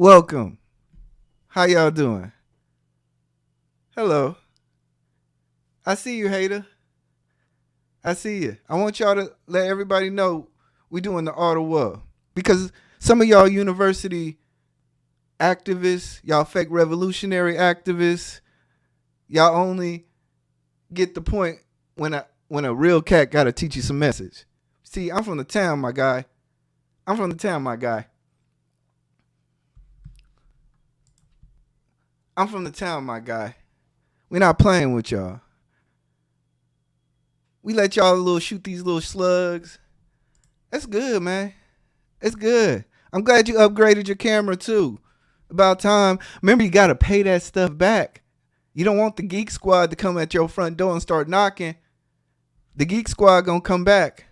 Welcome. How y'all doing? Hello. I see you, hater. I see you. I want y'all to let everybody know we doing the art of war. Because some of y'all university activists, y'all fake revolutionary activists, y'all only get the point when a real cat gotta teach you some message. See, I'm from the town, my guy. I'm from the town, my guy. I'm from the town, my guy. We're not playing with y'all. We let y'all shoot these little slugs. That's good, man. It's good. I'm glad you upgraded your camera too. About time. Remember, you gotta pay that stuff back. You don't want the Geek Squad to come at your front door and start knocking. The Geek Squad gonna come back.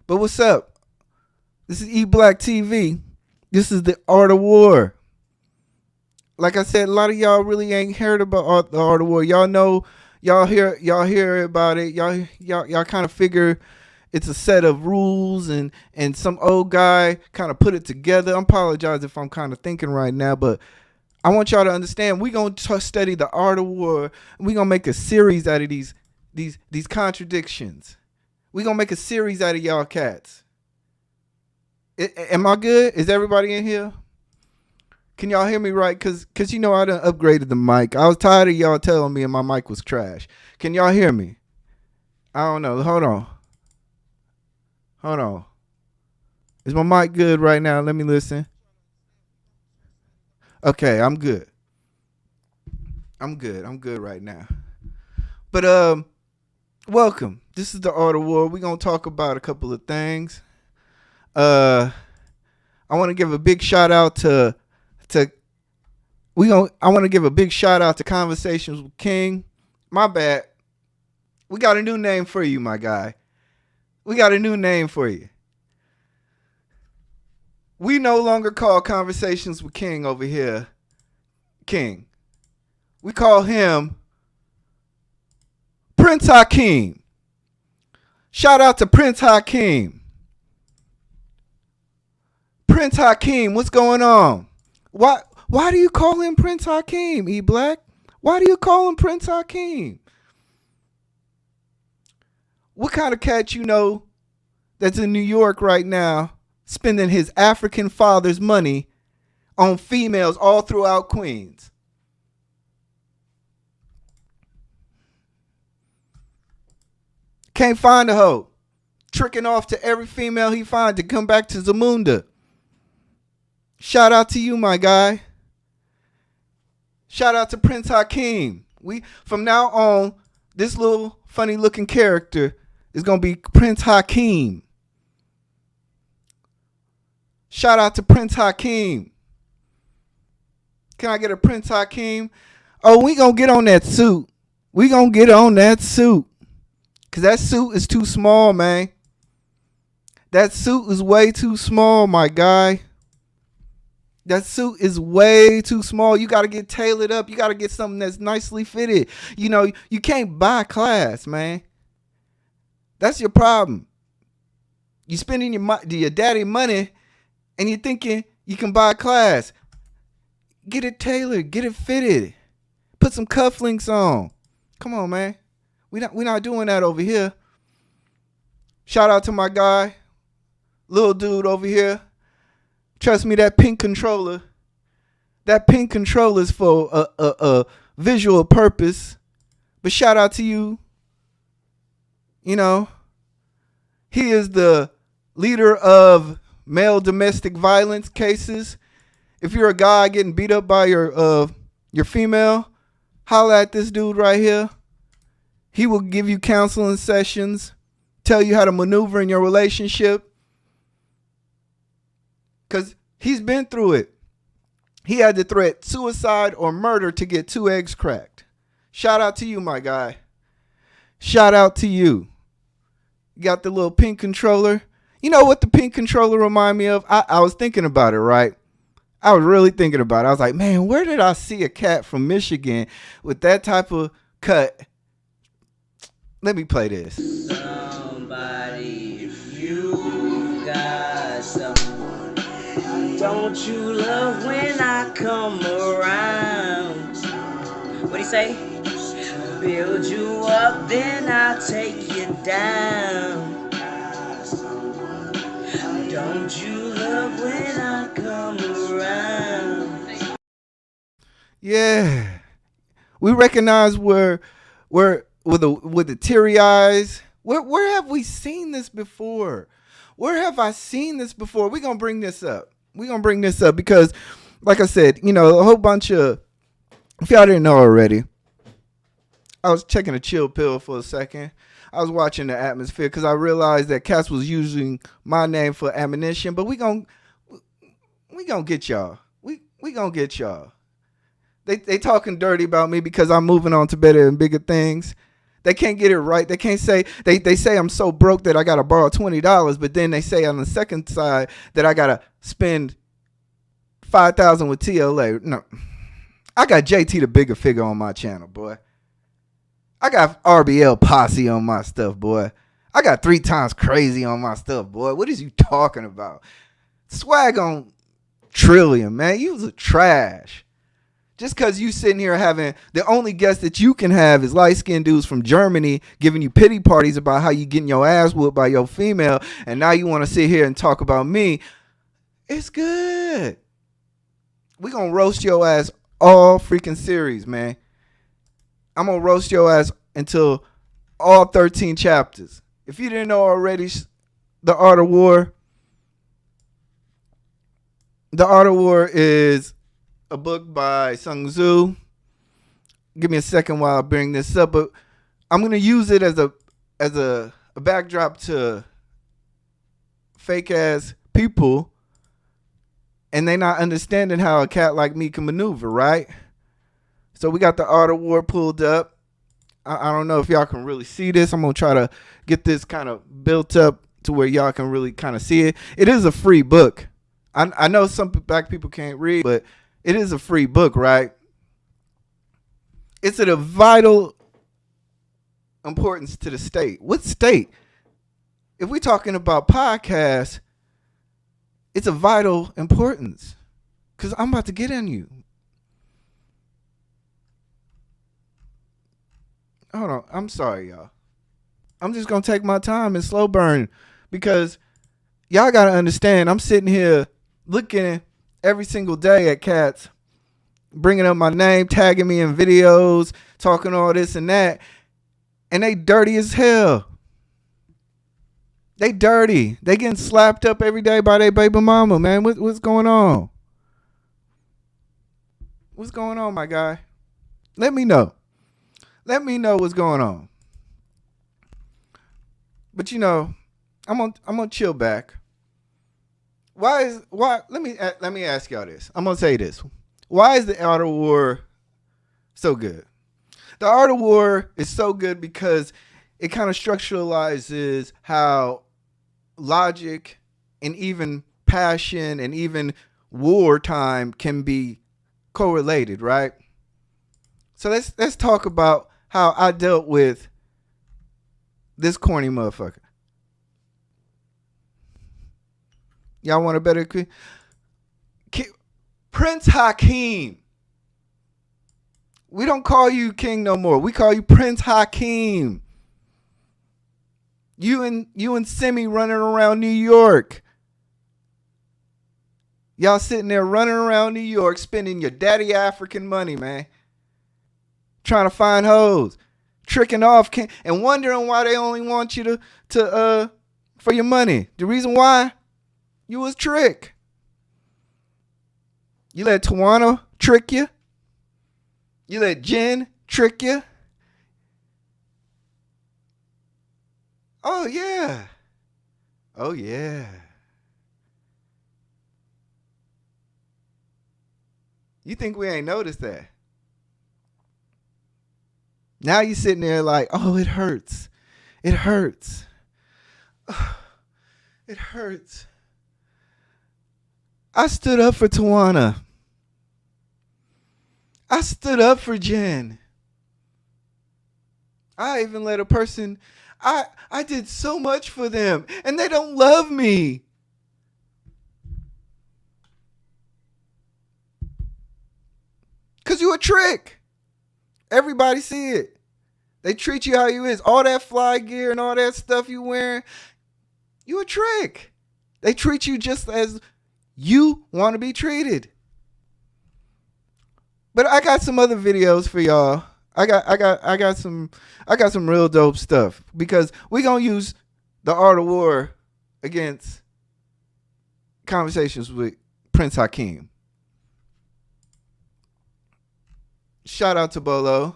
But what's up? This is eBlack TV. This is the Art of War. Like I said, a lot of y'all really ain't heard about the Art of War. Y'all know, y'all hear about it. Y'all kind of figure it's a set of rules and some old guy kind of put it together. I apologize if I'm kind of thinking right now, but I want y'all to understand we're going to study the art of war. We're going to make a series out of these contradictions. We're going to make a series out of y'all cats. Am I good? Is everybody in here? Can y'all hear me right? Cause you know I done upgraded the mic. I was tired of y'all telling me my mic was trash. Can y'all hear me? I don't know. Hold on. Is my mic good right now? Let me listen. Okay, I'm good. I'm good right now. But welcome. This is the Art of War. We're gonna talk about a couple of things. I want to give a big shout out to I want to give a big shout out to Conversations with King. My bad. We got a new name for you, my guy. We got a new name for you. We no longer call Conversations with King over here King. We call him Prince Hakeem. Shout out to Prince Hakeem. Prince Hakeem, what's going on? Why do you call him Prince Hakeem, eBlack? Why do you call him Prince Hakeem? What kind of cat you know that's in New York right now spending his African father's money on females all throughout Queens? Can't find a hoe. Tricking off to every female he finds to come back to Zamunda. Shout out to you, my guy. Shout out to Prince Hakeem. From now on, this little funny looking character is gonna be Prince Hakeem. Shout out to Prince Hakeem. Can I get a Prince Hakeem? Oh, we gonna get on that suit. We gonna get on that suit. Cause that suit is too small, man. That suit is way too small, my guy. That suit is way too small. You got to get tailored up. You got to get something that's nicely fitted. You know, you can't buy class, man. That's your problem. You spending your daddy money and you're thinking you can buy class. Get it tailored. Get it fitted. Put some cufflinks on. Come on, man. We're not doing that over here. Shout out to my guy, little dude over here. Trust me, that pink controller is for a visual purpose. But shout out to you. You know, he is the leader of male domestic violence cases. If you're a guy getting beat up by your female, holla at this dude right here. He will give you counseling sessions, tell you how to maneuver in your relationship. Because he's been through it. He had to threat suicide or murder to get 2 eggs cracked. Shout out to you, my guy. Shout out to you. You got the little pink controller. You know what the pink controller remind me of? I was thinking about it, right? I was really thinking about it. I was like, man, where did I see a cat from Michigan with that type of cut? Let me play this. Somebody, if you got someone Don't you love when I come around? What'd he say? Build you up, then I'll take you down. Don't you love when I come around? Yeah. We recognize where with the teary eyes. Where have we seen this before? Where have I seen this before? We're gonna bring this up. We're gonna bring this up because, like I said, a whole bunch of, if y'all didn't know already, I was checking a chill pill for a second. I was watching the atmosphere because I realized that Cass was using my name for ammunition. But we gonna get y'all. We gonna get y'all. They talking dirty about me because I'm moving on to better and bigger things. They can't get it right. They can't say they say I'm so broke that I gotta borrow $20, but then they say on the second side that I gotta spend $5,000 with TLA. No, I got JT the bigger figure on my channel, boy. I got RBL Posse on my stuff, boy. I got 3 times crazy on my stuff, boy. What is you talking about? Swag on Trillium, man. You was a trash. Just because you sitting here having, the only guest that you can have is light-skinned dudes from Germany giving you pity parties about how you getting your ass whooped by your female, and now you want to sit here and talk about me. It's good. We going to roast your ass all freaking series, man. I'm going to roast your ass until all 13 chapters. If you didn't know already, The Art of War is a book by Sun Tzu. Give me a second while I bring this up, but I'm gonna use it as a backdrop to fake ass people, and they not understanding how a cat like me can maneuver, right? So we got The Art of War pulled up. I don't know if y'all can really see this. I'm gonna try to get this kind of built up to where y'all can really kind of see it. It is a free book. I know some black people can't read, but it is a free book, right? It's of vital importance to the state. What state? If we're talking about podcasts, it's a vital importance. Because I'm about to get on you. Hold on. I'm sorry, y'all. I'm just going to take my time and slow burn. Because y'all got to understand, I'm sitting here looking every single day at cats, bringing up my name, tagging me in videos, talking all this and that, and they dirty as hell. They dirty. They getting slapped up every day by their baby mama, man. What's going on? What's going on, my guy? Let me know. Let me know what's going on. But I'm gonna chill back. Why? Let me ask y'all this. I'm gonna say this. Why is the Art of War so good? The Art of War is so good because it kind of structuralizes how logic and even passion and even wartime can be correlated, right? So let's talk about how I dealt with this corny motherfucker. Y'all want a better Prince Hakeem. We don't call you king no more. We call you Prince Hakeem. You and Simi running around New York. Y'all sitting there running around New York spending your daddy African money, man. Trying to find hoes. Tricking off and wondering why they only want you to for your money. The reason why? You was tricked. You let Tawana trick you. You let Jen trick you. Oh, yeah. Oh, yeah. You think we ain't noticed that? Now you sitting there like, oh, it hurts. It hurts. It hurts. I stood up for Tawana. I stood up for Jen. I even let a person, I did so much for them, and they don't love me. Because you a trick. Everybody see it. They treat you how you is. All that fly gear and all that stuff you wearing, you a trick. They treat you just as you want to be treated. But I got some other videos for y'all. I got some real dope stuff because we gonna use the art of war against conversations with Prince Hakeem. Shout out to Bolo.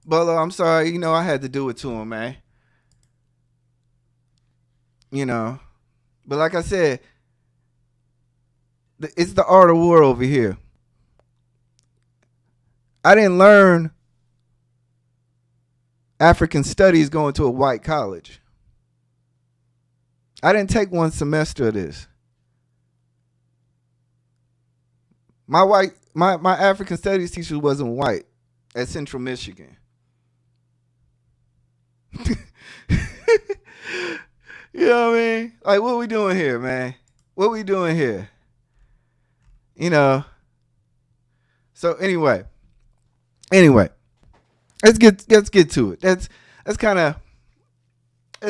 Bolo, I'm sorry. You know, I had to do it to him, man. You know. But like I said, it's the art of war over here. I didn't learn African studies going to a white college. I didn't take one semester of this. My African studies teacher wasn't white at Central Michigan. You know what I mean? Like, what we doing here, man? What we doing here? You know. So anyway, let's get to it. Let's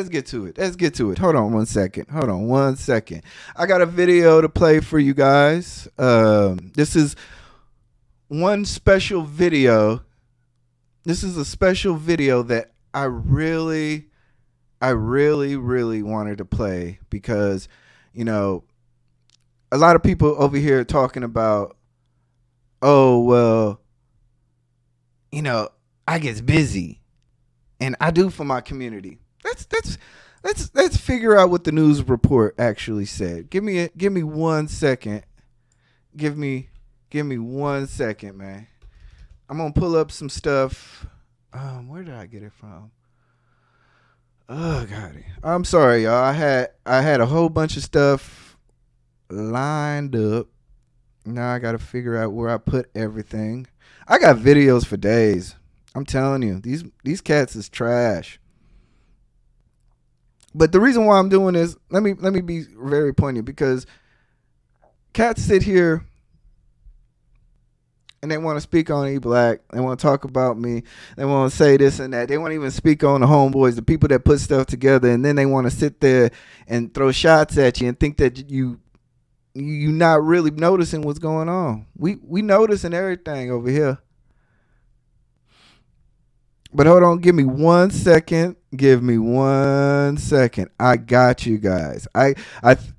get to it. Hold on one second. I got a video to play for you guys. This is one special video. This is a special video that I really wanted to play because, you know, a lot of people over here talking about, oh, well, you know, I get busy and I do for my community. Let's figure out what the news report actually said. Give me 1 second. Give me 1 second, man. I'm gonna pull up some stuff. Where did I get it from? Oh God, I'm sorry, y'all. I had a whole bunch of stuff lined up. Now I gotta figure out where I put everything. I got videos for days. I'm telling you, these cats is trash. But the reason why I'm doing this, let me be very poignant, because cats sit here and they want to speak on eBlack. They want to talk about me. They want to say this and that. They won't even speak on the homeboys, the people that put stuff together. And then they want to sit there and throw shots at you and think that you not really noticing what's going on. We noticing everything over here. But hold on, give me 1 second. I got you guys.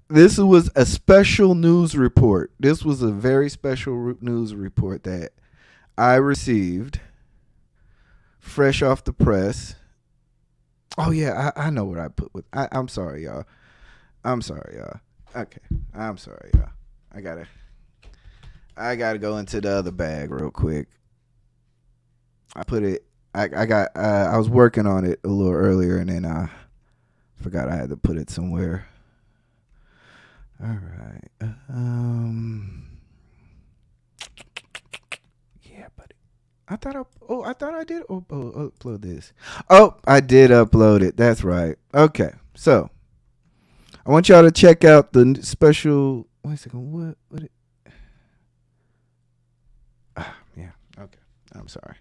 This was a special news report. This was a very special news report that I received fresh off the press. Oh yeah, I know what I put with. I'm sorry, y'all. Okay, I'm sorry, y'all. I gotta go into the other bag real quick. I put it. I was working on it a little earlier, and then I forgot I had to put it somewhere. All right. Yeah, buddy. I thought I did upload this. Oh, I did upload it. That's right. Okay. So, I want y'all to check out the special. Wait a second. What it? Yeah. Okay. I'm sorry.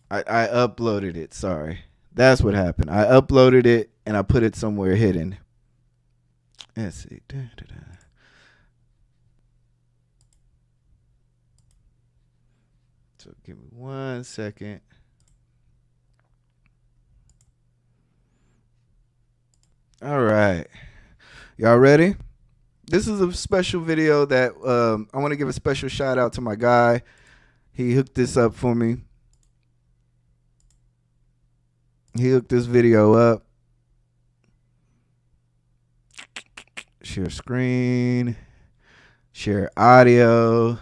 I uploaded it. Sorry. That's what happened. I uploaded it and I put it somewhere hidden. Let's see. So give me 1 second. All right. Y'all ready? This is a special video that I want to give a special shout out to my guy. He hooked this up for me. He hooked this video up. Share screen. Share audio.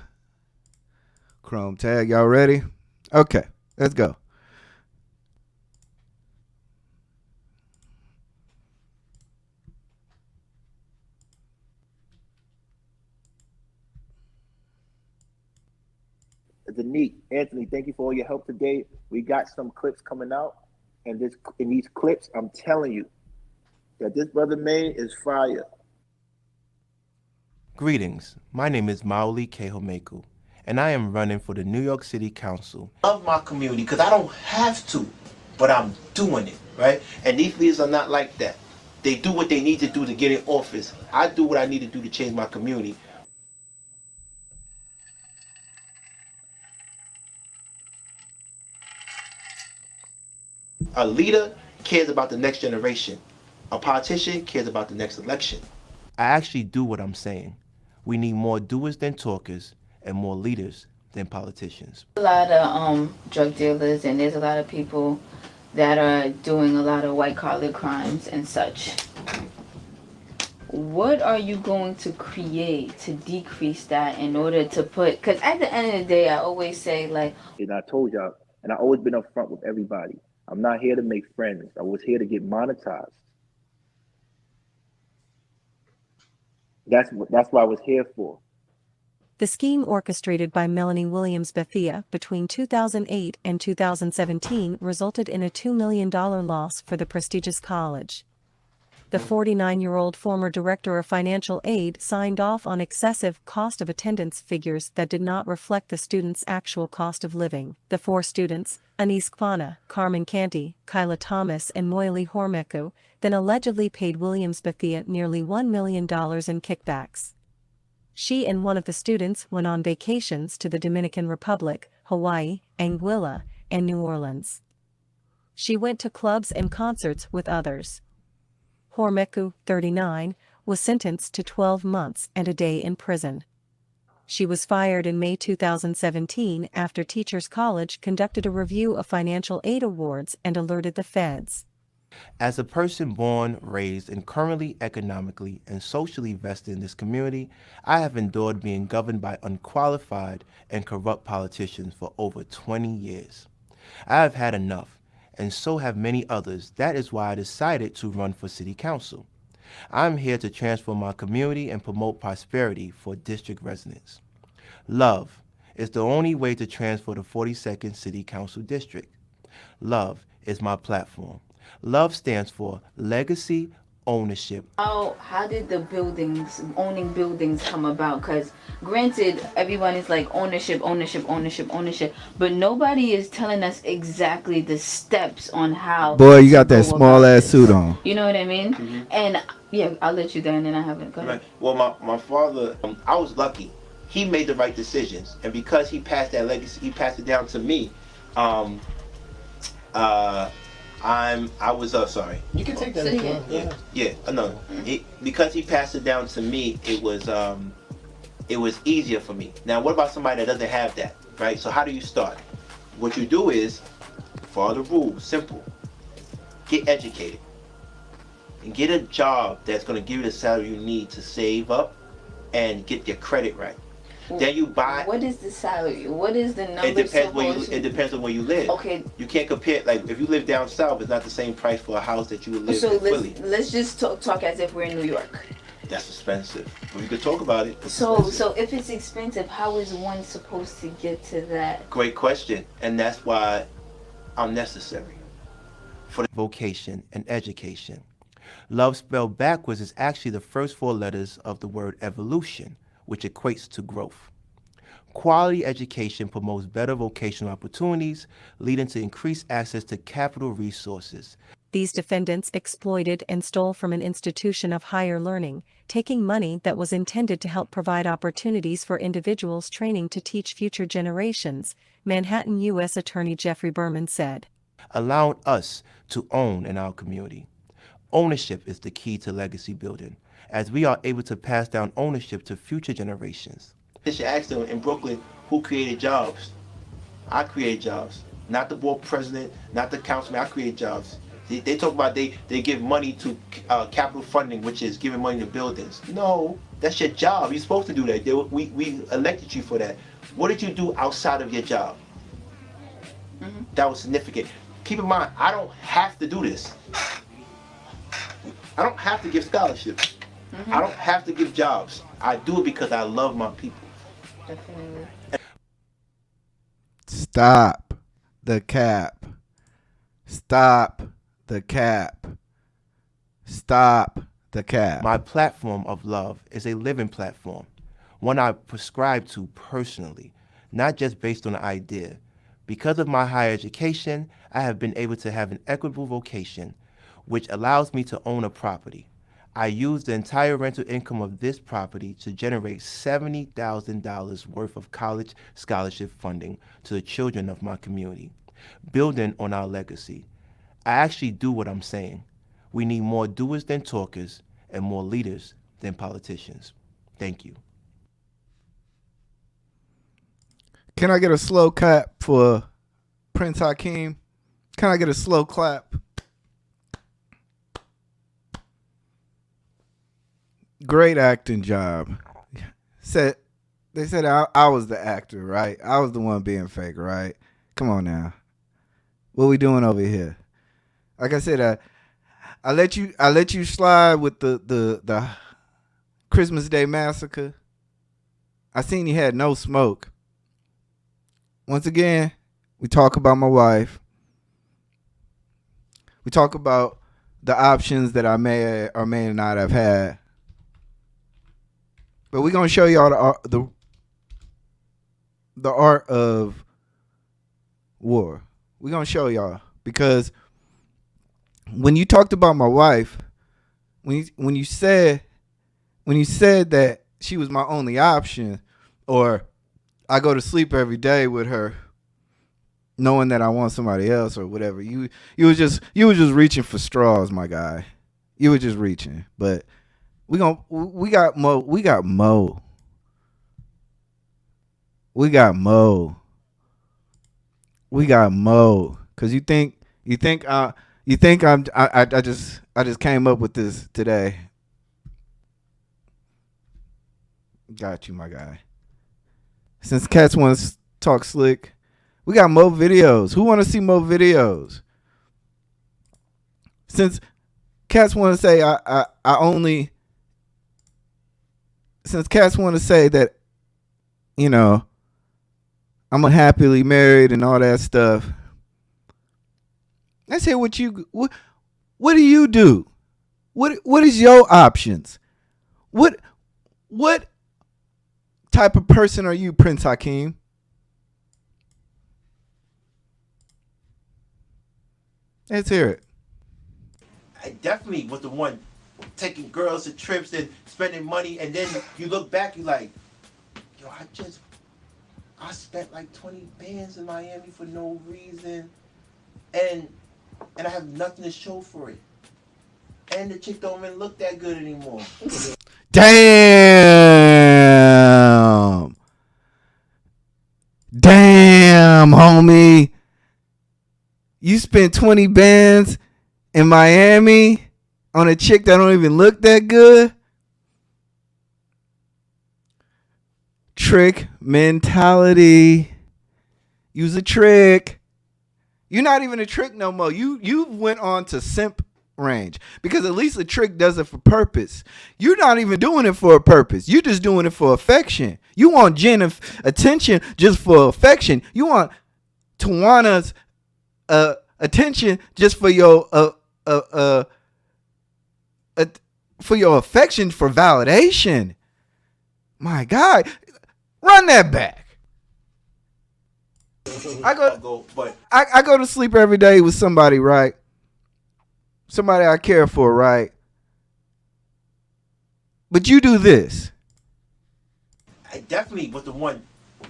Chrome tag. Y'all ready? Okay, let's go. Danique, Anthony, thank you for all your help today. We got some clips coming out, and in these clips, I'm telling you that this brother made is fire. Greetings, my name is Maoli Kehomeku, and I am running for the New York City Council. I love my community because I don't have to, but I'm doing it, right? And these leaders are not like that. They do what they need to do to get in office. I do what I need to do to change my community. A leader cares about the next generation. A politician cares about the next election. I actually do what I'm saying. We need more doers than talkers and more leaders than politicians. A lot of drug dealers, and there's a lot of people that are doing a lot of white collar crimes and such. What are you going to create to decrease that in order to put, because at the end of the day, I always say, like, And I told y'all, and I always been upfront with everybody. I'm not here to make friends. I was here to get monetized. That's what I was here for. The scheme orchestrated by Melanie Williams Bethia between 2008 and 2017 resulted in a $2 million loss for the prestigious college. The 49-year-old former director of financial aid signed off on excessive cost of attendance figures that did not reflect the students' actual cost of living. The 4 students, Anise Kwana, Carmen Canty, Kyla Thomas and Moily Hormeku, then allegedly paid Williams Bethia nearly $1 million in kickbacks. She and one of the students went on vacations to the Dominican Republic, Hawaii, Anguilla, and New Orleans. She went to clubs and concerts with others. Hormeku, 39, was sentenced to 12 months and a day in prison. She was fired in May 2017 after Teachers College conducted a review of financial aid awards and alerted the feds. As a person born, raised, and currently economically and socially vested in this community, I have endured being governed by unqualified and corrupt politicians for over 20 years. I have had enough, and so have many others. That is why I decided to run for city council. I'm here to transform my community and promote prosperity for district residents. Love is the only way to transform the 42nd City Council District. Love is my platform. Love stands for legacy, ownership. How did the owning buildings come about? Because granted, everyone is like ownership, but nobody is telling us exactly the steps on how. Boy, you got that small ass suit on. You know what I mean? Mm-hmm. And yeah, I'll let you down, and then I haven't. Go ahead. Right. Well, my father, I was lucky. He made the right decisions, and because he passed that legacy, he passed it down to me. I was sorry. You can take that. Yeah. No. Because he passed it down to me, it was easier for me. Now, what about somebody that doesn't have that, right? So how do you start? What you do is follow the rules. Simple. Get educated and get a job that's going to give you the salary you need to save up and get your credit right. Then you buy. What is the salary? What is the number? It depends on where you live. Okay. You can't compare. Like if you live down south, it's not the same price for a house that you would live in Philly. Let's just talk as if we're in New York. That's expensive. We could talk about it. So if it's expensive, how is one supposed to get to that? Great question, and that's why I'm necessary for vocation and education. Love spelled backwards is actually the first 4 letters of the word evolution, which equates to growth. Quality education promotes better vocational opportunities, leading to increased access to capital resources. These defendants exploited and stole from an institution of higher learning, taking money that was intended to help provide opportunities for individuals training to teach future generations, Manhattan U.S. Attorney Jeffrey Berman said. Allowing us to own in our community. Ownership is the key to legacy building, as we are able to pass down ownership to future generations. You should ask them in Brooklyn, who created jobs? I created jobs. Not the board president, not the councilman, I created jobs. They talk about they give money to capital funding, which is giving money to buildings. No, that's your job. You're supposed to do that. We elected you for that. What did you do outside of your job? Mm-hmm. That was significant. Keep in mind, I don't have to do this. I don't have to give scholarships. Mm-hmm. I don't have to give jobs. I do it because I love my people. Definitely. Stop the cap. Stop the cap. Stop the cap. My platform of love is a living platform, one I prescribe to personally. not just based on an idea. Because of my higher education, I have been able to have an equitable vocation, which allows me to own a property. I use the entire rental income of this property to generate $70,000 worth of college scholarship funding to the children of my community, building on our legacy. I actually do what I'm saying. We need more doers than talkers and more leaders than politicians. Thank you. Can I get a slow clap for Prince Hakeem? Can I get a slow clap? Great acting job. They said I was the actor, right? I was the one being fake, right? Come on now. What we doing over here? Like I said, I let you slide with the Christmas Day Massacre. I seen you had no smoke. Once again, we talk about my wife. We talk about the options that I may or may not have had. But we're gonna show y'all the art of war. We're gonna show y'all, because when you talked about my wife, when you said that she was my only option, or I go to sleep every day with her, knowing that I want somebody else or whatever, you was just reaching for straws, my guy. You were just reaching, but. We got Mo. We got Mo. We got Mo. We got Mo. Cause you think I just came up with this today. Got you, my guy. Since cats want to talk slick, we got Mo videos. Who want to see Mo videos? Since cats want to say I only. Since cats want to say that, you know, I'm unhappily married and all that stuff, let's hear what do you do? What is your options? What type of person are you, Prince Hakeem? Let's hear it. I definitely was the one taking girls to trips and spending money, and then you look back, you like, yo, I spent like 20 bands in Miami for no reason, and I have nothing to show for it. And the chick don't even look that good anymore. Damn, homie. You spent 20 bands in Miami on a chick that don't even look that good? Trick mentality. Use a trick. You're not even a trick no more. You went on to simp range, because at least a trick does it for purpose. You're not even doing it for a purpose. You're just doing it for affection. You want Jen attention just for affection. You want Tawana's attention just for your affection, for validation. My God, run that back. I go to sleep every day with somebody, right? Somebody I care for, right? But you do this. I definitely was the one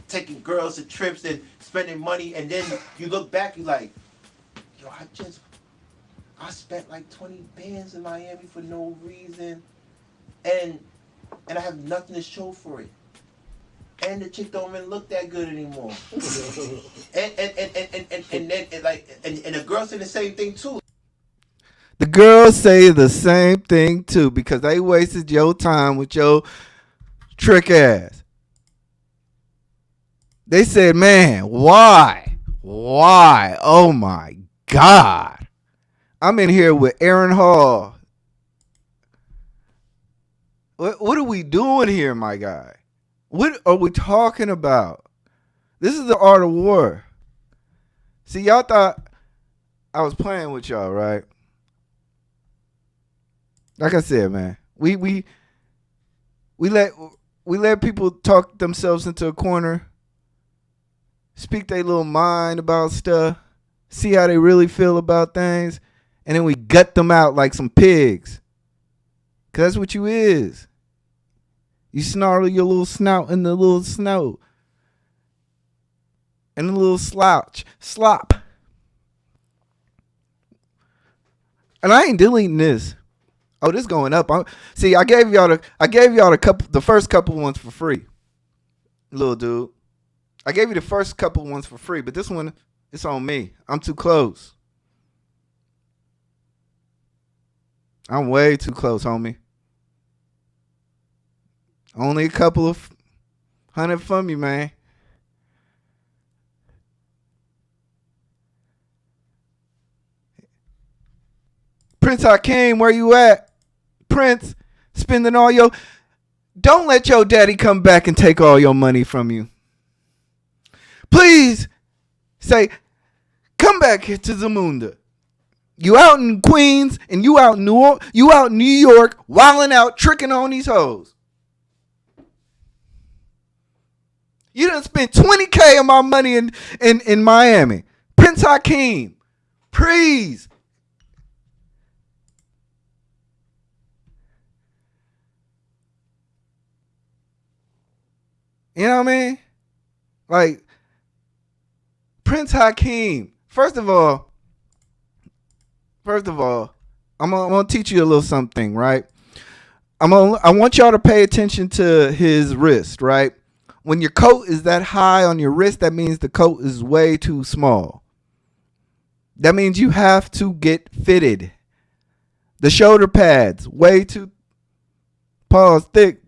taking girls to trips and spending money, and then you look back, you like, yo, I spent like 20 bands in Miami for no reason, and I have nothing to show for it. And the chick don't even look that good anymore. and the girls say the same thing too. The girls say the same thing too, because they wasted your time with your trick ass. They said, man, why? Oh my God. I'm in here with Aaron Hall. What are we doing here, my guy? What are we talking about? This is the art of war. See, y'all thought I was playing with y'all, right? Like I said, man, we let people talk themselves into a corner speak their little mind about stuff, see how they really feel about things, and then we gut them out like some pigs. Cause that's what you is. You snarl your little snout in the little snow. And a little slop. And I ain't deleting this. Oh, this going up. See, I gave y'all the first couple ones for free. Little dude. I gave you the first couple ones for free, but this one, it's on me. I'm too close. I'm way too close, homie. Only a couple of hundred from you, man. Prince Hakeem, where you at? Prince, spending all your... Don't let your daddy come back and take all your money from you. Please say, come back here to Zamunda. You out in Queens and you out in New York, wilding out, tricking on these hoes. You done spent $20K of my money in Miami. Prince Hakeem, please. You know what I mean? Like, Prince Hakeem. First of all, I'm gonna teach you a little something, right? I want y'all to pay attention to his wrist, right? When your coat is that high on your wrist, that means the coat is way too small. That means you have to get fitted. The shoulder pads, way too thick.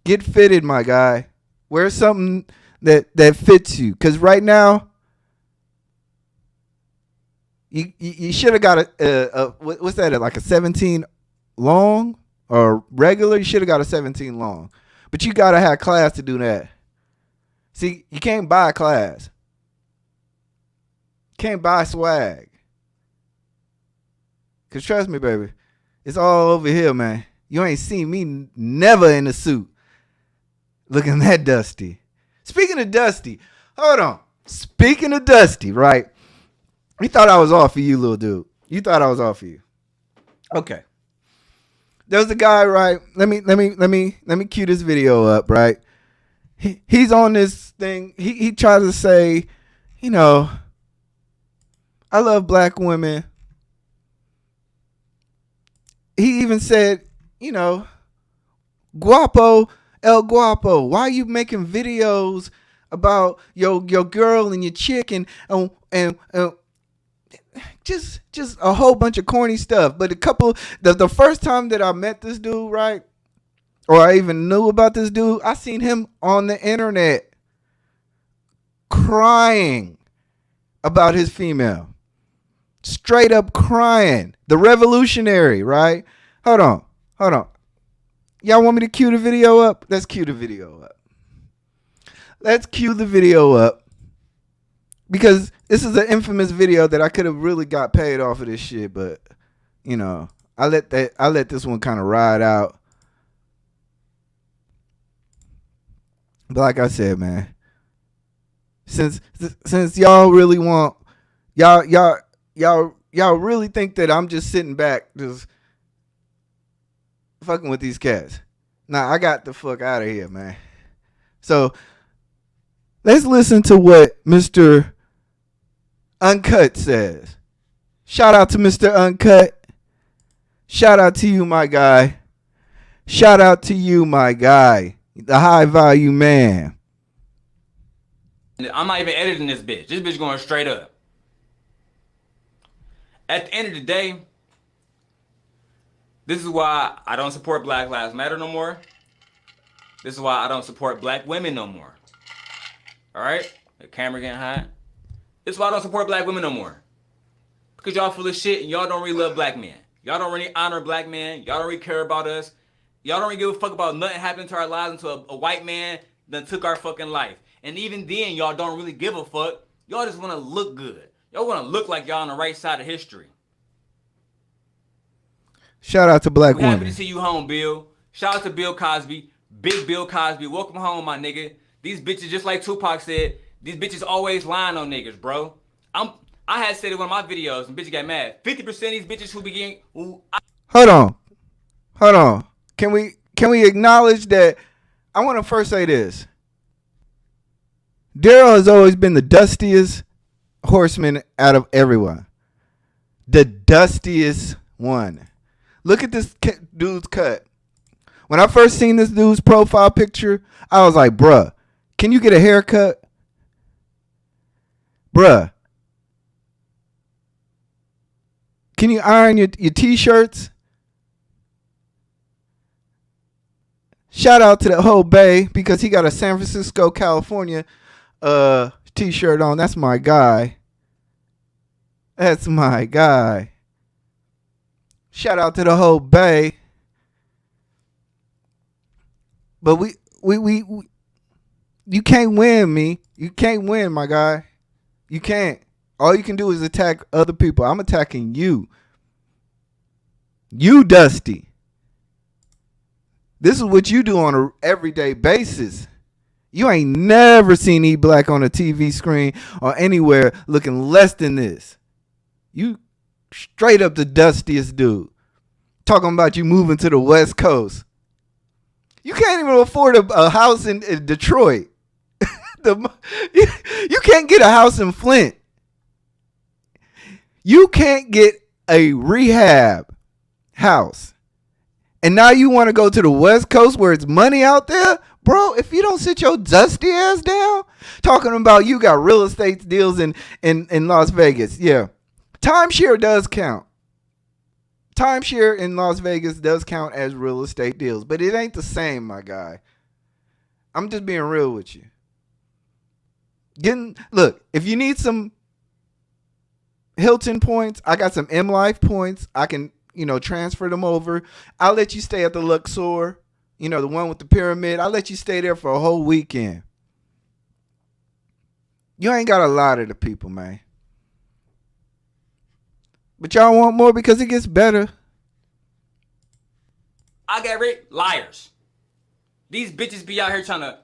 Get fitted, my guy. Wear something that fits you. Because right now, you should have got a what's that, like a 17 long or regular? You should have got a 17 long. But you got to have class to do that. See, you can't buy class. You can't buy swag. Because trust me, baby, it's all over here, man. You ain't seen me never in a suit. Looking that dusty. Speaking of dusty, hold on. Speaking of dusty, right? You thought I was off of you, little dude. You thought I was off of you. Okay. There was a guy, right? Let me cue this video up, right? He's on this thing. He tries to say, you know, I love black women. He even said, you know, guapo. El Guapo, why are you making videos about your girl and your chick and just a whole bunch of corny stuff? But the first time that I met this dude, right, or I even knew about this dude, I seen him on the internet crying about his female, straight up crying. The revolutionary, right? Hold on. Y'all want me to cue the video up? Let's cue the video up. Because this is an infamous video that I could have really got paid off of this shit, but you know, I let this one kind of ride out. But like I said, man, since y'all really want y'all really think that I'm just sitting back just fucking with these cats. Nah, I got the fuck out of here, man. So let's listen to what Mr. Uncut says. Shout out to Mr. Uncut. Shout out to you, my guy. Shout out to you, my guy. The high value man. I'm not even editing this bitch. This bitch going straight up. At the end of the day, this is why I don't support Black Lives Matter no more. This is why I don't support black women no more. Alright? The camera getting hot. This is why I don't support black women no more. Because y'all full of shit and y'all don't really love black men. Y'all don't really honor black men. Y'all don't really care about us. Y'all don't really give a fuck about nothing happening to our lives until a white man done took our fucking life. And even then, y'all don't really give a fuck. Y'all just want to look good. Y'all want to look like y'all on the right side of history. Shout out to black women. Happy to see you home, Bill. Shout out to Bill Cosby. Big Bill Cosby. Welcome home, my nigga. These bitches, just like Tupac said, these bitches always lying on niggas, bro. I had said in one of my videos, and bitches got mad. 50% of these bitches who begin. Hold on. Can we acknowledge that? I want to first say this. Daryl has always been the dustiest horseman out of everyone. The dustiest one. Look at this dude's cut. When I first seen this dude's profile picture, I was like, bruh, can you get a haircut? Bruh, can you iron your t-shirts? Shout out to the whole Bay because he got a San Francisco, California t-shirt on. That's my guy. That's my guy. Shout out to the whole Bay. But we you can't win, me. You can't win, my guy. You can't. All you can do is attack other people. I'm attacking you. You, Dusty. This is what you do on an everyday basis. You ain't never seen eBlack on a TV screen or anywhere looking less than this. You straight up the dustiest dude. Talking about you moving to the West Coast. You can't even afford a house in Detroit. You can't get a house in Flint. You can't get a rehab house. And now you want to go to the West Coast where it's money out there? Bro, if you don't sit your dusty ass down, talking about you got real estate deals in Las Vegas. Yeah. Timeshare does count. Timeshare in Las Vegas does count as real estate deals, but it ain't the same, my guy. I'm just being real with you. Look, if you need some Hilton points, I got some M Life points. I can, transfer them over. I'll let you stay at the Luxor, the one with the pyramid. I'll let you stay there for a whole weekend. You ain't got a lot of the people, man. But y'all want more because it gets better. I got liars. These bitches be out here trying to,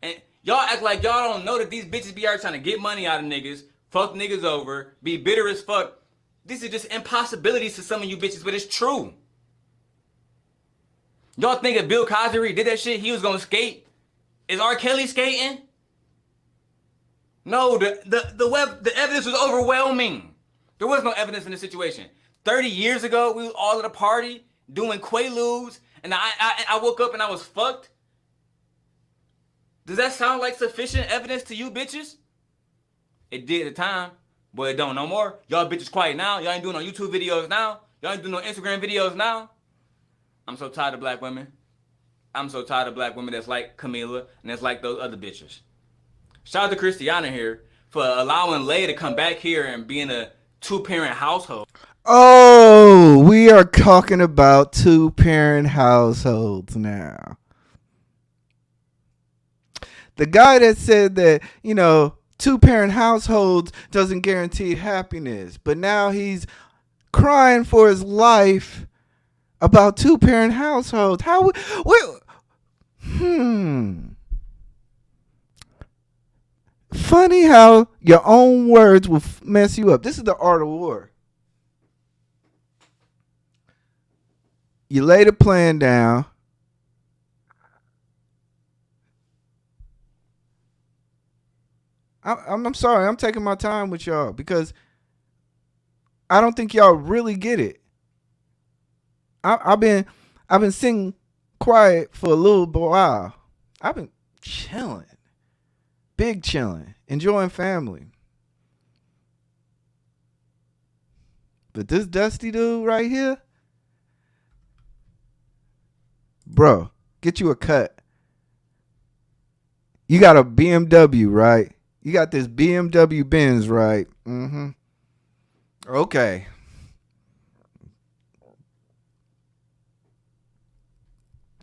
and y'all act like y'all don't know that these bitches be out here trying to get money out of niggas, fuck niggas over, be bitter as fuck. This is just impossibilities to some of you bitches, but it's true. Y'all think if Bill Cosby did that shit, he was gonna skate? Is R. Kelly skating? No, the evidence was overwhelming. There was no evidence in this situation. 30 years ago, we was all at a party doing Quaaludes, and I woke up and I was fucked. Does that sound like sufficient evidence to you bitches? It did at the time, but it don't no more. Y'all bitches quiet now. Y'all ain't doing no YouTube videos now. Y'all ain't doing no Instagram videos now. I'm so tired of black women. I'm so tired of black women that's like Camila and that's like those other bitches. Shout out to Christiana here for allowing Leia to come back here and be in a two-parent household. Oh, we are talking about two-parent households now. The guy that said that, two-parent households doesn't guarantee happiness, but now he's crying for his life about two-parent households. Funny how your own words will mess you up. This is the art of war. You lay the plan down. I'm sorry. I'm taking my time with y'all because I don't think y'all really get it. I've been sitting quiet for a little while. I've been chilling. Big chilling, enjoying family. But this dusty dude right here, bro, get you a cut. You got a BMW, right? You got this BMW Benz, right? Mm-hmm. Okay.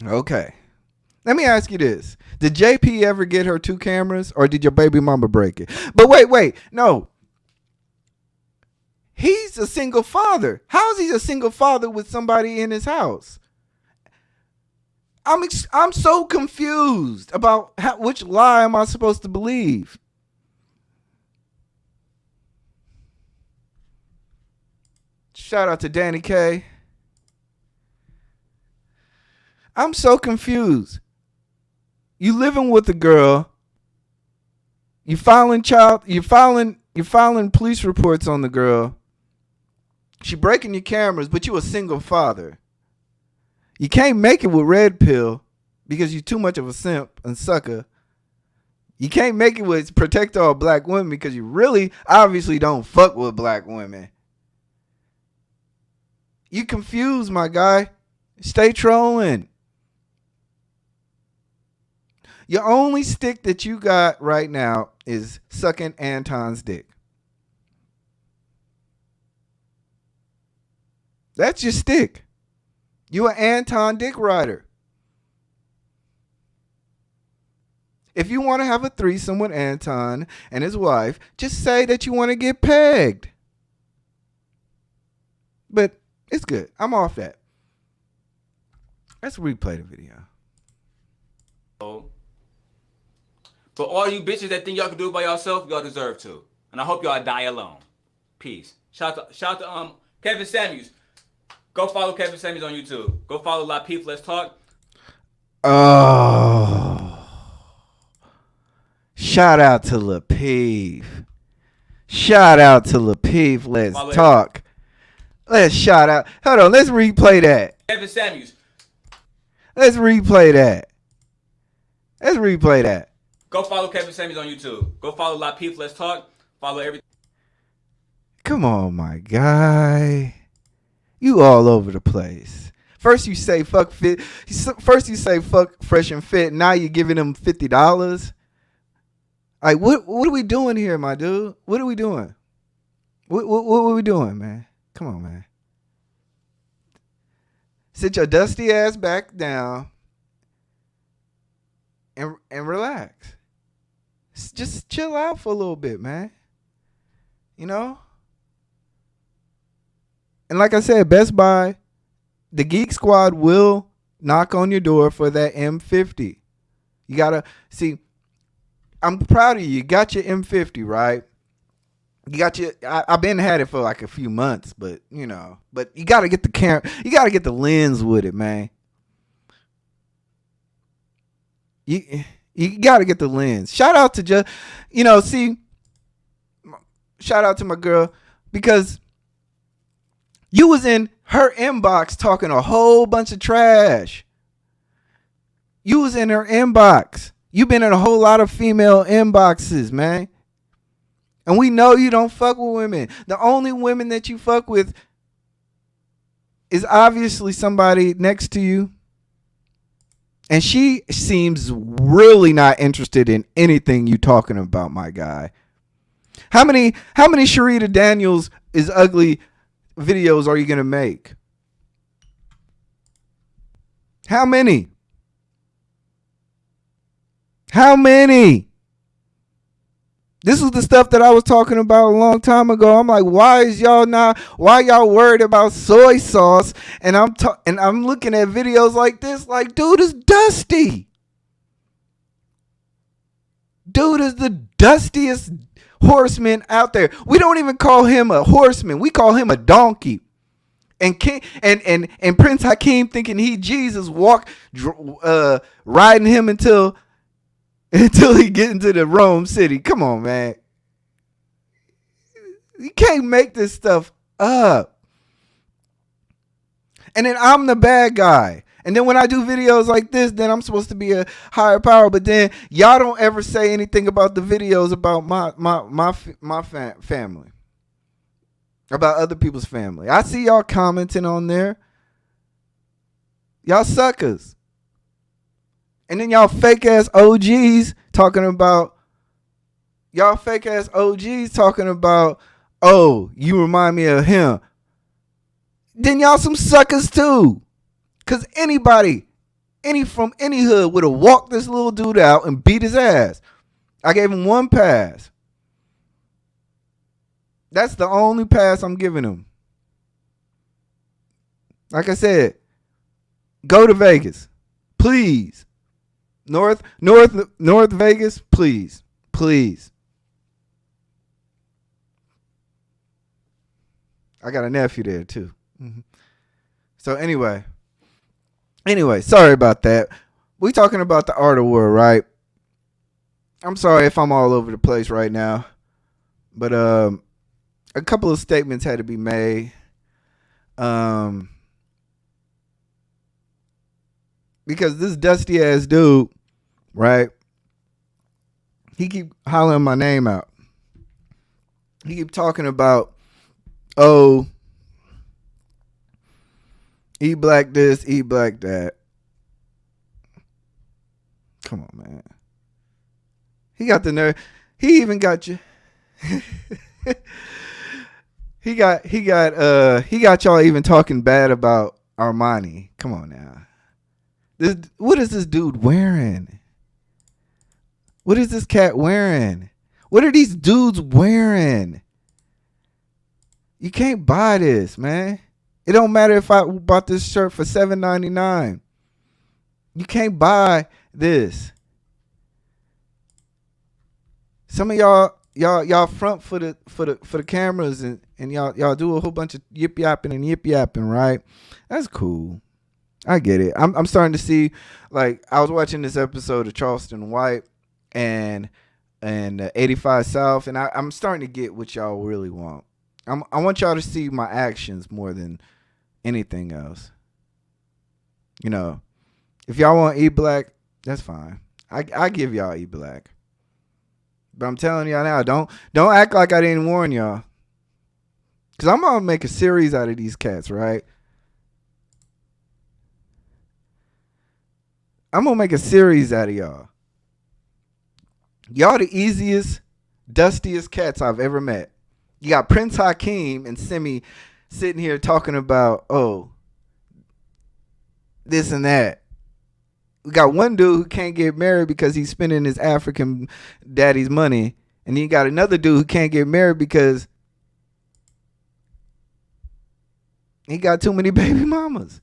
Okay. Let me ask you this. Did JP ever get her 2 cameras or did your baby mama break it? But wait. No. He's a single father. How is he a single father with somebody in his house? I'm so confused about which lie am I supposed to believe? Shout out to Danny K. I'm so confused. You living with a girl. You filing police reports on the girl. She breaking your cameras, but you a single father. You can't make it with Red Pill because you're too much of a simp and sucker. You can't make it with Protect All Black Women because you really obviously don't fuck with black women. You confused, my guy. Stay trolling. Your only stick that you got right now is sucking Anton's dick. That's your stick. You an Anton dick rider. If you want to have a threesome with Anton and his wife, just say that you want to get pegged. But it's good. I'm off that. Let's replay the video. For all you bitches that think y'all can do it by yourself, y'all deserve to. And I hope y'all die alone. Peace. Shout out to Kevin Samuels. Go follow Kevin Samuels on YouTube. Go follow La Peep Let's Talk. Oh. Shout out to La Peep. Shout out to La Peep Let's Talk. Let's shout out. Hold on, let's replay that. Kevin Samuels. Let's replay that. Let's replay that. Go follow Kevin Samuels on YouTube. Go follow La Peep Let's Talk. Follow everything. Come on, my guy. You all over the place. First you say fuck fit. First you say fuck Fresh and Fit. Now you're giving them $50. Like what are we doing here, my dude? What are we doing? What are we doing, man? Come on, man. Sit your dusty ass back down and relax. Just chill out for a little bit, man. You know? And like I said, Best Buy, the Geek Squad will knock on your door for that M50. You gotta see. I'm proud of you. You got your M50, right? You got your. I've been had it for like a few months, but you know. But you gotta get the camera. You gotta get the lens with it, man. You gotta get the lens. Shout out to shout out to my girl because you was in her inbox talking a whole bunch of trash. You was in her inbox. You've been in a whole lot of female inboxes, man. And we know you don't fuck with women. The only women that you fuck with is obviously somebody next to you. And she seems really not interested in anything you talking about, my guy. How many Sharita Daniels is ugly videos are you going to make? How many? How many? This was the stuff that I was talking about a long time ago. I'm like, why y'all worried about soy sauce? And I'm looking at videos like this, like, dude is dusty. Dude is the dustiest horseman out there. We don't even call him a horseman. We call him a donkey. And Prince Hakeem thinking he Jesus riding him until he get into the Rome city. Come on, man. You can't make this stuff up. And then I'm the bad guy. And then when I do videos like this, then I'm supposed to be a higher power. But then y'all don't ever say anything about the videos about my family. About other people's family. I see y'all commenting on there. Y'all suckers. And then y'all fake ass OGs talking about, oh, you remind me of him. Then y'all some suckers too. Cause anybody, from any hood would have walked this little dude out and beat his ass. I gave him one pass. That's the only pass I'm giving him. Like I said, go to Vegas. Please. North Vegas, please. Please. I got a nephew there too. Mm-hmm. So anyway, sorry about that. We talking about the art of war, right? I'm sorry if I'm all over the place right now, but a couple of statements had to be made. Because this dusty ass dude, right? He keep hollering my name out. He keep talking about, oh, eBlack this, eBlack that. Come on, man. He got the nerve. He even got you. he got y'all even talking bad about Armani. Come on now. What is this dude wearing? What is this cat wearing? What are these dudes wearing? You can't buy this, man. It don't matter if I bought this shirt for $7.99. You can't buy this. Some of y'all front for the cameras and y'all do a whole bunch of yip yapping, right? That's cool. I get it. I'm starting to see, like, I was watching this episode of Charleston White and 85 South, and I'm starting to get what y'all really want. I want y'all to see my actions more than anything else. You know, if y'all want eBlack, that's fine. I give y'all eBlack. But I'm telling y'all now, don't act like I didn't warn y'all. Because I'm going to make a series out of these cats, right? I'm going to make a series out of y'all. Y'all the easiest, dustiest cats I've ever met. You got Prince Hakeem and Simi sitting here talking about, oh, this and that. We got one dude who can't get married because he's spending his African daddy's money. And then you got another dude who can't get married because he got too many baby mamas.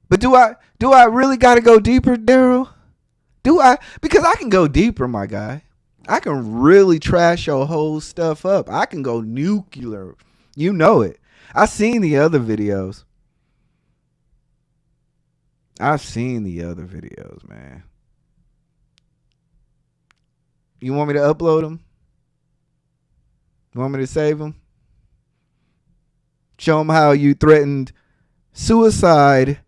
But do I really got to go deeper, Daryl? Do I? Because I can go deeper, my guy. I can really trash your whole stuff up. I can go nuclear. You know it. I've seen the other videos. Man. You want me to upload them? You want me to save them? Show them how you threatened suicide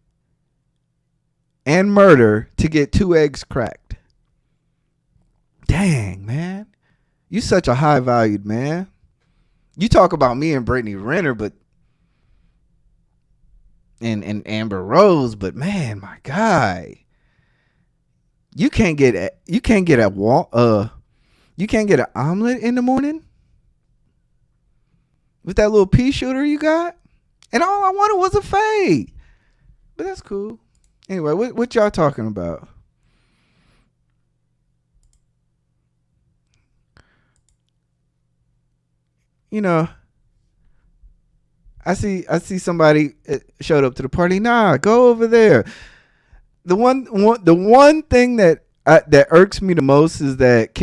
and murder to get 2 eggs cracked. Dang, man. You such a high valued man. You talk about me and Brittany Renner, but and Amber Rose, but man, my guy. You can't get an omelet in the morning with that little pea shooter you got? And all I wanted was a fade. But that's cool. Anyway, what y'all talking about? You know, I see somebody showed up to the party. Nah, go over there. The one thing that irks me the most is that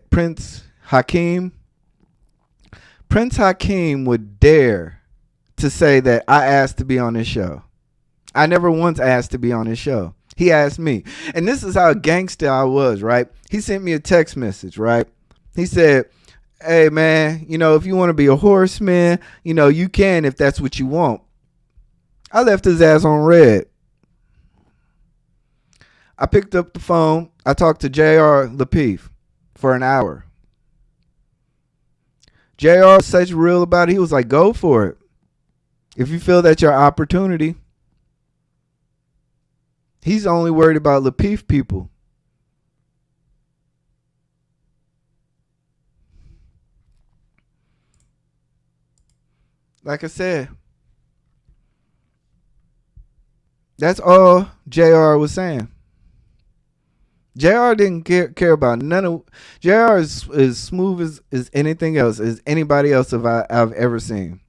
Prince Hakeem would dare to say that I asked to be on this show. I never once asked to be on his show. He asked me. And this is how gangster I was, right? He sent me a text message, right? He said, hey, man, if you want to be a horseman, you can if that's what you want. I left his ass on red. I picked up the phone. I talked to J.R. Lapeef for an hour. J.R. was such real about it. He was like, go for it. If you feel that's your opportunity. He's only worried about Lapeef people. Like I said, that's all JR was saying. JR didn't care about none of. JR is as smooth as anything else, as anybody else I've ever seen.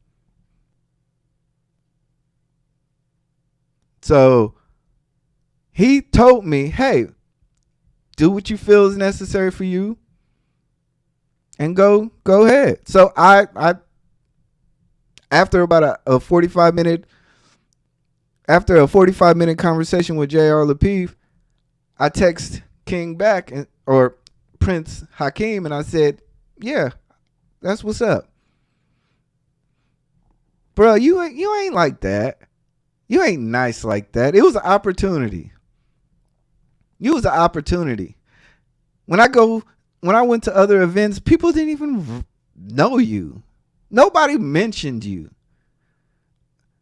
So he told me, hey, do what you feel is necessary for you and go ahead. So I after about a 45 minute conversation with J.R. Lapeef, I text King back or Prince Hakeem, and I said, yeah, that's what's up. Bro, you ain't like that. You ain't nice like that. It was an opportunity. You was an opportunity. When I went to other events, people didn't even know you. Nobody mentioned you.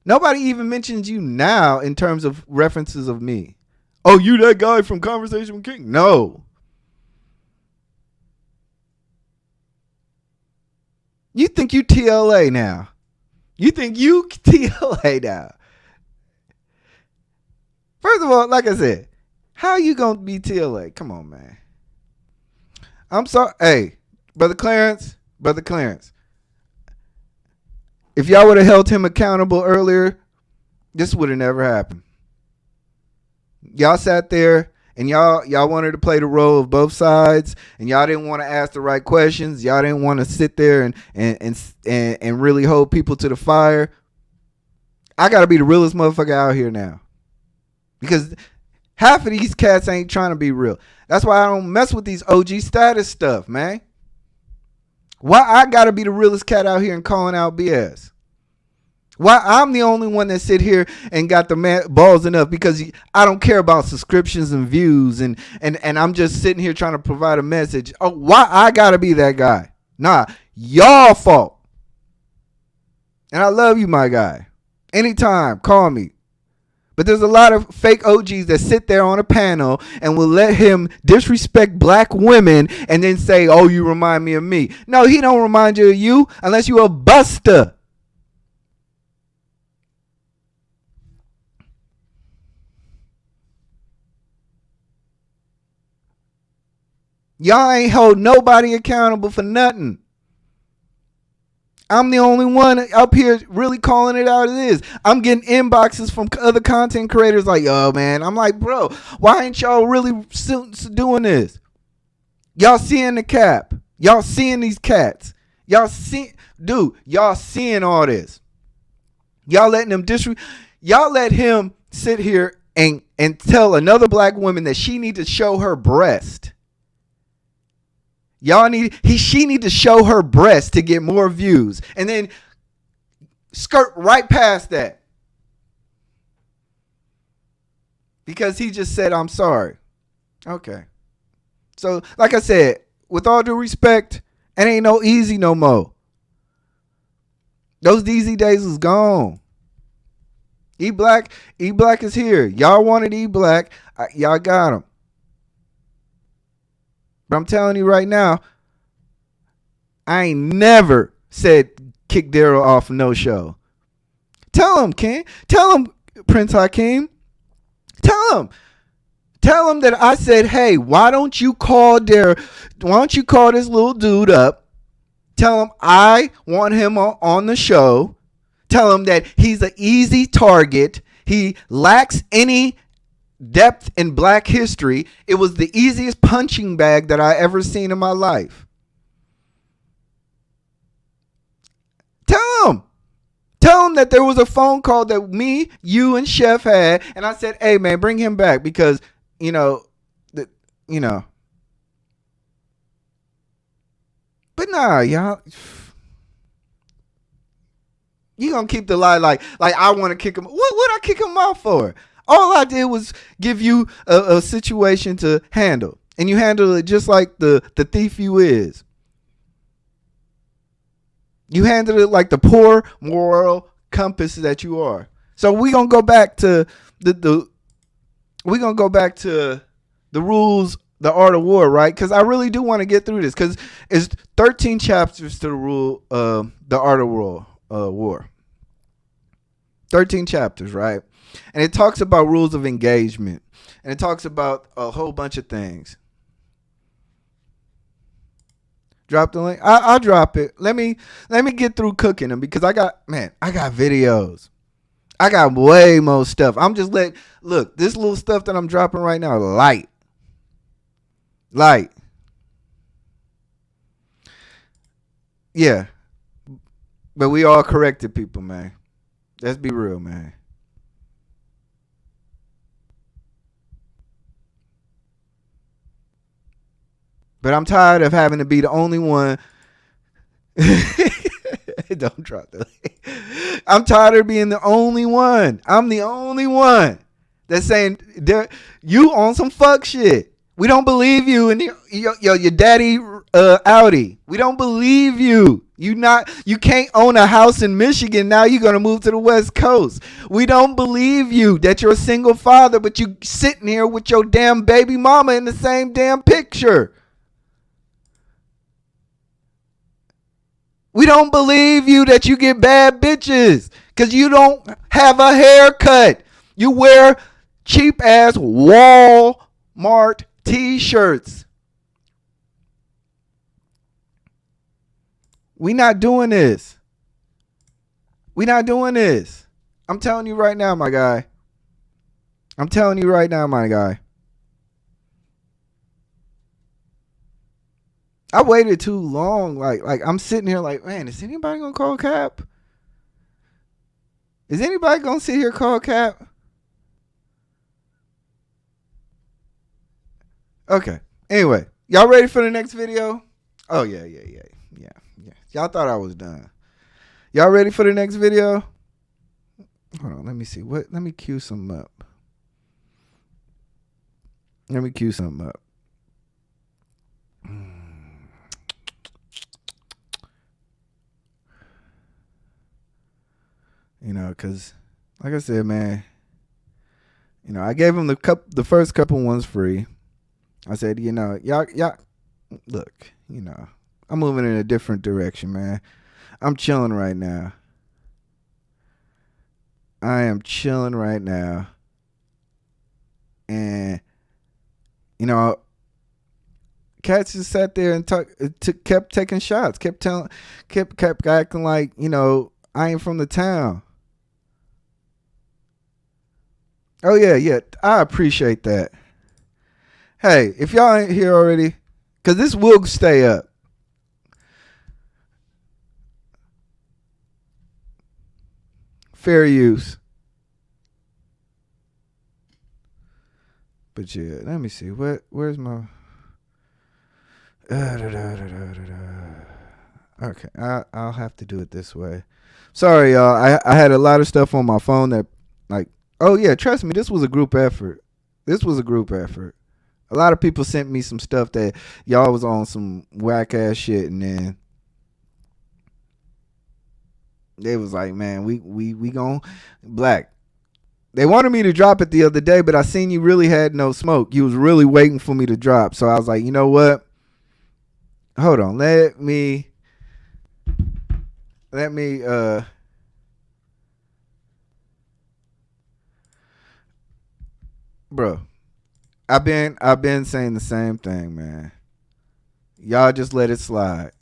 Nobody even mentions you now in terms of references of me. Oh, you that guy from Conversation with King? No. You think you TLA now. You think you TLA now. First of all, like I said, how you gonna be TLA? Come on, man. I'm sorry. Hey, Brother Clarence. If y'all would have held him accountable earlier, this would have never happened. Y'all sat there and y'all wanted to play the role of both sides, and y'all didn't want to ask the right questions. Y'all didn't want to sit there and really hold people to the fire. I gotta be the realest motherfucker out here now, because half of these cats ain't trying to be real. That's why I don't mess with these OG status stuff, man. Why I gotta be the realest cat out here and calling out BS? Why I'm the only one that sit here and got the balls enough, because I don't care about subscriptions and views and I'm just sitting here trying to provide a message. Oh, why I gotta be that guy? Nah, y'all fault. And I love you, my guy. Anytime, call me. But there's a lot of fake OGs that sit there on a panel and will let him disrespect black women and then say, oh, you remind me of me. No, he don't remind you of you unless you a buster. Y'all ain't hold nobody accountable for nothing. I'm the only one up here really calling it out. It is. I'm getting inboxes from other content creators like, yo, man. I'm like, bro, why ain't y'all really doing this? Y'all seeing the cap. Y'all seeing these cats. Y'all seeing all this. Y'all letting them y'all let him sit here and tell another black woman that she need to show her breast. She need to show her breast to get more views, and then skirt right past that because he just said, I'm sorry. Okay. So, like I said, with all due respect, it ain't no easy no more. Those easy days is gone. eBlack is here. Y'all wanted eBlack. Y'all got him. But I'm telling you right now, I ain't never said kick Daryl off no show. Tell him, King. Tell him, Prince Hakeem. Tell him that I said, hey, why don't you call this little dude up? Tell him I want him on the show. Tell him that he's an easy target. He lacks any depth in black history. It was the easiest punching bag that I ever seen in my life. Tell him that there was a phone call that me, you, and Chef had, and I said, hey man, bring him back because but nah, y'all, you gonna keep the lie like I want to kick him. What I kick him out for? All I did was give you a situation to handle, and you handle it just like the thief you is. You handle it like the poor moral compass that you are. So we're gonna go back to the rules, the art of war, right? Because I really do want to get through this because it's 13 chapters to the rule, the art of war. 13 chapters, right? And it talks about rules of engagement, and it talks about a whole bunch of things. Drop the link. I'll drop it. Let me get through cooking them because I got videos. I got way more stuff. I'm just look, this little stuff that I'm dropping right now, light. Light. Yeah. But we all corrected people, man. Let's be real, man. But I'm tired of having to be the only one. Don't drop the. I'm tired of being the only one. I'm the only one that's saying you on some fuck shit. We don't believe you and your daddy Audi. We don't believe you. You can't own a house in Michigan. Now you're gonna move to the West Coast. We don't believe you that you're a single father, but you sitting here with your damn baby mama in the same damn picture. We don't believe you that you get bad bitches because you don't have a haircut. You wear cheap ass Walmart t-shirts. We not doing this. We not doing this. I'm telling you right now, my guy. I'm telling you right now, my guy. I waited too long. Like I'm sitting here like, man, is anybody gonna call Cap? Is anybody gonna sit here call Cap? Okay. Anyway, y'all ready for the next video? Oh yeah. Y'all thought I was done. Y'all ready for the next video? Hold on, let me see. Let me cue something up. You know, cause like I said, man, you know, I gave him the first couple ones free. I said, you know, y'all look, you know, I'm moving in a different direction, man. I'm chilling right now. I am chilling right now. And you know, cats just sat there and kept taking shots, kept acting like, you know, I ain't from the town. Oh yeah, I appreciate that. Hey, if y'all ain't here already, because this will stay up. Fair use. But yeah, let me see. Where's my... Okay, I'll have to do it this way. Sorry, y'all. I had a lot of stuff on my phone that, like... Oh yeah, trust me, this was a group effort. A lot of people sent me some stuff that y'all was on some whack ass shit, and then they was like, man, we gon' Black. They wanted me to drop it the other day, but I seen you really had no smoke. You was really waiting for me to drop. So I was like, you know what? Hold on. Let me bro. I've been saying the same thing, man. Y'all just let it slide.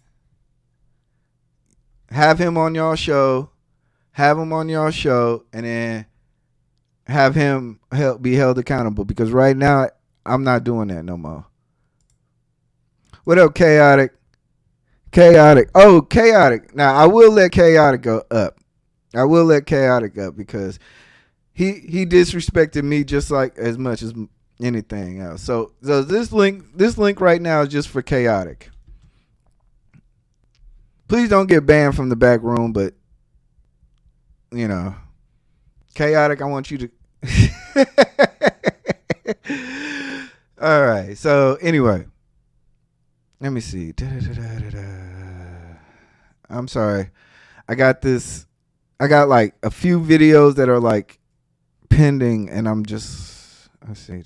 Have him on y'all show, and then have him be held accountable, because right now I'm not doing that no more. What up, Chaotic? Oh, Chaotic. Now I will let Chaotic go up. Because he disrespected me just like as much as anything else. So this link right now is just for Chaotic. Please don't get banned from the back room, but you know, Chaotic, I want you to all right. So anyway, let me see. I'm sorry. I got like a few videos that are like pending, and let's see.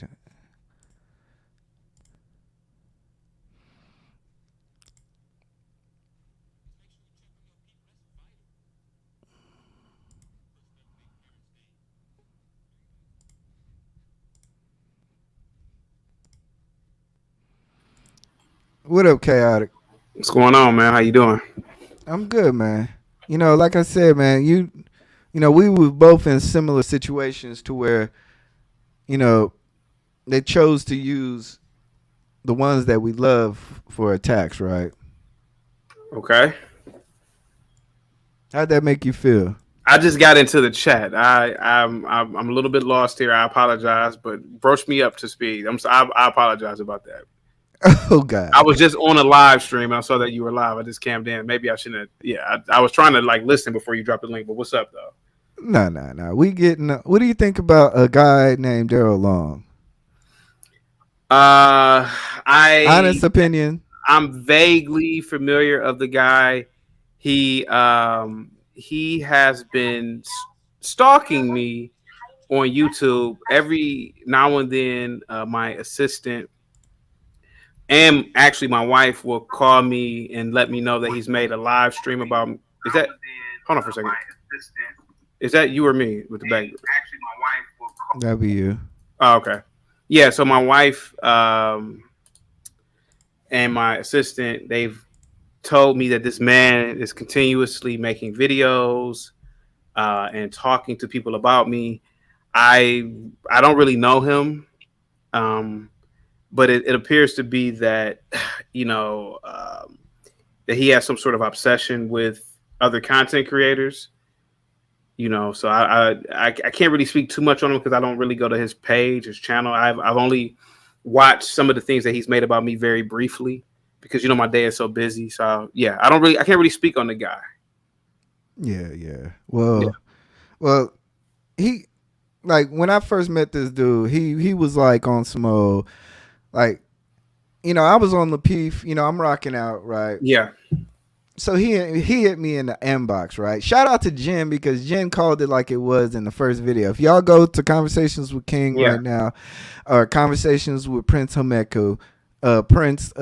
What up, Chaotic? What's going on, man? How you doing? I'm good, man. You know, like I said, man, we were both in similar situations to where, you know, they chose to use the ones that we love for attacks, right? Okay. How'd that make you feel? I just got into the chat. I'm a little bit lost here. I apologize, but broach me up to speed. I apologize about that. Oh I God. was just on a live stream and I saw that you were live. I just camped in. Maybe I shouldn't have. Yeah, I was trying to like listen before you dropped the link. But what's up though? No, no, no. We getting. What do you think about a guy named Daryl Long? Uh, I Honest opinion. I'm vaguely familiar of the guy. He has been stalking me on YouTube every now and then. My assistant and actually my wife will call me and let me know that he's made a live stream about. Is that? Hold on for a second. Is that you or me with the background? That'd be you. Oh, okay. Yeah. So my wife and my assistant, they've told me that this man is continuously making videos and talking to people about me. I don't really know him, um, but it appears to be that you know that he has some sort of obsession with other content creators. So I can't really speak too much on him because I don't really go to his page, his channel. I've only watched some of the things that he's made about me very briefly because my day is so busy. So yeah, I can't really speak on the guy. Yeah, yeah. Yeah, Well, he like when I first met this dude, he was like on some old like I was on the Peef, I'm rocking out, right? yeah, So he hit me in the inbox, right? Shout out to Jen because Jen called it like it was in the first video. If y'all go to Conversations with King yeah, right now, or Conversations with Prince Hameku, Prince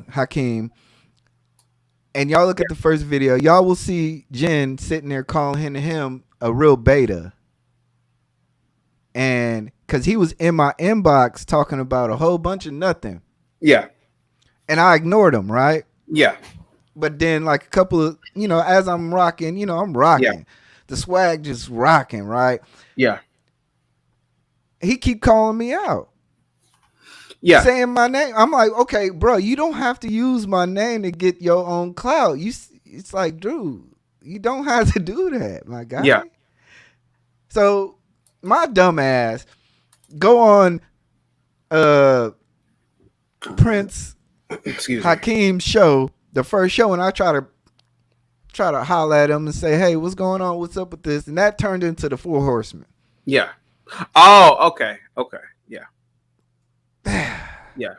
Hakeem, and y'all look at the first video, y'all will see Jen sitting there calling him a real beta. And because he was in my inbox talking about a whole bunch of nothing. yeah, And I ignored him, right? yeah, But then like a couple of, as I'm rocking, I'm rocking. yeah, The swag just rocking, right? yeah, He keep calling me out. yeah, Saying my name. I'm like, okay, bro, you don't have to use my name to get your own clout. It's like, dude, you don't have to do that, my guy. yeah. So my dumb ass go on Prince Excuse me. Hakeem's show, the first show, and I try to holler at him and say, hey, what's going on? What's up with this? And that turned into the Four Horsemen. Yeah. Oh, okay, okay, yeah, yeah,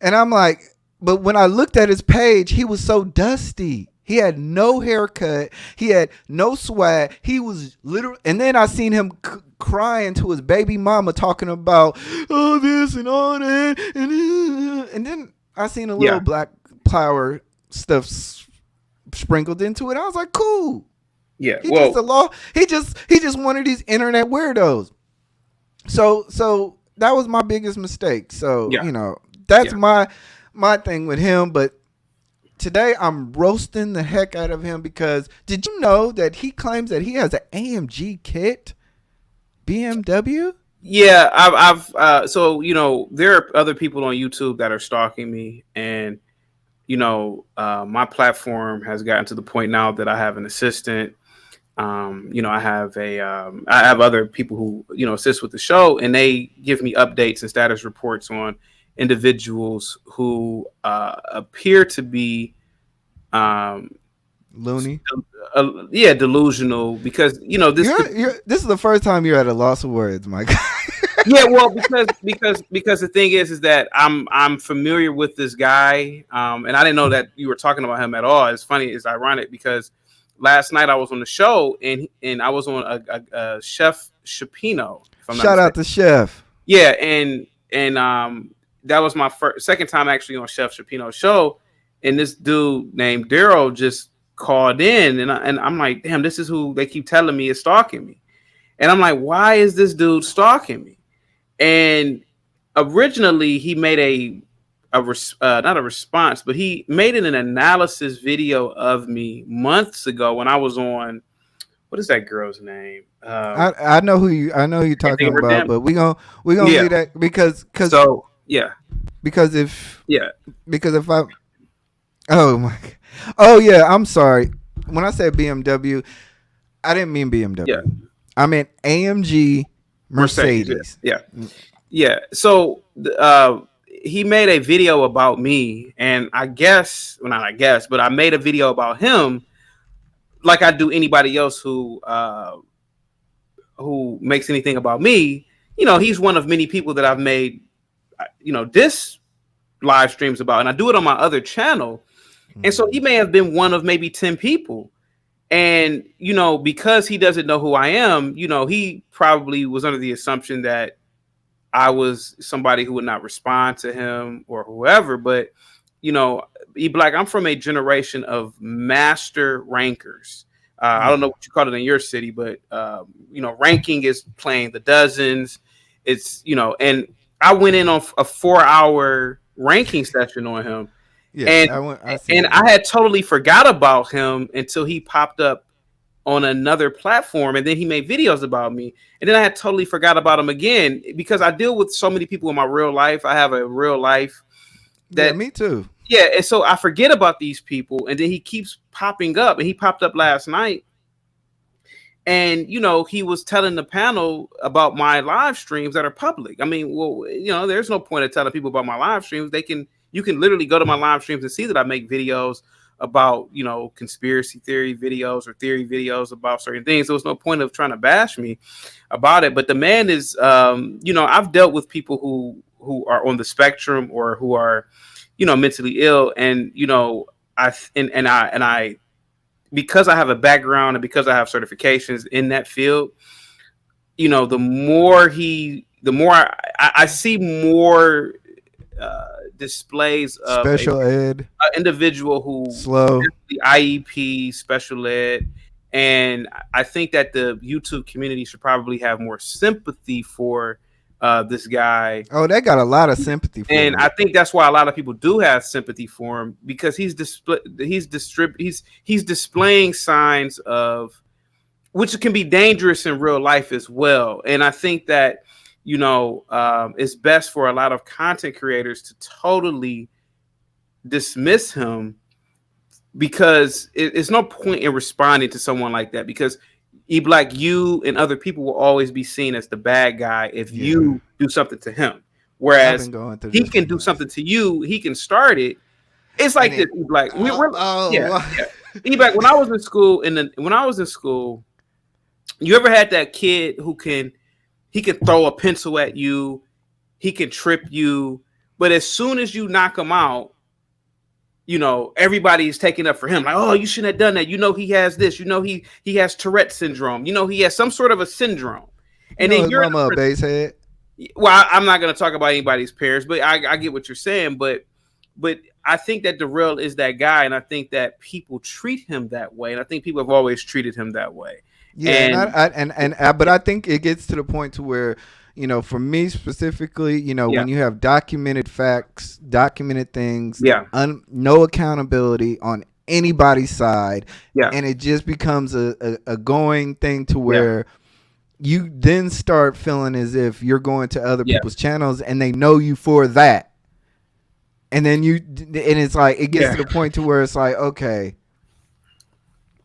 And I'm like, but when I looked at his page, he was so dusty. He had no haircut. He had no swag. He was literally, and then I seen him crying to his baby mama talking about all this and all that. And then I seen a little Black Power stuff sprinkled into it. I was like, cool. yeah. He just a law. He just one of these internet weirdos. So that was my biggest mistake. So, yeah, that's yeah. my thing with him. But today I'm roasting the heck out of him because did you know that he claims that he has an AMG kit? BMW? Yeah, I've so there are other people on YouTube that are stalking me, and my platform has gotten to the point now that I have an assistant. I have other people who assist with the show, and they give me updates and status reports on individuals who appear to be loony. Delusional because this is the first time you're at a loss of words, Mike. Yeah, well, because the thing is that I'm familiar with this guy, and I didn't know that you were talking about him at all. It's funny, it's ironic because last night I was on the show and I was on a Chef Shapino. Shout out to Chef. Yeah, and that was my second time actually on Chef Shapino's show, and this dude named Daryl just called in, and I'm like, damn, this is who they keep telling me is stalking me, and I'm like, why is this dude stalking me? And originally he made not a response, but he made an analysis video of me months ago when I was on what is that girl's name? I know who you're Can't talking think of her about, damn. but we gonna Yeah. leave that because So yeah, if yeah, I oh my oh yeah, I'm sorry. When I said BMW, I didn't mean yeah. BMW. I meant AMG Mercedes. Yeah. Yeah. So he made a video about me, and I guess, well, not I guess, but I made a video about him, like I do anybody else who makes anything about me. You know, he's one of many people that I've made, this live streams about, and I do it on my other channel. And so he may have been one of maybe 10 people. And, because he doesn't know who I am, he probably was under the assumption that I was somebody who would not respond to him or whoever. But, eBlack, I'm from a generation of master rankers. I don't know what you call it in your city, but, ranking is playing the dozens. It's, and I went in on a 4-hour ranking session on him. Yeah, and I had totally forgot about him until he popped up on another platform, and then he made videos about me, and then I had totally forgot about him again because I deal with so many people in my real life. I have a real life that me too. Yeah, and so I forget about these people, and then he keeps popping up, and he popped up last night, and he was telling the panel about my live streams that are public. I mean, well, there's no point in telling people about my live streams. You can literally go to my live streams and see that I make videos about, conspiracy theory videos or theory videos about certain things. So there's no point of trying to bash me about it. But the man is, I've dealt with people who are on the spectrum or who are, mentally ill. And, I because I have a background and because I have certifications in that field, the more I see more displays of special ed, an individual who slow IEP, special ed, and I think that the YouTube community should probably have more sympathy for this guy. Oh, they got a lot of sympathy for him. I think that's why a lot of people do have sympathy for him, because he's displaying signs of, which can be dangerous in real life as well. And I think that it's best for a lot of content creators to totally dismiss him, because it's no point in responding to someone like that, because eBlack, you and other people will always be seen as the bad guy if you do something to him. Whereas he can do something to you, he can start it. It's like this, eBlack. eBlack, when I was in school, you ever had that kid who can throw a pencil at you, he can trip you, but as soon as you knock him out, everybody's taking up for him. Like, oh, you shouldn't have done that. He has this. He has Tourette syndrome. He has some sort of a syndrome. And then you're mama a base head. Well, I'm not going to talk about anybody's parents, but I get what you're saying. But I think that Darrell is that guy, and I think that people treat him that way, and I think people have always treated him that way. Yeah, but I think it gets to the point to where, for me specifically, when you have documented facts, documented things, no accountability on anybody's side, and it just becomes a going thing to where you then start feeling as if you're going to other people's channels and they know you for that. And then it's like, it gets to the point to where it's like, okay,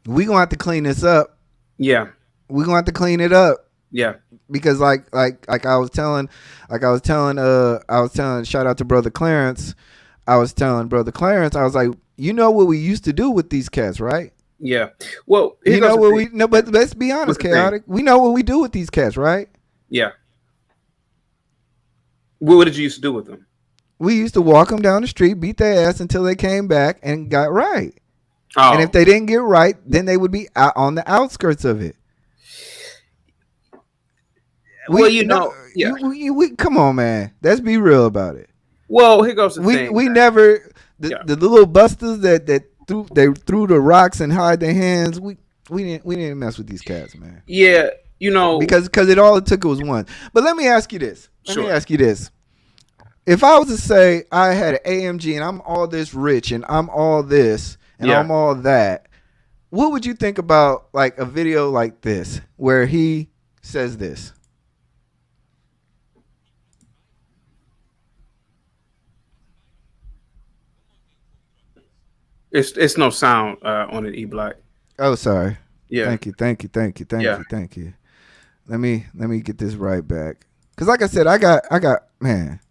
we're going to have to clean this up. Yeah. We're going to have to clean it up. Yeah. Because like I was telling, shout out to Brother Clarence. I was telling Brother Clarence, I was like, what we used to do with these cats, right? Yeah. Well, but let's be honest, Chaotic. We know what we do with these cats, right? Yeah. What did you used to do with them? We used to walk them down the street, beat their ass until they came back and got right. Oh. And if they didn't get right, then they would be out on the outskirts of it. We come on, man. Let's be real about it. Well, here goes the thing. We never the little busters that threw the rocks and hide their hands. We didn't mess with these cats, man. Yeah, because it took was one. But let me ask you this. If I was to say I had an AMG and I'm all this rich and I'm all this and I'm all that, what would you think about like a video like this where he says this? It's no sound on it, eBlack. Oh, sorry. Yeah. Thank you. Yeah. Let me get this right back. Cause like I said, I got man.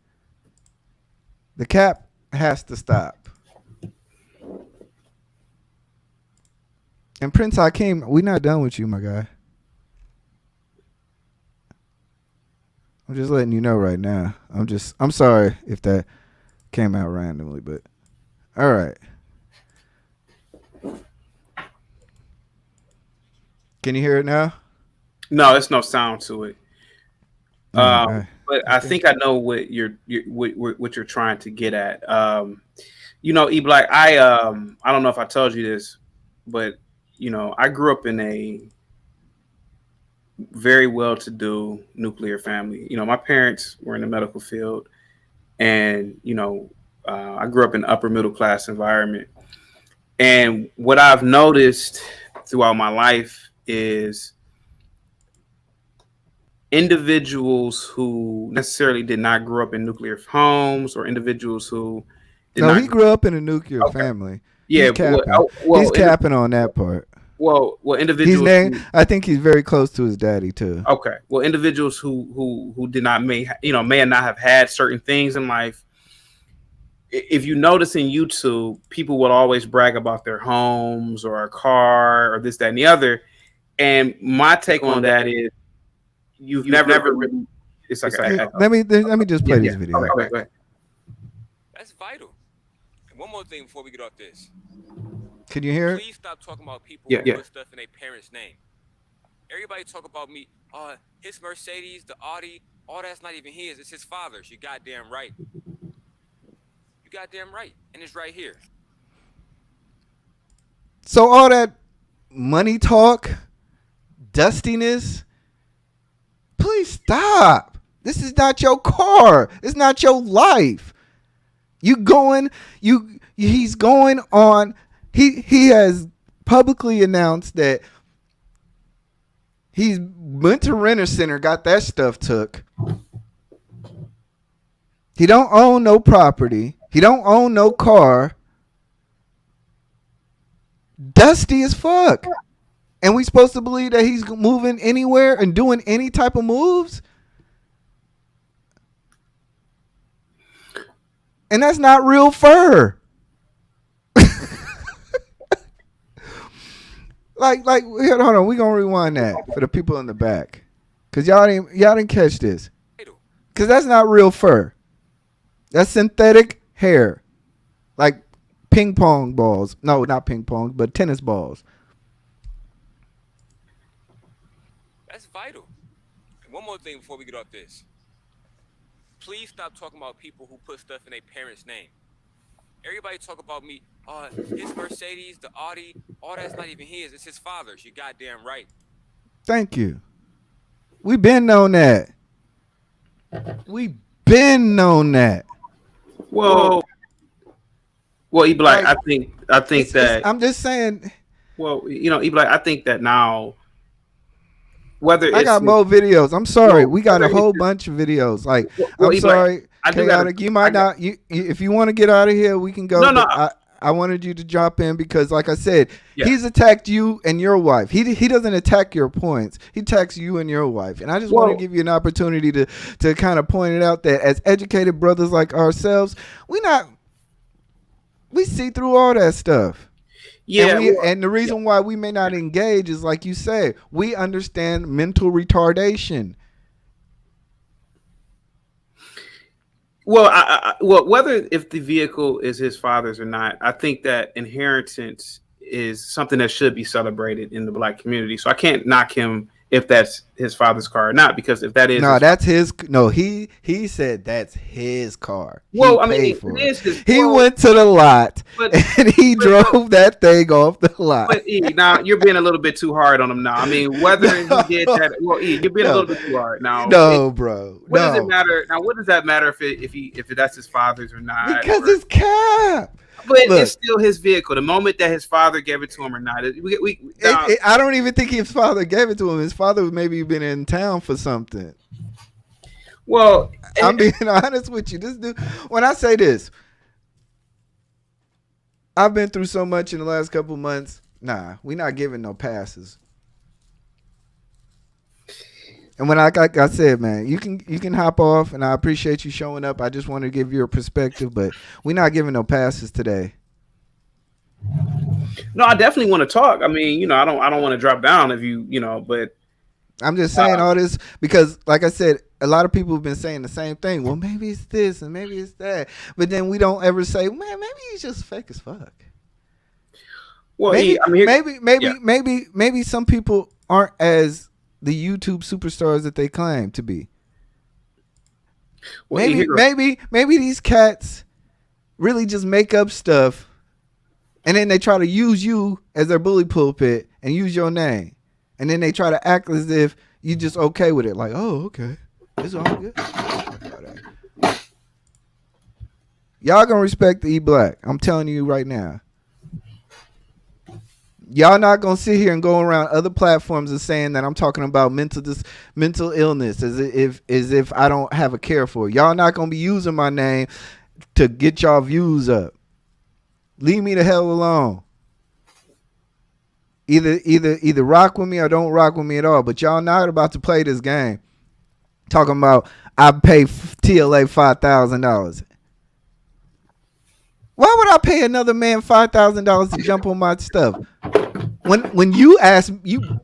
The cap has to stop. And Prince Hakeem, we not done with you, my guy. I'm just letting you know right now. I'm sorry if that came out randomly, but all right. Can you hear it now? No, it's no sound to it. Right. But I think I know what what you're trying to get at. eBlack, I don't know if I told you this, but I grew up in a very well-to-do nuclear family. My parents were in the medical field, and I grew up in an upper middle class environment. And what I've noticed throughout my life is individuals who necessarily did not grow up in nuclear homes, or individuals who did No, not. he grew up in a nuclear family. Yeah, he's capping. He's capping on that part. Well, individuals. I think he's very close to his daddy too. Okay, well, individuals who did not may not have had certain things in life. If you notice in YouTube, people will always brag about their homes or a car or this, that, and the other. And my take on that is, you've never really. It's like let me just play this video. Okay, go ahead. That's vital. And one more thing before we get off this. Can you hear it? Please stop talking about people who put stuff in their parents' name. Everybody talk about me. His Mercedes, the Audi, all that's not even his. It's his father's. You goddamn right. You goddamn right. And it's right here. So all that money talk, dustiness, please stop. This is not your car. It's not your life. He's going on. He has publicly announced that he went to Renter Center, got that stuff took. He don't own no property. He don't own no car. Dusty as fuck. And we supposed to believe that he's moving anywhere and doing any type of moves? And that's not real fur. Like, hold on, we gonna rewind that for the people in the back, cause y'all didn't catch this, cause that's not real fur. That's synthetic hair, like ping pong balls. No, not ping pong, but tennis balls. That's vital. And one more thing before we get off this. Please stop talking about people who put stuff in their parents' name. Everybody talk about me. His Mercedes, the Audi, all that's not even his. It's his father's. You goddamn right. Thank you. We been known that. Well, eBlack, I think that I'm just saying. Well, eBlack, I think that now, whether I got more videos. I'm sorry, we got a whole bunch of videos. Like, I'm sorry, chaotic. You might not. If you want to get out of here, we can go. No. I wanted you to drop in because, like I said, he's attacked you and your wife. He doesn't attack your points. He attacks you and your wife. And I just want to give you an opportunity to kind of point it out that as educated brothers like ourselves, we see through all that stuff. Yeah, and the reason why we may not engage is, like you said, we understand mental retardation. Well, whether if the vehicle is his father's or not, I think that inheritance is something that should be celebrated in the Black community. So I can't knock him if that's his father's car or not, because if that is that's his. No, he said that's his car. Well, I mean, it is his. He went to the lot and he drove that thing off the lot. But now you're being a little bit too hard on him now. I mean, whether he did that, well, you're being a little bit too hard now. No, bro. What does it matter now? What does that matter if that's his father's or not? Because it's cap. But Look, it's still his vehicle. The moment that his father gave it to him or not, I don't even think his father gave it to him. His father was maybe been in town for something. well, I'm being honest with you. This dude, when I say this, I've been through so much in the last couple months. Nah, we not giving no passes. And when like I said, man, you can hop off, and I appreciate you showing up. I just want to give you a perspective, but we're not giving no passes today. no, I definitely want to talk. I mean, I don't want to drop down if but I'm just saying all this because, like I said, a lot of people have been saying the same thing. Well, maybe it's this and maybe it's that, but then we don't ever say, man, maybe he's just fake as fuck. well, Maybe, I mean, maybe some people aren't as the YouTube superstars that they claim to be. well, Maybe these cats really just make up stuff, and then they try to use you as their bully pulpit and use your name, and then they try to act as if you just okay with it. Like, oh, okay, it's all good. Y'all gonna respect the eBlack. I'm telling you right now. Y'all not gonna sit here and go around other platforms and saying that I'm talking about mental illness as if I don't have a care for it. Y'all not gonna be using my name to get y'all views up. Leave me the hell alone. Either rock with me or don't rock with me at all. But y'all not about to play this game. Talking about I pay TLA $5,000. Why would I pay another man $5,000 to jump on my stuff? When you ask you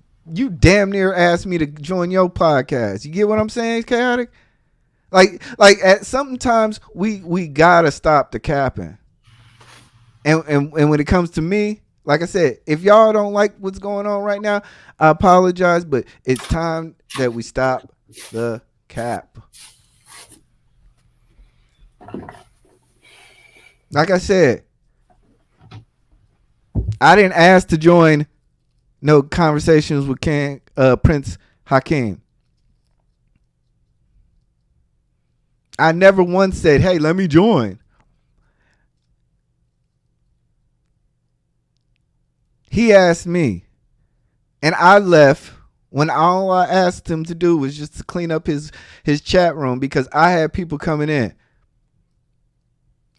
damn near asked me to join your podcast. You get what I'm saying, Chaotic? Like at sometimes we gotta stop the capping. And when it comes to me, like I said, if y'all don't like what's going on right now, I apologize, but it's time that we stop the cap. Like I said, I didn't ask to join no conversations with Prince Hakeem. I never once said, hey, let me join. He asked me, and I left when all I asked him to do was just to clean up his chat room because I had people coming in.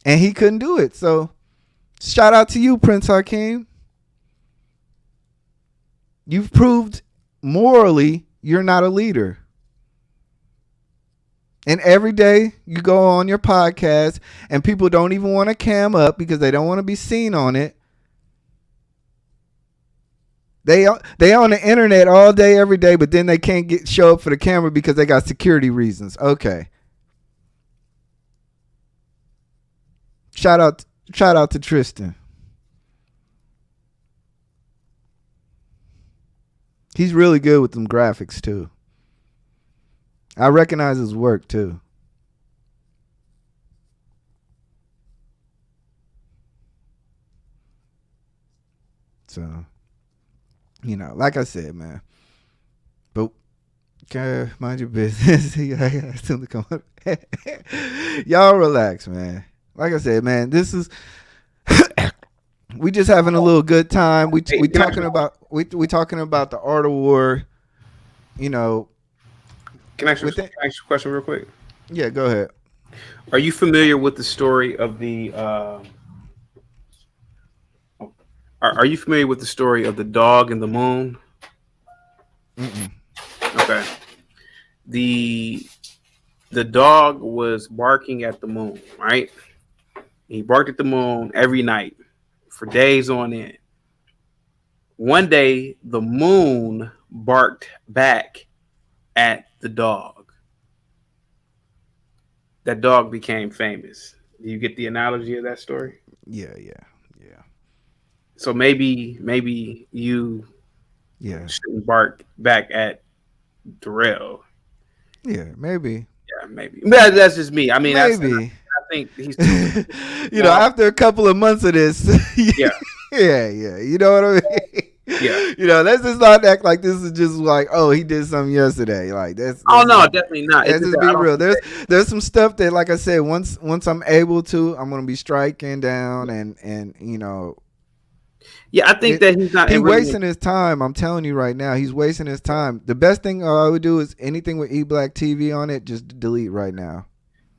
And he couldn't do it. So shout out to you, Prince Hakeem. You've proved morally you're not a leader. And every day you go on your podcast and people don't even want to cam up because they don't want to be seen on it. They on the internet all day, every day, but then they can't show up for the camera because they got security reasons. Okay. Shout out to Tristan. He's really good with them graphics too. I recognize his work too. So, like I said, man. But mind your business. Y'all relax, man. Like I said, man, this is we just having a little good time. We talking about the art of war. Can I ask you a question real quick? Yeah, go ahead. Are you familiar with the story of the? Are you familiar with the story of the dog and the moon? Mm-mm. Okay. The dog was barking at the moon, right? He barked at the moon every night for days on end. One day, the moon barked back at the dog. That dog became famous. Do you get the analogy of that story? Yeah. So maybe you shouldn't bark back at Darrell. Yeah, maybe. Yeah, maybe. That's just me. I mean, maybe. I think he's too. After a couple of months of this. Yeah. Yeah. You know what I mean? Yeah. Let's just not act like this is just like, oh, he did something yesterday. Like Oh no, definitely not. It's let's just just that I be don't real. think There's some stuff that, like I said, once I'm able to, I'm gonna be striking down, and yeah, I think that he's not he really. wasting his time. I'm telling you right now, he's wasting his time. The best thing I would do is anything with eBlack TV on it, just delete right now.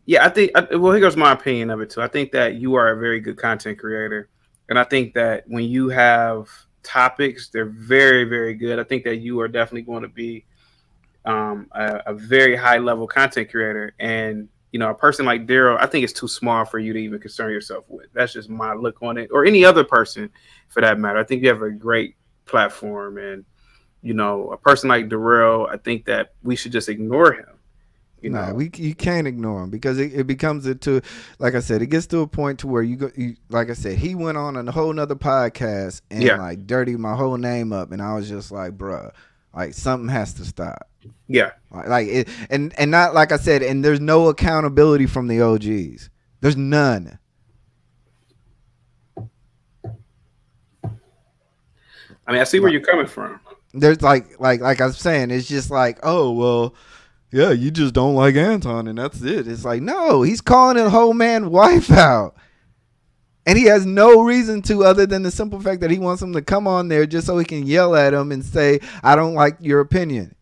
Yeah, I think. Well, here goes my opinion of it too. I think that you are a very good content creator, and I think that when you have topics, they're very, very good. I think that you are definitely going to be a very high level content creator, and a person like Daryl, I think it's too small for you to even concern yourself with. That's just my look on it, or any other person for that matter. I think you have a great platform, and a person like Darrell, I think that we should just ignore him. Nah, you can't ignore him because it becomes like I said, it gets to a point to where like I said, he went on a whole nother podcast and like dirtied my whole name up, and I was just like, bruh, like something has to stop. Yeah, like it, and not like I said, and there's no accountability from the OGs. There's none. I mean, I see where you're coming from. There's like I was saying, it's just like, oh well. Yeah, you just don't like Anton, and that's it. It's like, no, he's calling a whole man wife out. And he has no reason to, other than the simple fact that he wants him to come on there just so he can yell at him and say, I don't like your opinion.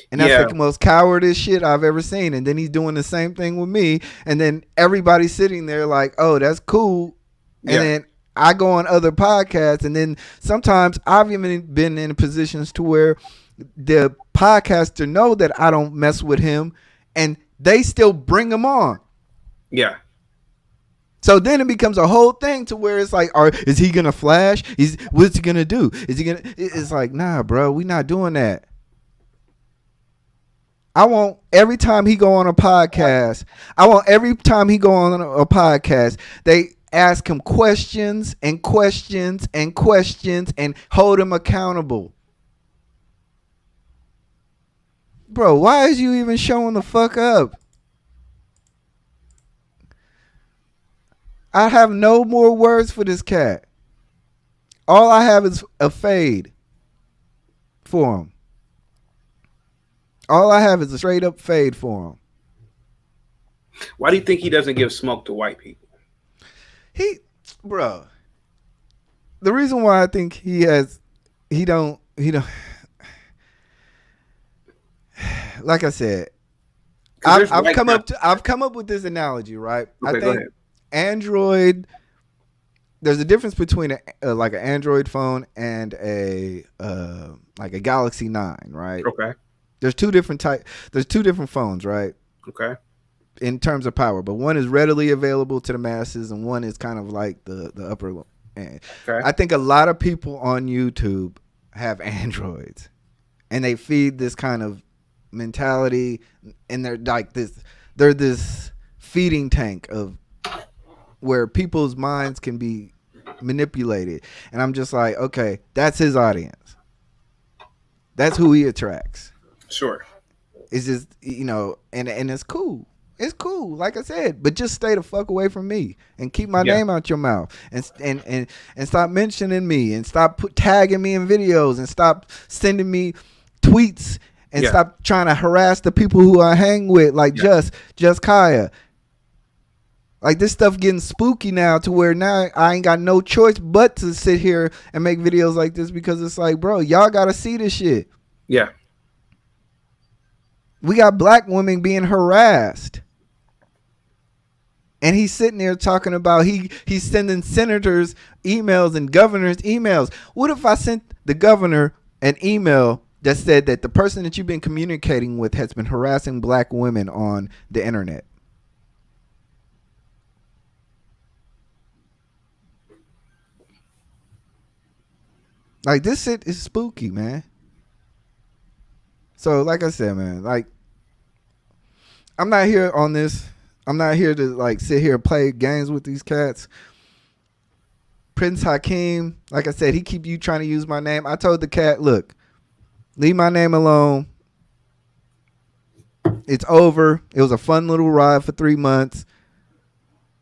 And that's the most cowardice shit I've ever seen. And then he's doing the same thing with me. And then everybody's sitting there like, oh, that's cool. And then I go on other podcasts. And then sometimes I've even been in positions to where the podcaster know that I don't mess with him, and they still bring him on. Yeah. So then it becomes a whole thing to where it's like, is he gonna flash? What's he gonna do? Is he gonna? It's like, nah, bro, we not doing that. I want every time he go on a podcast, they ask him questions and questions and questions and hold him accountable. Bro, why is you even showing the fuck up? I have no more words for this cat. All I have is a fade for him. All I have is a straight up fade for him. Why do you think he doesn't give smoke to white people? Bro, the reason why I think he don't, like I said, I've come up with this analogy, right? Okay, I think Android. There's a difference between like an Android phone and like a Galaxy 9, right? Okay. There's two different phones, right? Okay. In terms of power, but one is readily available to the masses, and one is kind of like the upper end. Okay. I think a lot of people on YouTube have Androids, and they feed this kind of mentality, and they're this feeding tank of where people's minds can be manipulated. And I'm just like, okay, that's his audience. That's who he attracts. Sure. It's just, and it's cool. It's cool, like I said, but just stay the fuck away from me and keep my name out your mouth, and stop mentioning me, and stop tagging me in videos, and stop sending me tweets, and stop trying to harass the people who I hang with, like just Kaya. Like, this stuff getting spooky now to where now I ain't got no choice but to sit here and make videos like this, because it's like, bro, y'all gotta see this shit. Yeah. We got black women being harassed. And he's sitting there talking about he's sending senators emails and governors emails. What if I sent the governor an email that said that the person that you've been communicating with has been harassing black women on the internet? Like, this shit is spooky, man. So, like I said, man, like, I'm not here on this. I'm not here to like sit here and play games with these cats. Prince Hakeem, like I said, he keep you trying to use my name. I told the cat, look, leave my name alone. It's over. It was a fun little ride for 3 months.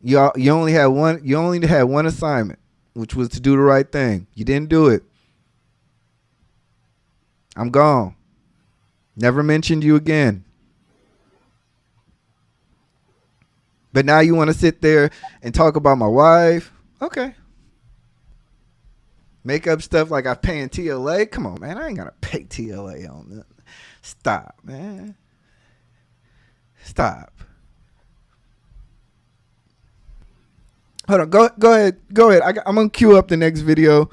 You only had one assignment, which was to do the right thing. You didn't do it. I'm gone. Never mentioned you again. But now you want to sit there and talk about my wife? Okay. Make up stuff like I'm paying TLA? Come on, man. I ain't going to pay TLA on that. Stop, man. Stop. Hold on. Go ahead. Go ahead. I'm going to queue up the next video.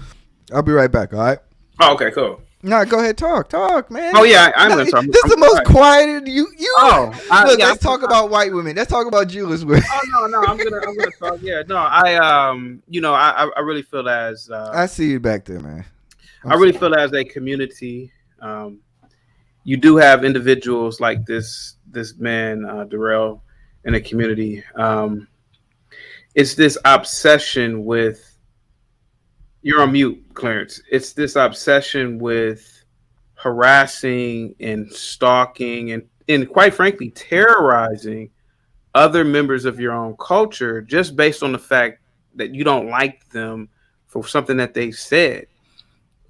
I'll be right back, all right? Oh, okay, cool. No, go ahead. Talk, man. Oh yeah, I'm gonna talk. This is the most quiet you. Oh, look. Let's talk about white women. Let's talk about Jewish women. Oh no, I'm gonna talk. Yeah, no, I really feel as I see you back there, man. I really feel as a community, you do have individuals like this man Darrell in a community. It's this obsession with. You're on mute, Clarence. It's this obsession with harassing and stalking and quite frankly terrorizing other members of your own culture just based on the fact that you don't like them for something that they said,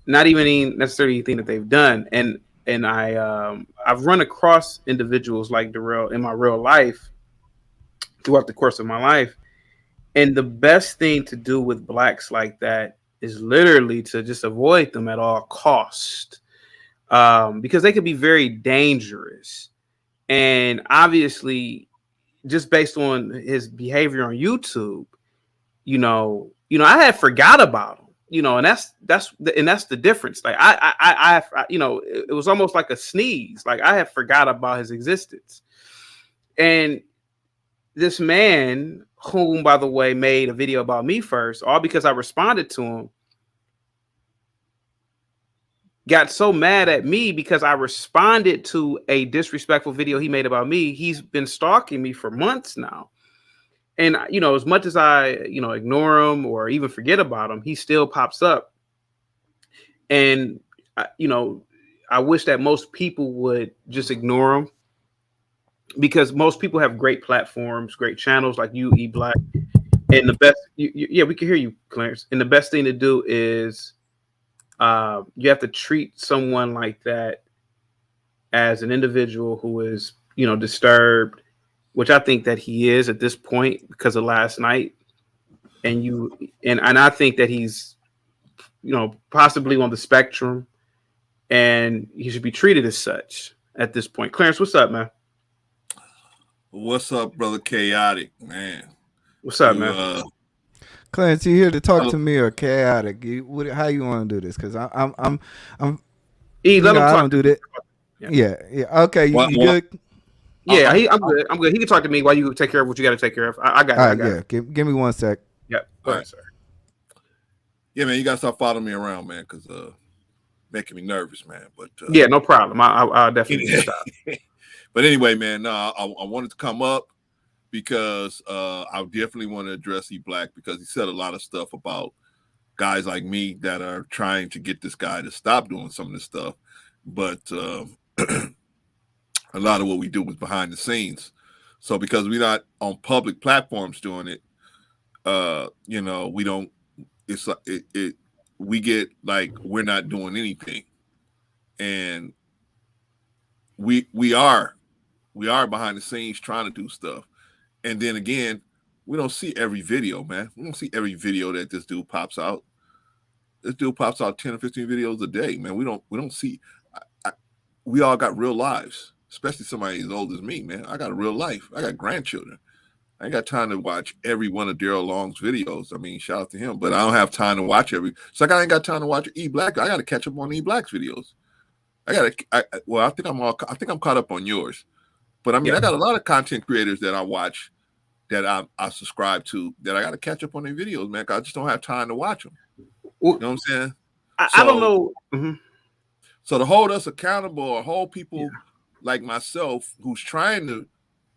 not even necessarily anything that they've done. And I've run across individuals like Darrell in my real life throughout the course of my life. And the best thing to do with blacks like that is literally to just avoid them at all cost, because they could be very dangerous. And obviously, just based on his behavior on YouTube, I had forgot about him, and that's the difference. Like I it was almost like a sneeze. Like I had forgot about his existence. And this man, whom, by the way, made a video about me first, all because I responded to him, got so mad at me because I responded to a disrespectful video he made about me. He's been stalking me for months now. And, as much as I, ignore him or even forget about him, he still pops up. And, I wish that most people would just ignore him, because most people have great platforms, great channels like you, eBlack. And the best, yeah, we can hear you, Clarence. And the best thing to do is you have to treat someone like that as an individual who is, disturbed, which I think that he is at this point because of last night. And I think that he's, possibly on the spectrum, and he should be treated as such at this point. Clarence, what's up, man? What's up, brother? Chaotic, man. What's up, man? Clarence, you here to talk to me or chaotic? How you want to do this? Because I'm. Let him talk. I don't do that. Yeah. Okay, you good? Yeah, I'm good. I'm good. He can talk to me while you take care of what you got to take care of. I got it. Yeah, give me 1 sec. Yeah, go ahead, sir. Yeah, man, you gotta stop following me around, man, because making me nervous, man. But yeah, no problem. I'll definitely stop. But anyway, man, I wanted to come up because I definitely want to address eBlack, because he said a lot of stuff about guys like me that are trying to get this guy to stop doing some of this stuff. But a lot of what we do is behind the scenes. So because we're not on public platforms doing it, we don't. It's we get like we're not doing anything, and we are behind the scenes trying to do stuff. And then again, we don't see every video, man. We don't see every video that this dude pops out. This dude pops out 10 or 15 videos a day, man. We don't see. We all got real lives, especially somebody as old as me, man. I got a real life. I got grandchildren. I ain't got time to watch every one of Daryl Long's videos. I mean, shout out to him, but I don't have time to watch every. It's like I ain't got time to watch eBlack. I got to catch up on eBlack's videos. I think I'm caught up on yours, but I mean, I got a lot of content creators that I watch, that I subscribe to, that I got to catch up on their videos, man. 'Cause I just don't have time to watch them. You know what I'm saying? I don't know. Mm-hmm. So to hold us accountable, or hold people like myself who's trying to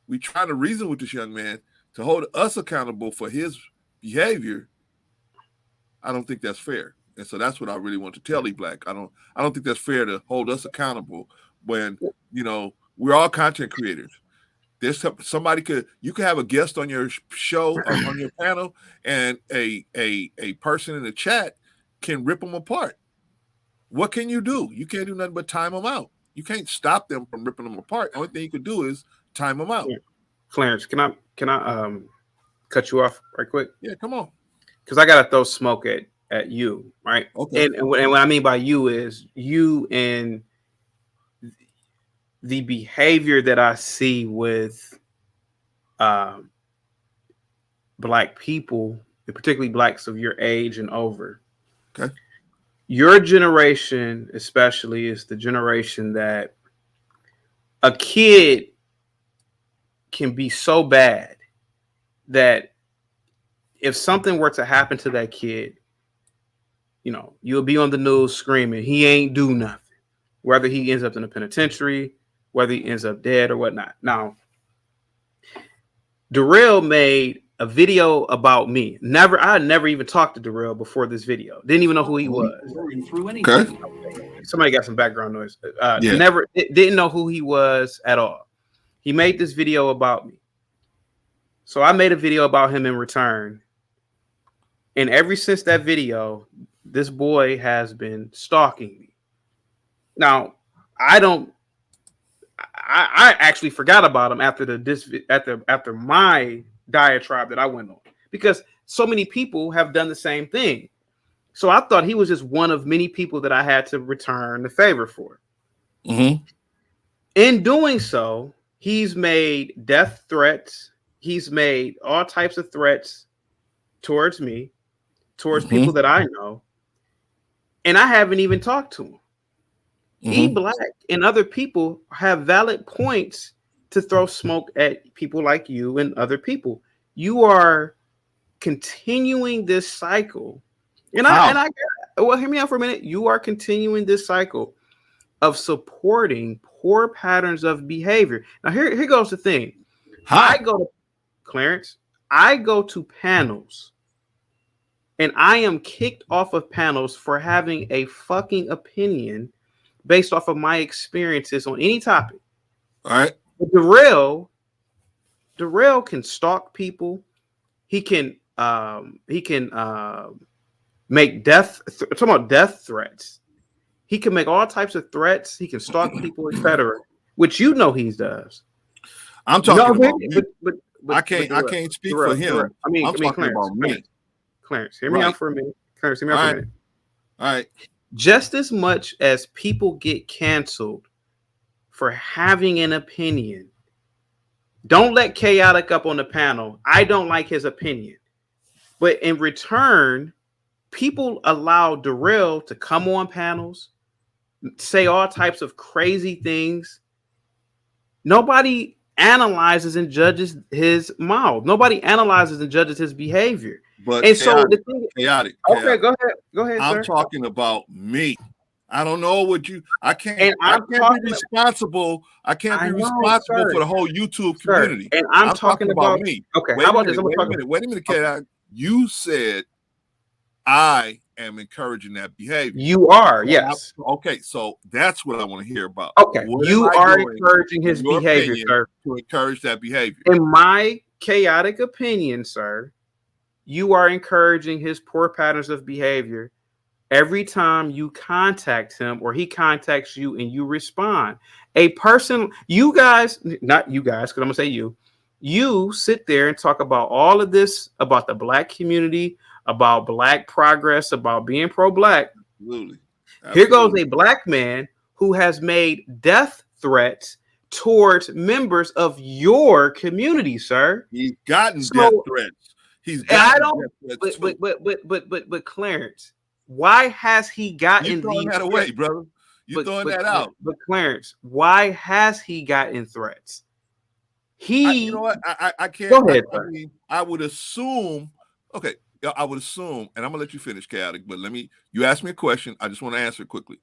reason with this young man, to hold us accountable for his behavior, I don't think that's fair. And so that's what I really want to tell eBlack. I don't think that's fair to hold us accountable when, we're all content creators. There's you could have a guest on your show or on your panel, and a person in the chat can rip them apart. what can you do? You can't do nothing but time them out. You can't stop them from ripping them apart. The only thing you can do is time them out. Clarence, can I cut you off right quick? Yeah, come on. Because I gotta throw smoke at you, right? Okay. And what I mean by you is you and the behavior that I see with Black people, and particularly Blacks of your age and over. Okay. Your generation, especially, is the generation that a kid can be so bad that if something were to happen to that kid, you know, you'll be on the news screaming, he ain't do nothing, whether he ends up in a penitentiary, whether he ends up dead or whatnot. Now, Darrell made a video about me. I never even talked to Darrell before this video. Didn't even know who he was. Okay. Somebody got some background noise. Yeah. Didn't know who he was at all. He made this video about me. So I made a video about him in return. And ever since that video, this boy has been stalking me. Now, I actually forgot about him after my diatribe that I went on, because so many people have done the same thing. So I thought he was just one of many people that I had to return the favor for. Mm-hmm. In doing so, he's made death threats. He's made all types of threats towards me, towards people that I know, and I haven't even talked to him. eBlack and other people have valid points to throw smoke at people like you and other people. You are continuing this cycle. And well, hear me out for a minute. You are continuing this cycle of supporting poor patterns of behavior. Now, here goes the thing. I go to panels and I am kicked off of panels for having a fucking opinion based off of my experiences on any topic. All right. But Darrell can stalk people. He can make talking about death threats. He can make all types of threats. He can stalk people, etc., which you know he does. I'm talking about me. But I can't speak for him. I'm talking Clarence, about me. Clarence, hear me out for a minute. Clarence, hear me out for a minute. All right. Just as much as people get canceled for having an opinion, don't let Chaotic up on the panel. I don't like his opinion. But in return, people allow Darrell to come on panels, say all types of crazy things. Nobody analyzes and judges his mouth. Nobody analyzes and judges his behavior. But and chaotic, so the thing, chaotic. Okay, go ahead. I'm sir. talking about me. I don't know what you. I can't be responsible. I can't be responsible for the whole YouTube community. And I'm talking about me. Okay, wait how a about minute, this? Wait a minute, Chaotic. You said I am encouraging that behavior. You are, yes. Okay, so that's what I want to hear about. Okay, what you are encouraging his behavior, sir. To encourage that behavior. In my chaotic opinion, sir, you are encouraging his poor patterns of behavior every time you contact him or he contacts you and you respond. A person, you guys, not you guys, because I'm going to say you sit there and talk about all of this, about the Black community, about Black progress, about being pro-Black. Absolutely. Here goes a Black man who has made death threats towards members of your community, sir. He's gotten death threats. He's gotten death threats. But Clarence, why has he gotten you throwing these that away, brother? You throwing that out. But Clarence, why has he gotten threats? You know what? I can't. Go ahead, I mean, I would assume. Okay, I would assume, and I'm gonna let you finish, Chaotic. But you asked me a question. I just want to answer it quickly.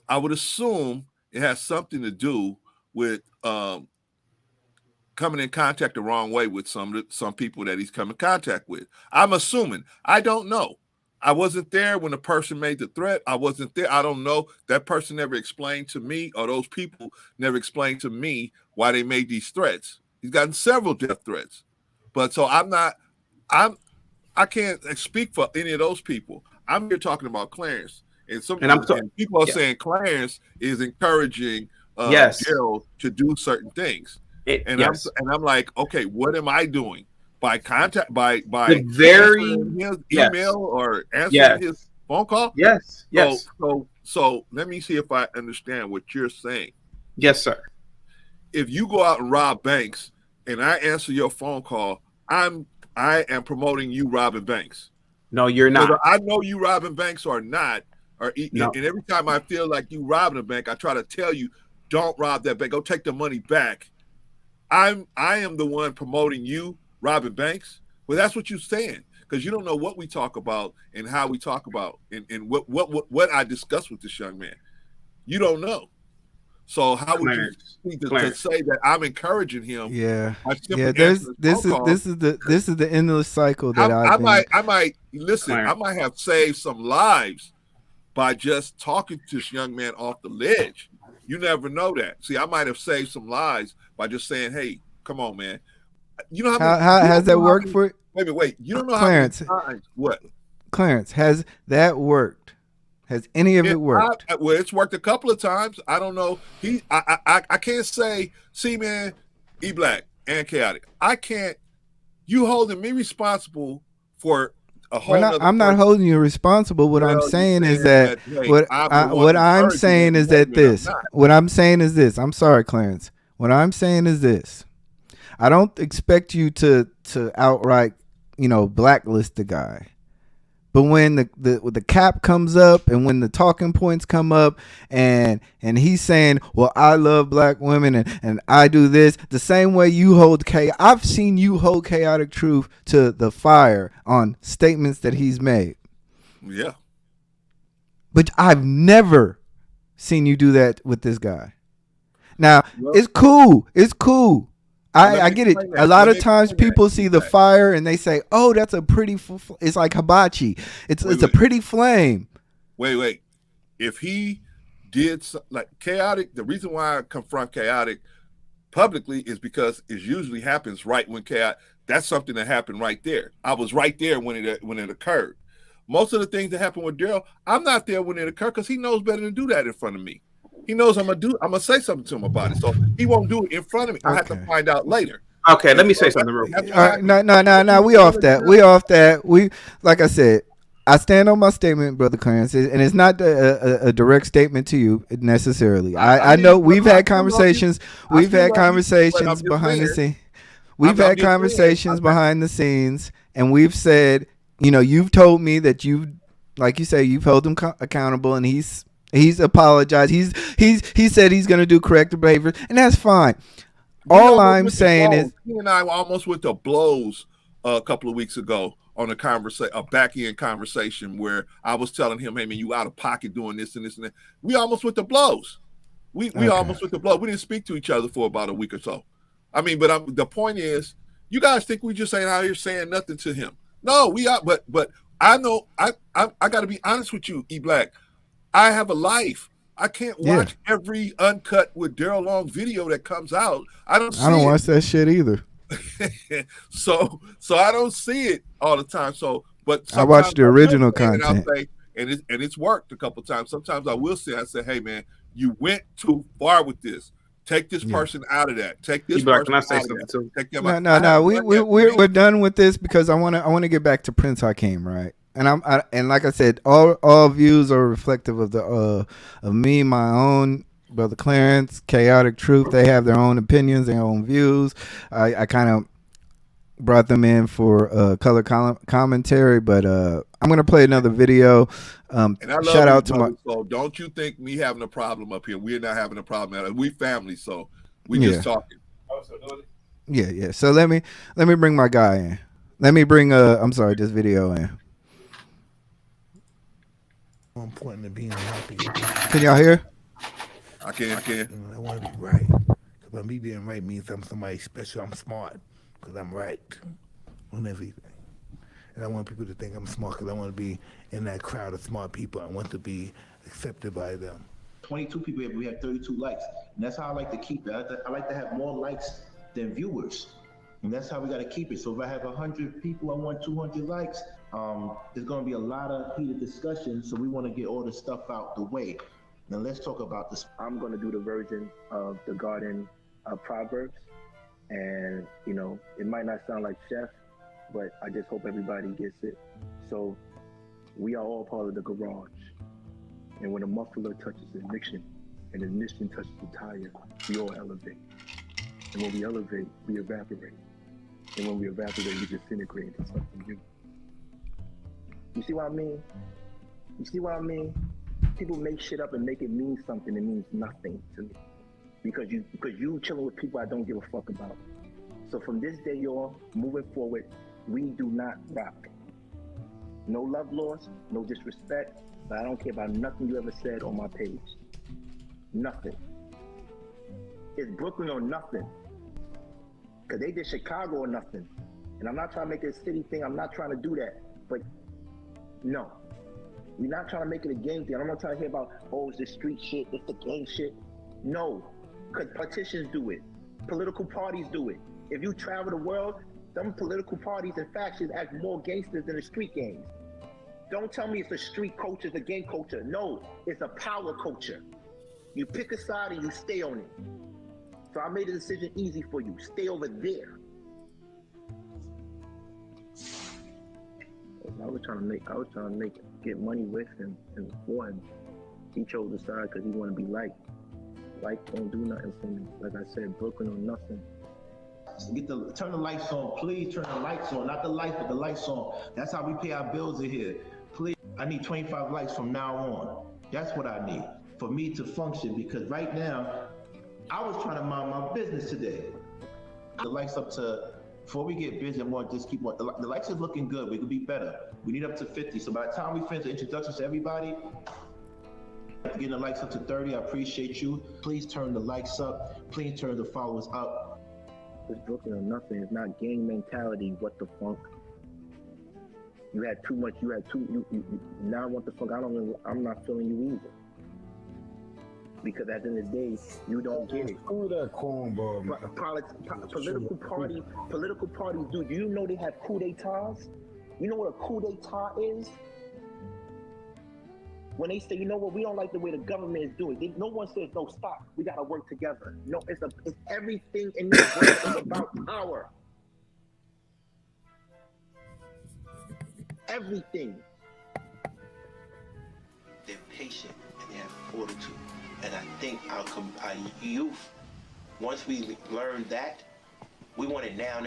I would assume it has something to do with coming in contact the wrong way with some people that he's come in contact with. I'm assuming. I don't know. I wasn't there when the person made the threat. I wasn't there. I don't know. That person never explained to me, or those people never explained to me why they made these threats. He's gotten several death threats. But so I can't speak for any of those people. I'm here talking about Clarence. And people are yeah. saying Clarence is encouraging Yes. Daryl to do certain things. Yes. I'm like, okay, what am I doing? By The very answering his yes. email or answering Yes. his phone call? Yes. Yes. So let me see if I understand what you're saying. Yes, sir. If you go out and rob banks and I answer your phone call, I am promoting you robbing banks. No, you're not. Whether I know you robbing banks or not, No. and every time I feel like you robbing a bank, I try to tell you, don't rob that bank. Go take the money back. I am the one promoting you robbing banks. Well, that's what you're saying, because you don't know what we talk about and how we talk about and what I discuss with this young man. You don't know. So how would you to say that I'm encouraging him? Yeah, yeah. This is the endless cycle that I might listen. I might have saved some lives by just talking to this young man off the ledge. You never know that. See, I might have saved some lives by just saying, "Hey, come on, man." You know how has that worked for? Wait. You don't know Clarence, how many times. What? Clarence, has that worked? Has any of it worked? Well, it's worked a couple of times. I don't know. I can't say. See, man, eBlack and Chaotic. I can't. You holding me responsible for a whole. I'm not holding you responsible. What I'm saying is that what I'm saying is that this. What I'm saying is this. I'm sorry, Clarence. What I'm saying is this. I don't expect you to outright, blacklist the guy. But when the cap comes up and when the talking points come up and he's saying, well, I love black women and I do this, the same way you hold I've seen you hold Chaotic Truth to the fire on statements that he's made. Yeah. But I've never seen you do that with this guy. Now, it's cool. It's cool. I get it. A lot of times people see the fire and they say, "Oh, that's a pretty." It's like hibachi. It's a pretty flame. Wait. If he did like Chaotic, the reason why I confront Chaotic publicly is because it usually happens right when Chaotic. That's something that happened right there. I was right there when it occurred. Most of the things that happen with Daryl, I'm not there when it occurred because he knows better than do that in front of me. He knows I'm gonna say something to him about it, so he won't do it in front of me. I have to find out later. Okay, let me say something real quick. All right, no, we off that. We like I said, I stand on my statement, Brother Clarence, and it's not a direct statement to you necessarily. I know we've had conversations. We've had conversations behind the scenes. We've had conversations behind the scenes, and we've said, you've told me that like you say, you've held him accountable, and he's apologized. He said he's going to do corrective behavior, and that's fine. All I'm saying is, he and I almost went to blows a couple of weeks ago on a back end conversation where I was telling him, "Hey man, you out of pocket doing this and this and that." We almost went to blows. We almost went to blows. We didn't speak to each other for about a week or so. I mean, but the point is, you guys think we just ain't out here saying nothing to him? No, we are. But I know I got to be honest with you, eBlack. I have a life. I can't watch every uncut with Daryl Long video that comes out. I don't watch that shit either. so I don't see it all the time. But I watch the original content, and it's worked a couple of times. Sometimes I will say, hey man, you went too far with this. Take this person out of that. Take this person out of that. Take them out. No. We're done with this because I want to get back to Prince Hakeem, right? And and like I said, all views are reflective of of me, my own Brother Clarence, Chaotic Truth. They have their own opinions, their own views. I kind of brought them in for color commentary, but I'm gonna play another video. And I love shout out to my. So don't you think me having a problem up here? We're not having a problem. We family, so we just talking. Yeah. So let me bring my guy in. Let me bring this video in. More important than being happy. Can y'all hear? I can. I want to be right. Because by me being right means I'm somebody special. I'm smart because I'm right on everything. And I want people to think I'm smart because I want to be in that crowd of smart people. I want to be accepted by them. 22 people here, but we have 32 likes. And that's how I like to keep it. I like to have more likes than viewers. And that's how we got to keep it. So if I have 100 people, I want 200 likes. There's going to be a lot of heated discussion, so we want to get all the stuff out the way. Now let's talk about this. I'm going to do the version of the Garden Proverbs, and it might not sound like Chef, but I just hope everybody gets it. So we are all part of the garage, and when a muffler touches the ignition, and the ignition touches the tire, we all elevate. And when we elevate, we evaporate. And when we evaporate, we disintegrate into something new. You see what I mean? You see what I mean? People make shit up and make it mean something that means nothing to me. Because you chilling with people I don't give a fuck about. So from this day on, moving forward, we do not rock. No love lost, no disrespect, but I don't care about nothing you ever said on my page. Nothing. It's Brooklyn or nothing. Cause they did Chicago or nothing. And I'm not trying to make it a city thing, I'm not trying to do that. But no. We're not trying to make it a game thing. I'm not trying to hear about, it's the street shit, it's the gang shit. No. Cause politicians do it. Political parties do it. If you travel the world, some political parties and factions act more gangsters than the street gangs. Don't tell me it's a street culture, it's a gang culture. No, it's a power culture. You pick a side and you stay on it. So I made the decision easy for you. Stay over there. I was trying to get money with and for him. He chose the side because he wanted to be liked. Like don't do nothing for me. Like I said, Brooklyn or nothing. Turn the lights on, please. Turn the lights on, not the lights, but the lights on. That's how we pay our bills in here. Please, I need 25 lights from now on. That's what I need for me to function. Because right now, I was trying to mind my business today. The lights up to. Before we get busy, I'm going to just keep on. The lights is looking good. We could be better. We need up to 50. So by the time we finish the introductions to everybody, getting the lights up to 30, I appreciate you. Please turn the lights up. Please turn the followers up. It's Brooklyn or nothing. It's not gang mentality. What the funk? You had too much. You now what the fuck? I'm not feeling you either. Because at the end of the day, you don't get it. Who that cornball, man? Political parties do. Do you know they have coup d'etats? You know what a coup d'etat is? When they say, you know what, we don't like the way the government is doing. No one says, no, stop. We gotta work together. No, it's everything in this world is about power. Everything. They're patient and they have fortitude. And I think our youth, once we learn that, we want it now.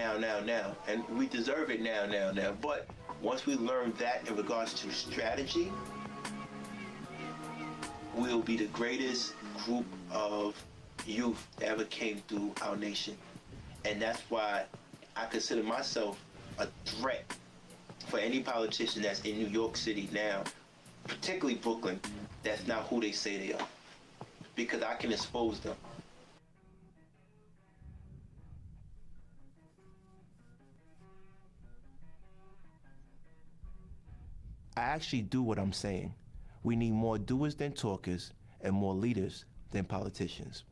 And we deserve it now. But once we learn that in regards to strategy, we'll be the greatest group of youth that ever came through our nation. And that's why I consider myself a threat for any politician that's in New York City now, particularly Brooklyn, that's not who they say they are. Because I can expose them. I actually do what I'm saying. We need more doers than talkers and more leaders than politicians.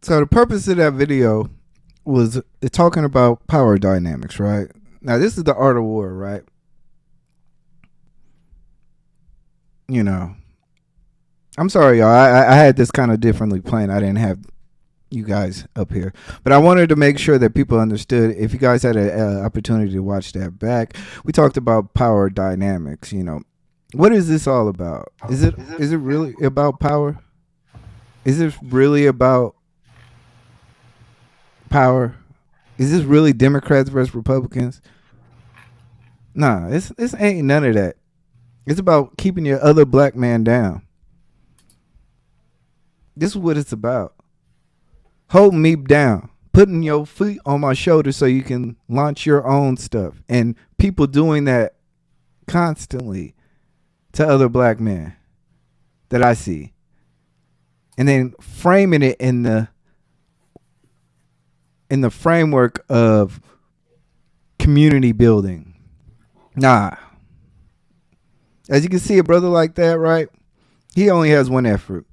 So the purpose of that video was talking about power dynamics, right? Now this is the art of war, right? I'm sorry, y'all. I had this kind of differently planned. I didn't have you guys up here, but I wanted to make sure that people understood. If you guys had an opportunity to watch that back, we talked about power dynamics. What is this all about? Is it really about power? Is this really about power? Is this really Democrats versus Republicans? Nah, this ain't none of that. It's about keeping your other black man down. This is what it's about. Holding me down. Putting your feet on my shoulder so you can launch your own stuff. And people doing that constantly to other black men that I see. And then framing it in the framework of community building. Nah. As you can see, a brother like that, right? He only has one effort.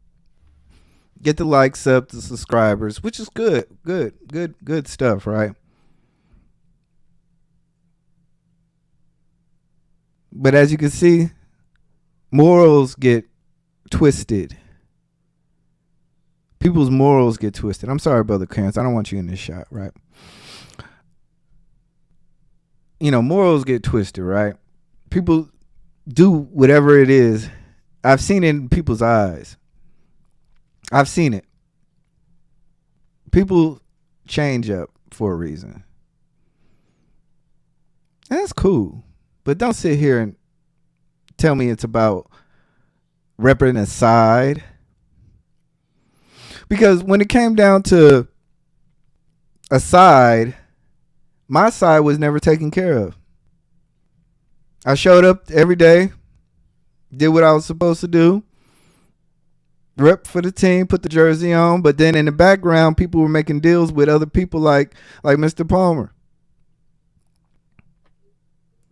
Get the likes up, the subscribers, which is good stuff, right? But as you can see, morals get twisted. People's morals get twisted. I'm sorry, Brother Clarence. I don't want you in this shot, right? Morals get twisted, right? People do whatever it is. I've seen it in people's eyes. I've seen it. People change up for a reason. And that's cool. But don't sit here and tell me it's about repping a side. Because when it came down to a side, my side was never taken care of. I showed up every day, did what I was supposed to do, rep for the team, put the jersey on, but then in the background, people were making deals with other people like Mr. Palmer.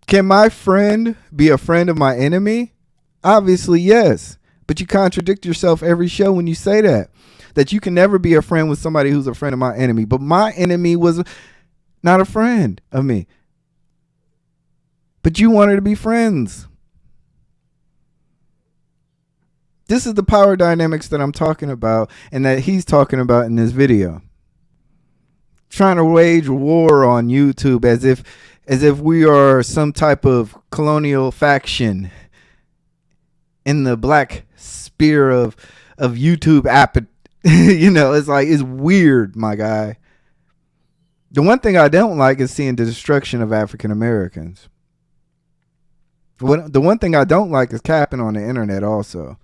Can my friend be a friend of my enemy? Obviously, yes. But you contradict yourself every show when you say that you can never be a friend with somebody who's a friend of my enemy. But my enemy was not a friend of me. But you wanted to be friends. This is the power dynamics that I'm talking about and that he's talking about in this video. Trying to wage war on YouTube as if we are some type of colonial faction in the black sphere of YouTube app. It's weird, my guy. The one thing I don't like is seeing the destruction of African Americans. The one thing I don't like is capping on the internet also.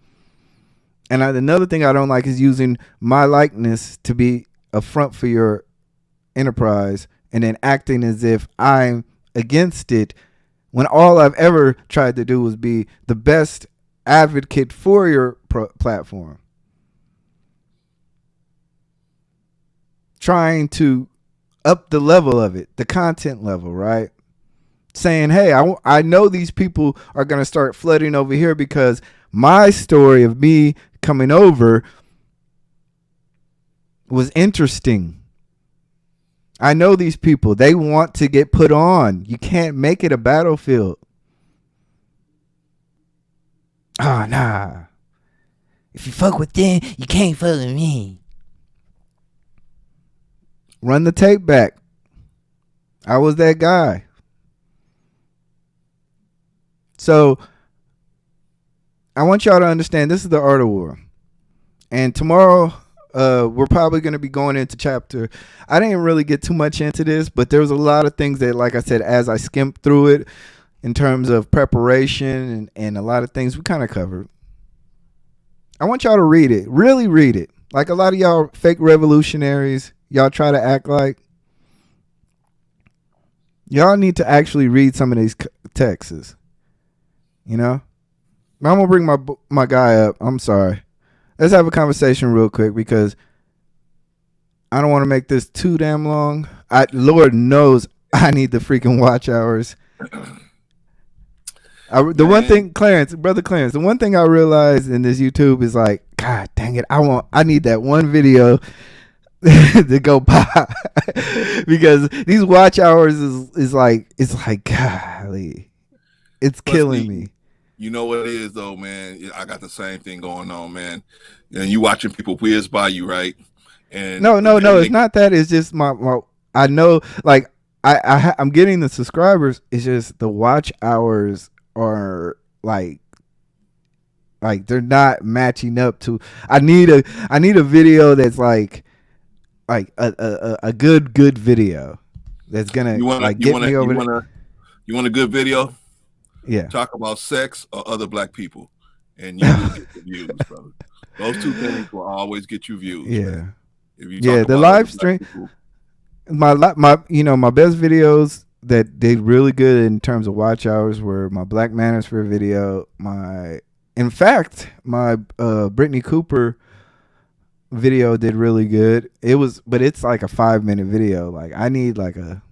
And another thing I don't like is using my likeness to be a front for your enterprise and then acting as if I'm against it when all I've ever tried to do was be the best advocate for your platform. Trying to up the level of it, the content level, right? Saying, hey, I know these people are going to start flooding over here because my story of me coming over was interesting. I know these people. They want to get put on. You can't make it a battlefield. Oh, nah. If you fuck with them, you can't fuck with me. Run the tape back. I was that guy. So I want y'all to understand this is the art of war. And tomorrow, we're probably going to be going into chapter. I didn't really get too much into this, but there was a lot of things that, like I said, as I skimmed through it in terms of preparation and a lot of things we kind of covered. I want y'all to read it. Really read it. Like a lot of y'all fake revolutionaries, y'all try to act like. Y'all need to actually read some of these texts. I'm going to bring my guy up. I'm sorry. Let's have a conversation real quick because I don't want to make this too damn long. Lord knows I need the freaking watch hours. One thing, Brother Clarence, the one thing I realized in this YouTube is like, God dang it, I need that one video to go by because these watch hours is like, it's like, golly, it's killing me. You know what it is though, man. I got the same thing going on, man. And you watching people whiz by you, right? And no, it's not that. It's just my I know, like I'm getting the subscribers. It's just the watch hours are like they're not matching up to. I need a video that's like a good video that's gonna get me over there. You want a good video? Yeah. Talk about sex or other black people, and you will get the views, brother. Those two things will always get you views. Yeah. Man. If you talk the live stream. My best videos that did really good in terms of watch hours were my Black Manosphere video. In fact, my Brittany Cooper video did really good. But it's like a 5-minute video. Like I need like a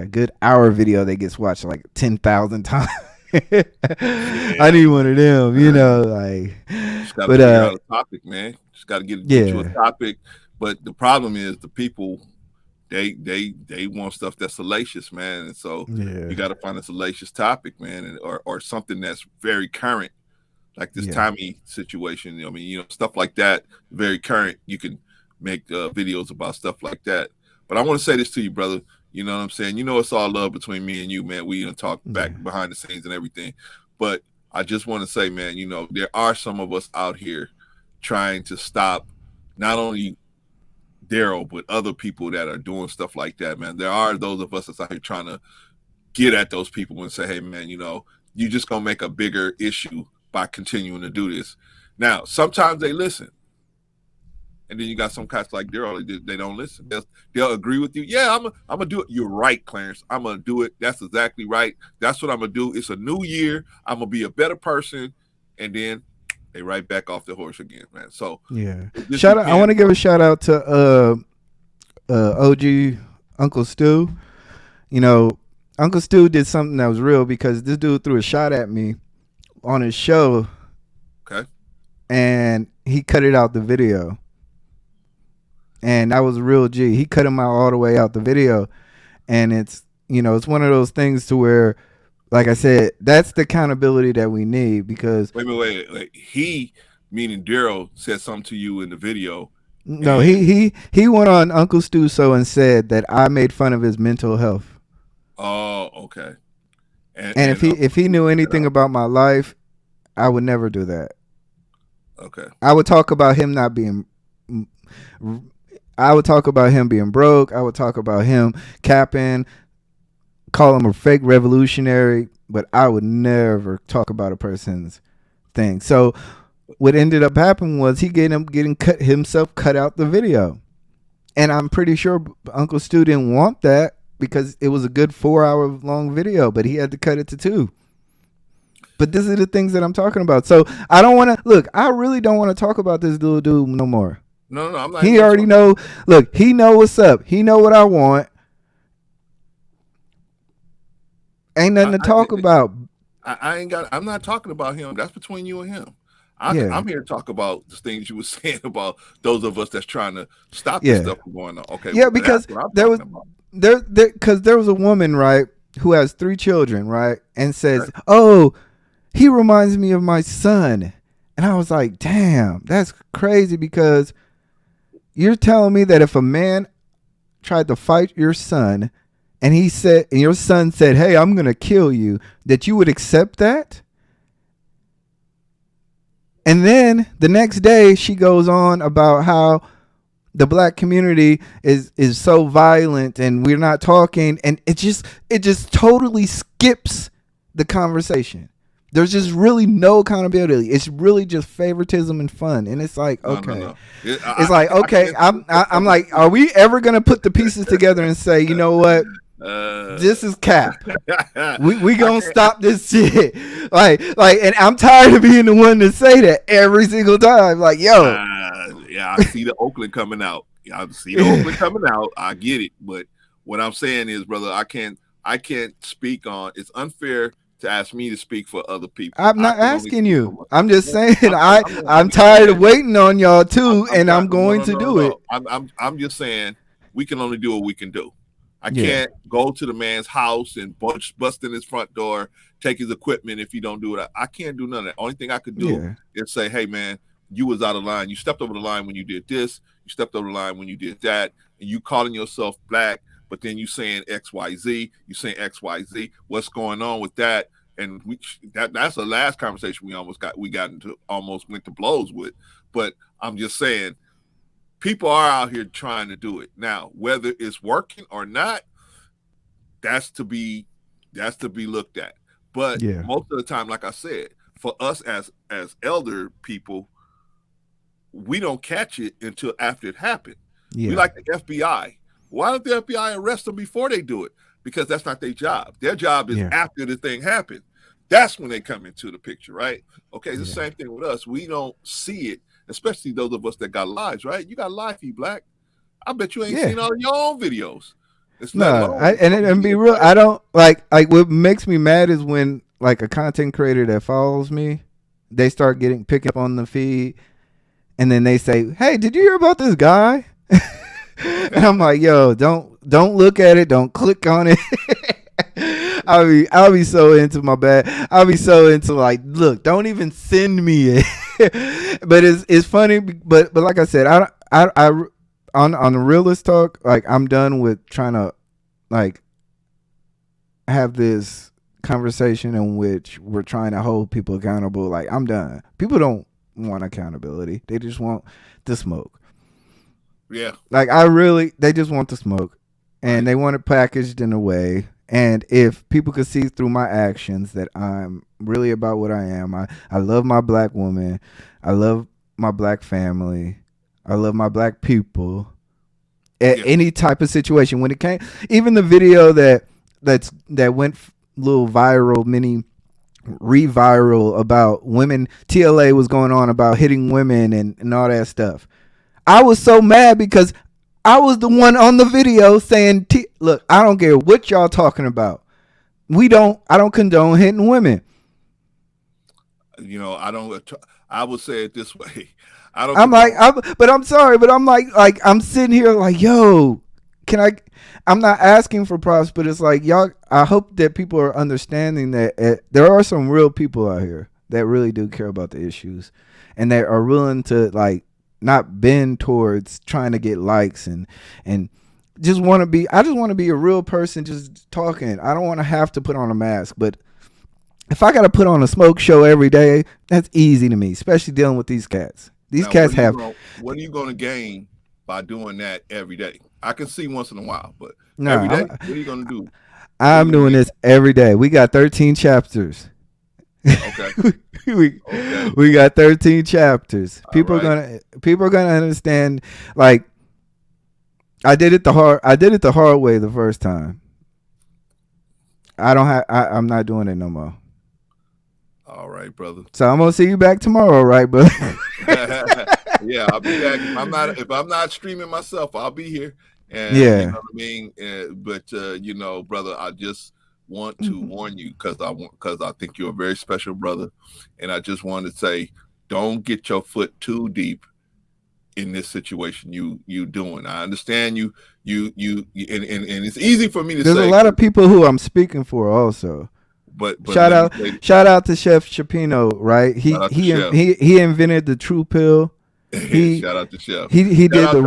good hour video that gets watched like 10,000 times. I need one of them, Just gotta figure out a topic, man. Just gotta get you a topic. But the problem is the people they want stuff that's salacious, man. And so Yeah. you got to find a salacious topic, man, and or something that's very current, like this Yeah. Tommy situation. I mean, stuff like that, very current. You can make videos about stuff like that. But I want to say this to you, brother. You know what I'm saying? It's all love between me and you, man. We talk back behind the scenes and everything. But I just want to say, man, there are some of us out here trying to stop not only Daryl, but other people that are doing stuff like that, man. There are those of us that's out here trying to get at those people and say, hey, man, you just going to make a bigger issue by continuing to do this. Now, sometimes they listen. And then you got some cats like Daryl, they don't listen. They'll agree with you. Yeah, I'm gonna do it. You're right, Clarence. I'm gonna do it. That's exactly right. That's what I'm gonna do. It's a new year. I'm gonna be a better person. And then they right back off the horse again, man. So yeah. Shout out. I want to give a shout out to OG Uncle Stu. Uncle Stu did something that was real because this dude threw a shot at me on his show. Okay. And he cut it out the video. And that was a real G. He cut him out all the way out the video. And it's one of those things to where, like I said, that's the accountability that we need because. Wait. He, meaning Daryl, said something to you in the video. No, he went on Uncle Stu Show and said that I made fun of his mental health. Oh, okay. And if he knew anything about my life, I would never do that. Okay. I would talk about him not being. I would talk about him being broke. I would talk about him capping, call him a fake revolutionary, but I would never talk about a person's thing. So what ended up happening was he getting himself cut out the video. And I'm pretty sure Uncle Stu didn't want that because it was a good 4-hour long video, but he had to cut it to 2. But these are the things that I'm talking about. So I don't want to look. I really don't want to talk about this little dude no more. No, I'm not. He already know. Look, he know what's up. He know what I want. Ain't nothing to talk about. I'm not talking about him. That's between you and him. I'm here to talk about the things you were saying about those of us that's trying to stop this stuff from going on. Okay. Yeah, because there was a woman, right, who has 3 children, right, and says, right. "Oh, he reminds me of my son," and I was like, "Damn, that's crazy," because you're telling me that if a man tried to fight your son and your son said, "Hey, I'm going to kill you," that you would accept that? And then the next day she goes on about how the black community is so violent and we're not talking, and it just totally skips the conversation. There's just really no accountability. It's really just favoritism and fun. And it's like, okay. No. It's like, okay, I'm like, are we ever going to put the pieces together and say, you know what? This is cap. We going to stop this shit. Like, and I'm tired of being the one to say that every single time. Like, yo. Yeah, I see the Oakland coming out. I get it. But what I'm saying is, brother, I can't speak on, it's unfair to ask me to speak for other people. I'm not asking you. I'm just saying I'm tired of waiting on y'all too, and I'm going to do it. I'm just saying we can only do what we can do. I can't go to the man's house and bust in his front door, take his equipment if you don't do it. I can't do none of that. Only thing I could do is say, hey man, you was out of line. You stepped over the line when you did this. You stepped over the line when you did that. And you calling yourself black, but then you saying XYZ, you saying XYZ, what's going on with that? And that's the last conversation we almost went to blows with. But I'm just saying, people are out here trying to do it. Now, whether it's working or not, that's to be looked at. But most of the time, like I said, for us as elder people, we don't catch it until after it happened. We like the FBI. Why don't the FBI arrest them before they do it? Because that's not their job. Their job is after the thing happened. That's when they come into the picture, right? Okay, it's the same thing with us. We don't see it, especially those of us that got lives, right? You got life, you black. I bet you ain't seen all your own videos. And be real, I don't like what makes me mad is when like a content creator that follows me, they start picking up on the feed, and then they say, "Hey, did you hear about this guy?" And I'm like, "Yo, don't don't look at it. Don't click on it. I'll be so into my bad. I'll be so into like, look, don't even send me it. But it's funny. But like I said, I on the realist talk, like I'm done with trying to like have this conversation in which we're trying to hold people accountable. Like I'm done. People don't want accountability. They just want the smoke. Yeah. Like they just want the smoke, and they want it packaged in a way. And if people could see through my actions that I'm really about what I am, I love my black woman, I love my black family, I love my black people. Any type of situation, when it came, even the video that went little viral, mini reviral about women, TLA was going on about hitting women and all that stuff. I was so mad because I was the one on the video saying, look, I don't care what y'all talking about. I don't condone hitting women. You know, I would say it this way. I'm sorry, but I'm like, I'm sitting here like, yo, I'm not asking for props, but it's like, y'all, I hope that people are understanding that there are some real people out here that really do care about the issues and that are willing to like not bend towards trying to get likes and just want to be, I just want to be a real person just talking. I don't want to have to put on a mask, but if I got to put on a smoke show every day, that's easy to me, especially dealing with these cats. These cats have. What are you going to gain by doing that every day? I can see once in a while, but no, every day, what are you going to do? I'm doing this every day. We got 13 chapters. Okay. we got 13 chapters. People are gonna understand. Like I did it the hard way the first time. I'm not doing it no more. All right, brother. So I'm gonna see you back tomorrow, right, brother? Yeah, I'll be back. If I'm not streaming myself, I'll be here. And yeah, you know what I mean. But you know, brother, I just want to warn you because I think you're a very special brother, and I just want to say, don't get your foot too deep in this situation you doing. I understand you and it's easy for me to say. There's a lot of people who I'm speaking for also. But shout out to Chef Chapino, right? He invented the True Pill. Shout out to Chef. He did the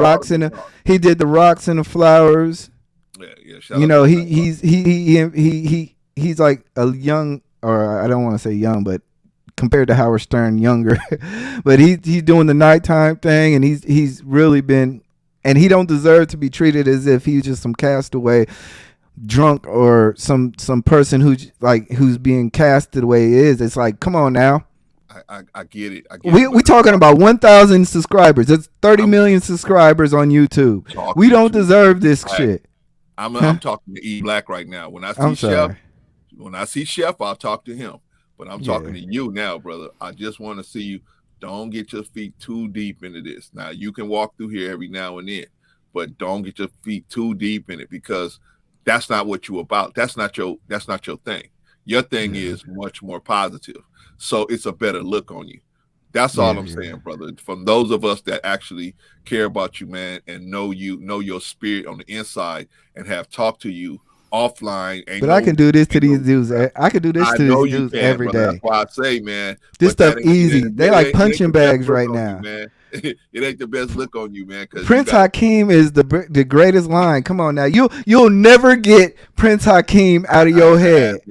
rocks in the flowers. Yeah. You know, he's like a young, or I don't want to say young, but compared to Howard Stern, younger. But he's doing the nighttime thing, and he's really been, and he don't deserve to be treated as if he's just some castaway drunk or some person who's being cast the way he is. It's like, come on now. I get it. We talking about 1,000 subscribers. It's 30 million subscribers on YouTube. We don't deserve this shit. I'm talking to eBlack right now. When I see Chef, I'll talk to him. But I'm talking to you now, brother. I just want to see you. Don't get your feet too deep into this. Now you can walk through here every now and then, but don't get your feet too deep in it because that's not what you're about. That's not your thing. Your thing is much more positive. So it's a better look on you. That's all I'm saying, brother. From those of us that actually care about you, man, and know your spirit on the inside and have talked to you offline. But I can do this to these dudes. I can do this to these dudes every day. That's why I say, man. This stuff easy. They like punching bags right now. Man. It ain't the best look on you, man. Prince Hakeem is the greatest line. Come on now. You'll never get Prince Hakeem out of your head.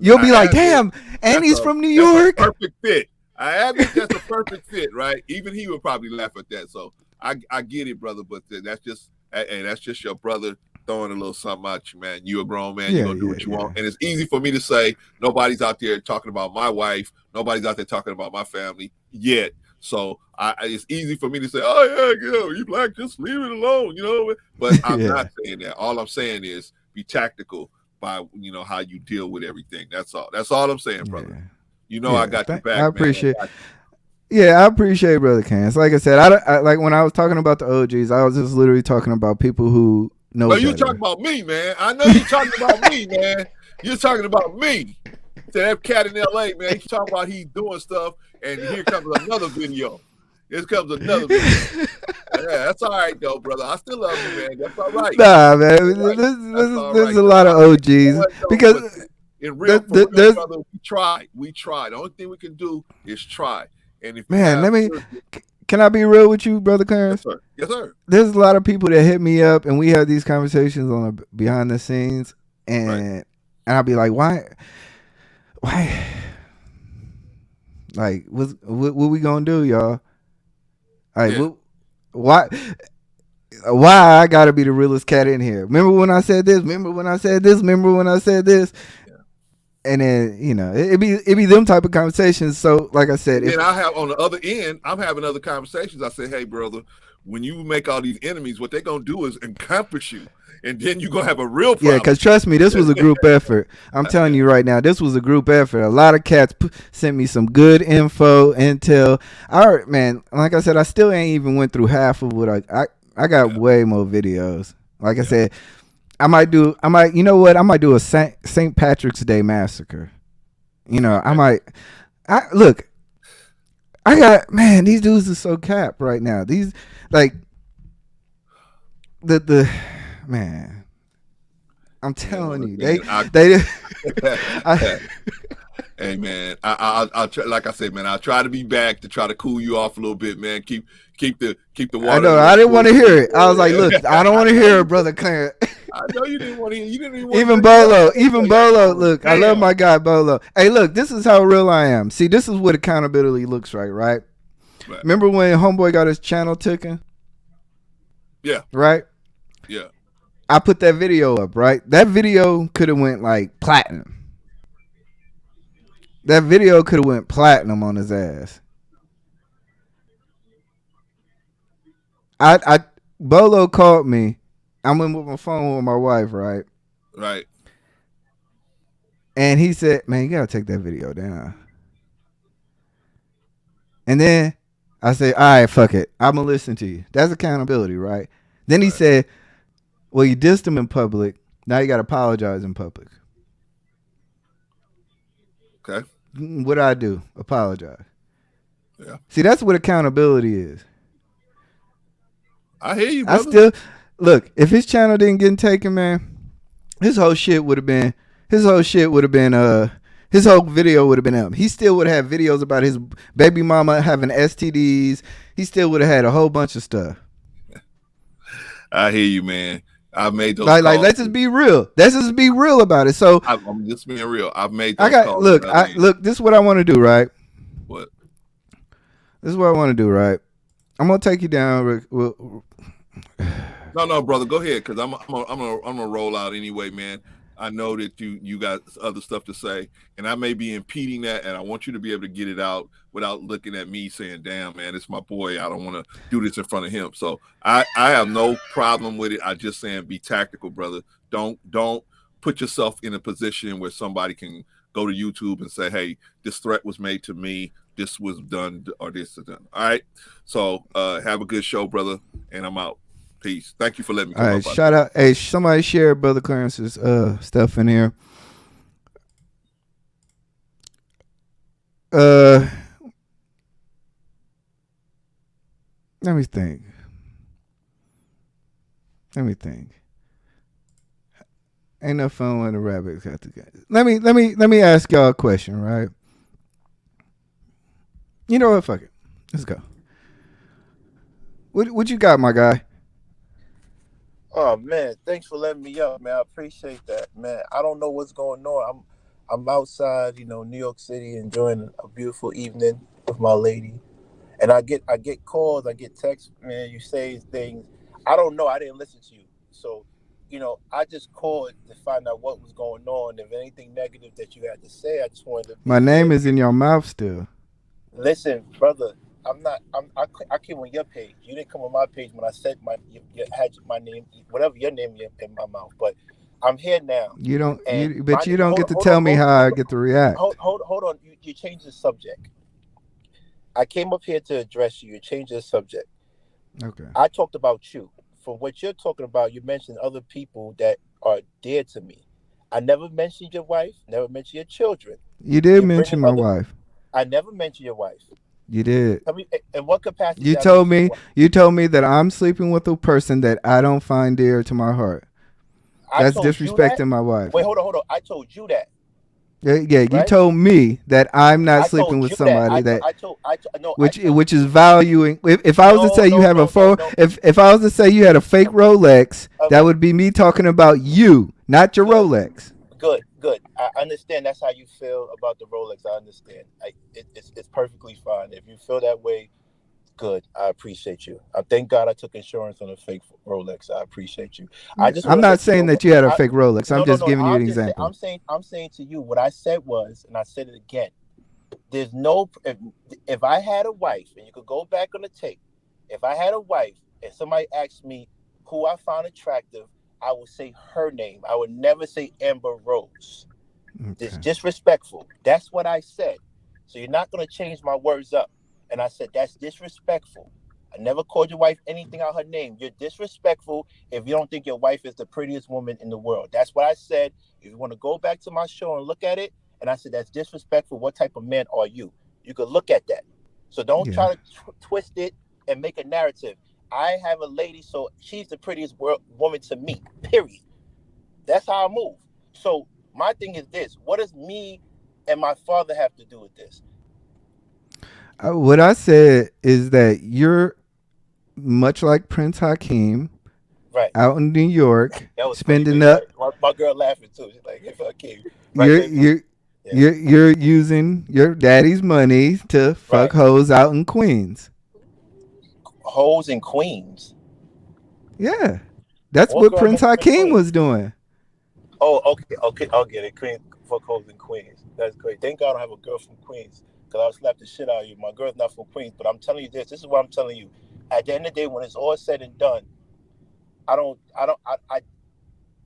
You'll be like, damn, and he's from New York. Perfect fit. I admit that's a perfect fit, right? Even he would probably laugh at that. So I get it, brother. But that's just your brother throwing a little something at you, man. You a grown man. You're going to do what you want. And it's easy for me to say nobody's out there talking about my wife. Nobody's out there talking about my family yet. So it's easy for me to say, oh, yeah, you black, just leave it alone, you know. But I'm not saying that. All I'm saying is be tactical by, how you deal with everything. That's all. That's all I'm saying, brother. I got your back, I appreciate man. I appreciate Brother Cans. Like I said, I like when I was talking about the OGs, I was just literally talking about people who know. But you talking about me, man. I know you're talking about me, man. You're talking about me. That cat in LA, man, he's talking about he's doing stuff, and here comes another video. Here comes another video. Yeah, that's all right though, brother. I still love you, man. That's all right. Nah, man. That's all right. That's all There's right, a though. lot of OGs You know what, though? because But for real, there's brother, we try. We try. The only thing we can do is try. And if you man. have, Can I be real with you, brother yes, Clarence? sir. Yes, sir. There's a lot of people that hit me up, and we have these conversations on the behind the scenes, Right. and I'll be like, why? Like, what we gonna do, y'all? Like, Yeah. why I gotta be the realest cat in here? Remember when I said this? Remember when I said this? Remember when I said this? Yeah. And then it be them type of conversations. So like I said, And then I have on the other end, I'm having other conversations. I say, hey, brother, when you make all these enemies, what they're gonna do is encompass you, and then you're gonna have a real problem. yeah, because trust me, this was a group effort. I'm telling you right now, this was a group effort. A lot of cats sent me some good intel. Man, like I said, I still ain't even went through half of what I got way more videos. Like I said, I might do a St. Patrick's Day massacre. I got, man, these dudes are so capped right now. These, like, the man, I'm telling you, they hey man, I'll try, like I said, man, I'll try to be back to try to cool you off a little bit, man. Keep the water. I know, I didn't want to hear it. I was like, look, I don't want to hear it, brother Clarence. I know you didn't want to hear. You didn't even Bolo. Look, I love my guy Bolo. Hey, look, this is how real I am. See, this is what accountability looks like, right? Remember when Homeboy got his channel taken? Yeah. Right? Yeah. I put that video up, right? That video could have went like platinum. That video could have went platinum on his ass. Bolo called me. I'm in with my phone with my wife, right? Right. And he said, man, you gotta take that video down. And then I said, all right, fuck it. I'm gonna listen to you. That's accountability, right? Then he said, well, you dissed him in public. Now you gotta apologize in public. Okay. What I do? Apologize. Yeah. See, that's what accountability is. I hear you, brother. Look, if his channel didn't get taken, man, his whole video would have been up. He still would have had videos about his baby mama having STDs. He still would have had a whole bunch of stuff. I hear you, man. I've made those like let's just be real. Let's just be real about it. So I'm just being real. I've made those calls. Look, this is what I want to do, right? What? This is what I want to do, right? I'm gonna take you down. No, brother, go ahead, because I'm gonna roll out anyway, man. I know that you got other stuff to say, and I may be impeding that, and I want you to be able to get it out without looking at me saying, "Damn, man, it's my boy. I don't want to do this in front of him." So I have no problem with it. I just saying, be tactical, brother. Don't put yourself in a position where somebody can go to YouTube and say, "Hey, this threat was made to me. This was done, or this is done." All right. So have a good show, brother, and I'm out. Peace. Thank you for letting me come. All right, shout out. Hey, somebody share Brother Clarence's stuff in here. Let me think. Ain't no fun when the rabbits got together. Let me ask y'all a question, right? You know what? Fuck it. Let's go. What you got, my guy? Oh man, thanks for letting me up, man. I appreciate that, man. I don't know what's going on. I'm outside, New York City, enjoying a beautiful evening with my lady, and I get calls, I get texts, man. You say things. I don't know. I didn't listen to you, so I just called to find out what was going on. If anything negative that you had to say, I just wanted to. My name is in your mouth still. Listen, brother. I came on your page. You didn't come on my page when I said you had my name, whatever your name in my mouth. But I'm here now. You don't, but you don't get to tell me how I get to react. Hold on. You changed the subject. I came up here to address you. You changed the subject. Okay. I talked about you. For what you're talking about, you mentioned other people that are dear to me. I never mentioned your wife. Never mentioned your children. You did mention my wife. I never mentioned your wife. You did. Tell me, in what capacity You did I mention told your me. wife? You told me that I'm sleeping with a person that I don't find dear to my heart. I That's told you that. disrespecting my wife. Wait, hold on. I told you that, Yeah, you right? told me that I'm not I sleeping told with you that. somebody that No, I which told which is you. valuing. If I was to No, say you no, have a no, no, phone, no. if I was to say you had a fake Rolex, All that right, would be me talking about you, not your good, Rolex. good. I understand that's how you feel about the Rolex. I understand. It's perfectly fine. If you feel that way, good. I appreciate you. I thank God I took insurance on a fake Rolex. I appreciate you. I just I'm want to not let you saying know. that you had a I, fake Rolex. I'm no, no, just no. giving you an example. I'm saying to you what I said was, and I said it again. There's no if I had a wife, and you could go back on the tape. If I had a wife and somebody asked me who I found attractive, I would say her name. I would never say Amber Rose. It's Okay. disrespectful. That's what I said. So you're not going to change my words up. And I said, that's disrespectful. I never called your wife anything out her name. You're disrespectful if you don't think your wife is the prettiest woman in the world. That's what I said. If you want to go back to my show and look at it, and I said, that's disrespectful. What type of man are you? You could look at that. So don't Yeah. try to twist it and make a narrative. I have a lady, so she's the prettiest woman to me, period. That's how I move. So my thing is this: what does me and my father have to do with this? What I said is that you're much like Prince Hakeem Right. out in New York, That was pretty spending good, up. right? My girl laughing too. She's like, "If I came, right, You're baby?" you're Yeah. you're using your daddy's money to fuck Right. hoes out in Queens. Hoes in Queens. Yeah, that's What what girl I Prince met from Hakeem Queens? was doing. Oh, okay. I'll get it. Queen for hoes in Queens. That's great. Thank God I don't have a girl from Queens because I'll slap the shit out of you. My girl's not from Queens, but I'm telling you this. This is what I'm telling you. At the end of the day, when it's all said and done, I.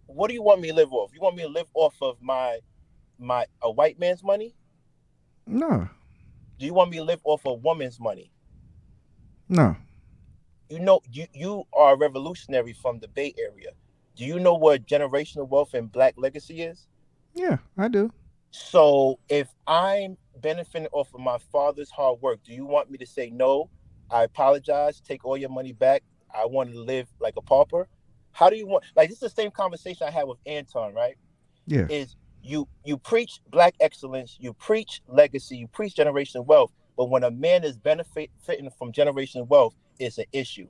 What do you want me to live off? You want me to live off of a white man's money? No, Do you want me to live off a woman's money? no. You know, you are a revolutionary from the Bay Area. Do you know what generational wealth and black legacy is? Yeah, I do. So if I'm benefiting off of my father's hard work, do you want me to say no? I apologize, take all your money back. I want to live like a pauper. How do you want, like, this is the same conversation I had with Anton, right? Yeah, Is you preach black excellence, you preach legacy, you preach generational wealth, but when a man is benefiting from generational wealth, it's an issue.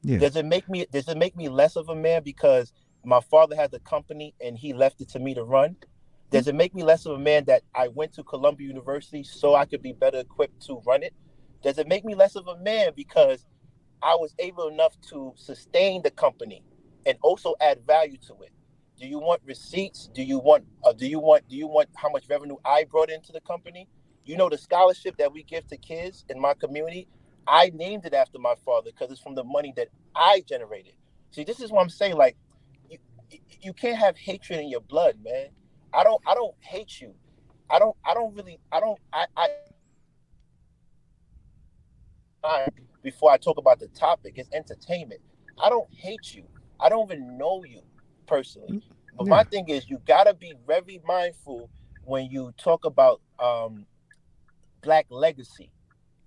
yeah. Does it make me less of a man because my father has a company and he left it to me to run? Does it make me less of a man that I went to Columbia University so I could be better equipped to run it? Does it make me less of a man because I was able enough to sustain the company and also add value to it? Do you want receipts? Do you want how much revenue I brought into the company? You know, the scholarship that we give to kids in my community, I named it after my father because it's from the money that I generated. See, this is what I'm saying. Like, you, you can't have hatred in your blood, man. I don't hate you. I don't really I before I talk about the topic. It's entertainment. I don't hate you. I don't even know you personally. But my Yeah, thing is, you gotta be very mindful when you talk about black legacy,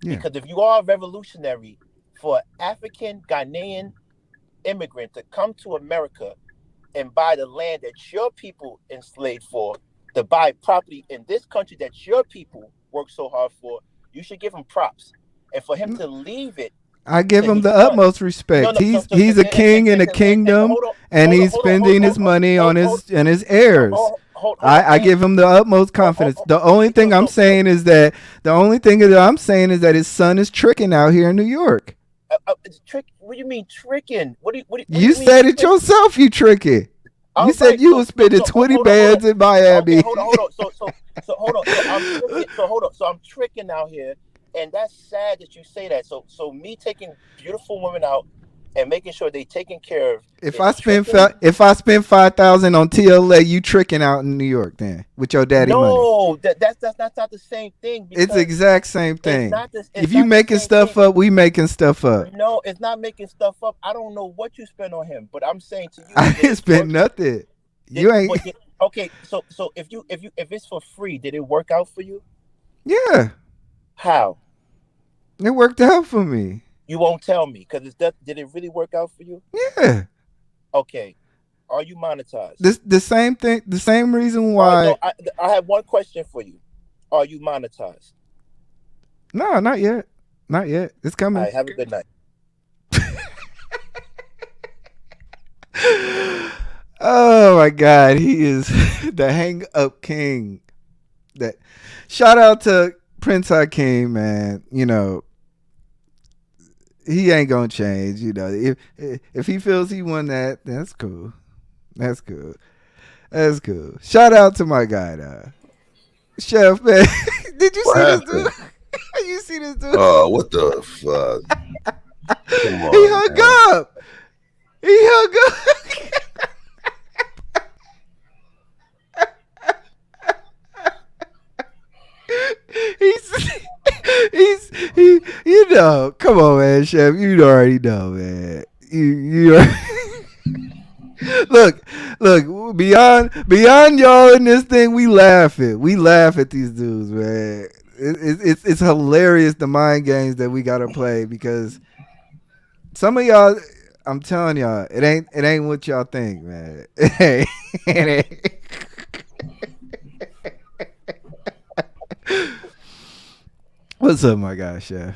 yeah. because if you are a revolutionary for an African Ghanaian immigrant to come to America and buy the land that your people enslaved for, to buy property in this country that your people worked so hard for, you should give him props. And for him to leave it I give to him his the son, utmost no, respect. no, so, so He's a king in a kingdom, hold on, and hold on, he's hold on, hold spending on, his money on hold his heirs. hold on, I give him the utmost confidence. The only thing I'm saying is that his son is tricking out here in New York. it's trick. What do you mean tricking? What do You you mean said it trick? yourself. You tricky. You All said right, you was spending 20 hold on. bands in Okay, Miami. hold on. So hold on. So I'm tricking. So hold on. So I'm tricking out here, and that's sad that you say that. So me taking beautiful women out and making sure they taken care of If is I spend tricking. $5,000 on TLA, you tricking out in New York then with your daddy money. No, that's not the same thing It's the because exact same it's thing. not this. It's If you not the making same thing. stuff up, we making stuff up. No, it's not making stuff up. I don't know what you spend on him, but I'm saying to you, I did ain't it spent work? nothing. You ain't. Okay, so if it's for free, did it work out for you? Yeah. How? It worked out for me. You won't tell me because did it really work out for you? Yeah. Okay. Are you monetized? The same thing. The same reason All right. No, why. I have one question for you. Are you monetized? No, not yet. Not yet. It's All coming. right. Have a good night. Oh my God, he is the hang up king. That shout out to Prince Hakeem, man. You know, he ain't gonna change. You know, if he feels he won that, that's cool. That's cool. That's cool. Shout out to my guy, Chef, man. Did you What see this dude? happened? You see this dude? Oh, what the fuck? Come He on, man. hung up. He hung up. he's you know, come on, man, Chef. You already know, man. You look, beyond y'all in this thing, we laugh at these dudes, man. It's hilarious, the mind games that we gotta play, because some of y'all, I'm telling y'all, it ain't what y'all think, man. It ain't. What's up, my guy, Chef?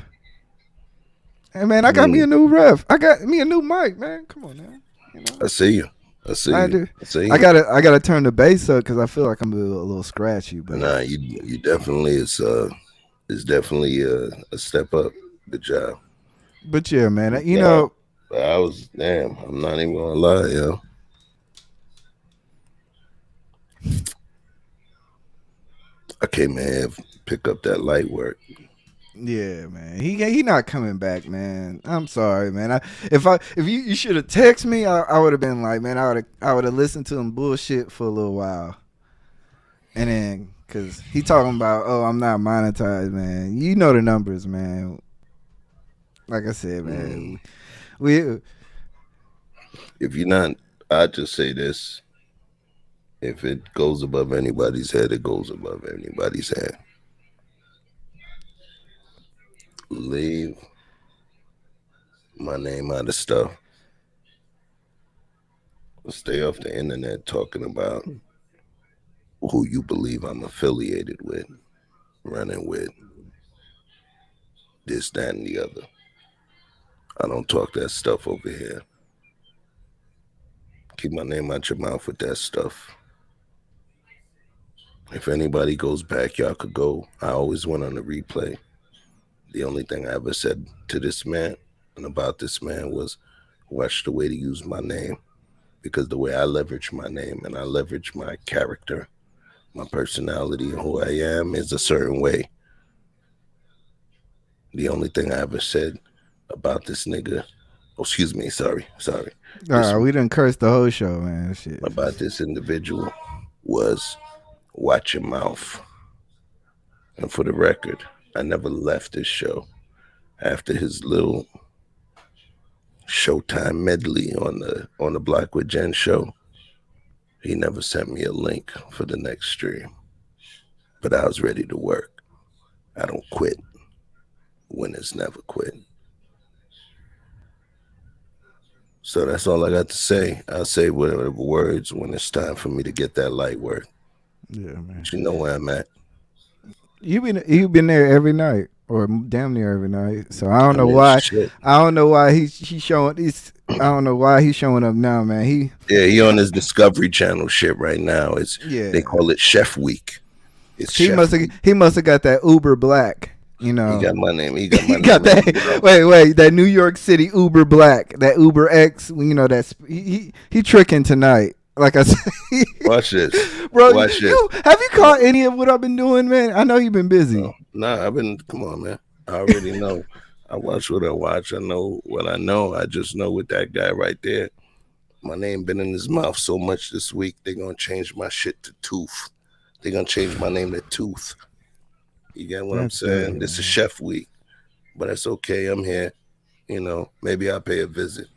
Hey, man, I got me Mm, a new ref. I got me a new mic, man. Come on now. You know, I see you. I see I you. do. I see I you. gotta turn the bass up because I feel like I'm a little scratchy. But Nah, you definitely it's definitely a step up. Good job. yeah, man. You Nah, know, I was damn. I'm not even gonna lie, yo. I came in here pick up that light work. yeah, man. He not coming back, man. I'm sorry, man. If you should have texted me, I would have been like, man, I would have listened to him bullshit for a little while, and then because he talking about, oh, I'm not monetized, man. You know the numbers, man. Like I said, Mm. man, we If you're not, I just say this: if it goes above anybody's head, it goes above anybody's head. Leave my name out of stuff. Stay off the internet talking about who you believe I'm affiliated with, running with, this, that, and the other. I don't talk that stuff over here. Keep my name out your mouth with that stuff. If anybody goes back, y'all could go. I always went on the replay. The only thing I ever said to this man and about this man was watch the way to use my name, because the way I leverage my name and I leverage my character, my personality, and who I am is a certain way. The only thing I ever said about this nigga, oh, excuse me, sorry, this we didn't curse the whole show, man. Shit. about this individual was watch your mouth. And for the record, I never left this show after his little Showtime medley on the Block with Jen show. He never sent me a link for the next stream, but I was ready to work. I don't quit. Winners never quit. So that's all I got to say. I'll say whatever words when it's time for me to get that light work. Yeah, man. But you know where I'm at. You've been there every night, or damn near every night. So I don't I know mean, why. shit. I don't know why he's showing. I don't know why he's showing up now, man. Yeah, he on his Discovery Channel shit right now. They Yeah. call it Chef Week. It's He Chef must have Week. he must have got that Uber Black. You He know. got my name. He got my He name got as well. that. Wait, that New York City Uber Black, that Uber X. You know that's he tricking tonight. Like I said, Watch this. bro. Watch this. You have you caught any of what I've been doing, man? I know you've been busy. Nah, I've been. Come on, man. I already know. I watch what I watch. I know what I know. I just know with that guy right there, my name been in his mouth so much this week. They're gonna change my shit to Tooth. They're gonna change my name to Tooth. You get what I'm That's good, saying? This is man. Chef Week, but it's okay. I'm here. You know, maybe I'll pay a visit.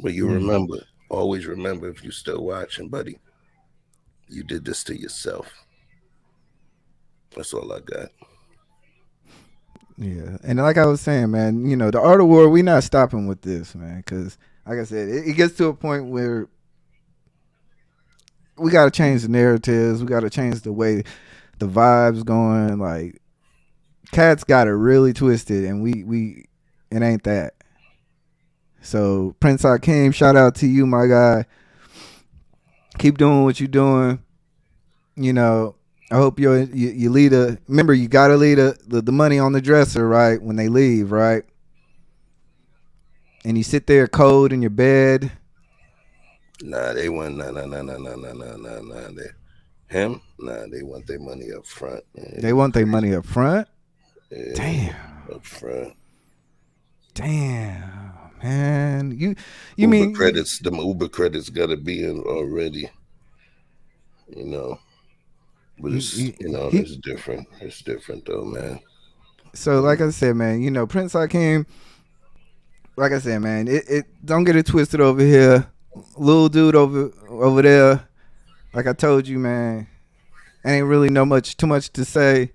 But you remember, always remember, if you're still watching, buddy, you did this to yourself. That's all I got. Yeah, and like I was saying, man, the art of war, we not stopping with this, man, because like I said, it gets to a point where we got to change the narratives. We got to change the way the vibes going. Like cats got it really twisted, and we it ain't that. So Prince Hakeem, shout out to you, my guy. Keep doing what you're doing. I hope you lead a. Remember, you gotta leave the money on the dresser, right? When they leave, right? And you sit there cold in your bed. Nah, they want nah. They want their money up front. Man. They want their money up front. Yeah, Damn. up front. Damn, man. You Uber mean credits? Them Uber credits gotta be in already. But it's it's different. It's different though, man. So like I said, man, Prince Hakeem. Like I said, man, it don't get it twisted over here. Little dude over there. Like I told you, man, ain't really too much to say.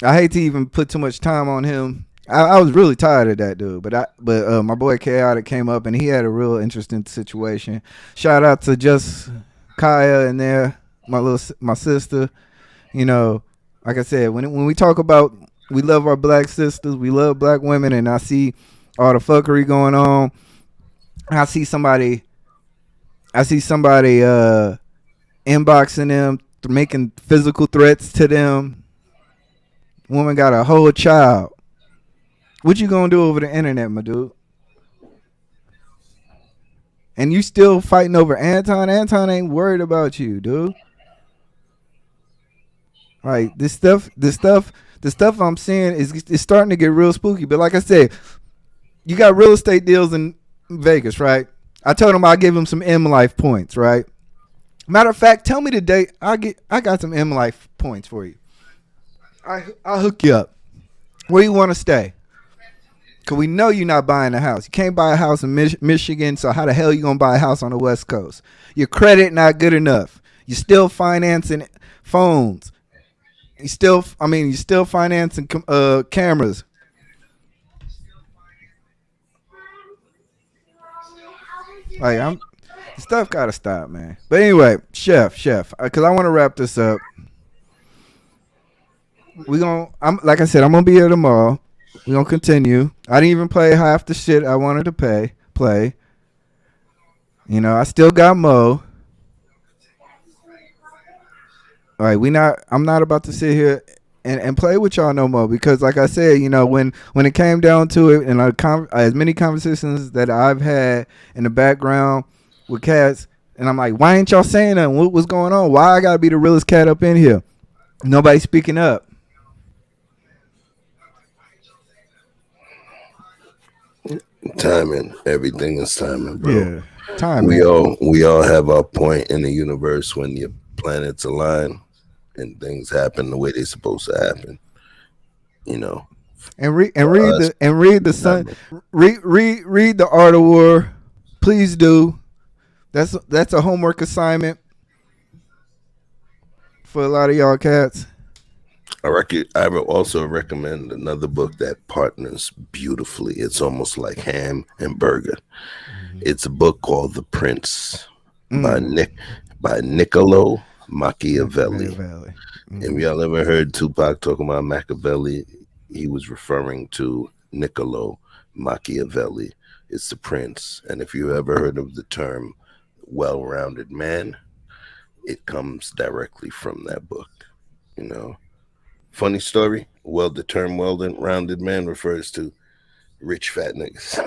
I hate to even put too much time on him. I was really tired of that dude, but my boy Chaotic came up and he had a real interesting situation. Shout out to just Kaya in there, my sister. Like I said, when we talk about we love our black sisters, we love black women, and I see all the fuckery going on. I see somebody inboxing them, making physical threats to them. Woman got a whole child. What you gonna do over the internet, my dude? And you still fighting over Anton? Anton ain't worried about you, dude. Like the stuff I'm seeing is starting to get real spooky. But like I said, you got real estate deals in Vegas, right? I told him I'll give him some M Life points, right? Matter of fact, tell me the date. I got some M Life points for you. I'll hook you up. Where you want to stay? Because we know you're not buying a house. You can't buy a house in Michigan, so how the hell you going to buy a house on the West Coast? Your credit not good enough. You're still financing phones. You're still financing cameras. Like stuff got to stop, man. But anyway, chef, because I want to wrap this up. Like I said, I'm gonna be here tomorrow. We're gonna continue. I didn't even play half the shit I wanted to play. I still got Mo. All right, I'm not about to sit here and play with y'all no more because, like I said, when it came down to it, and as many conversations that I've had in the background with cats, and I'm like, why ain't y'all saying nothing? What's going on? Why I gotta be the realest cat up in here? Nobody speaking up. Timing, everything is timing, bro. Yeah, timing. We all have our point in the universe when your planets align and things happen the way they're supposed to happen. And read the Sun. Read the Art of War. Please do. That's a homework assignment for a lot of y'all cats. I would also recommend another book that partners beautifully. It's almost like ham and burger. It's a book called The Prince by Niccolo Machiavelli. If y'all ever heard Tupac talking about Machiavelli, he was referring to Niccolo Machiavelli. It's The Prince. And if you ever heard of the term well-rounded man, it comes directly from that book. Funny story. The term well-rounded man refers to rich fat niggas.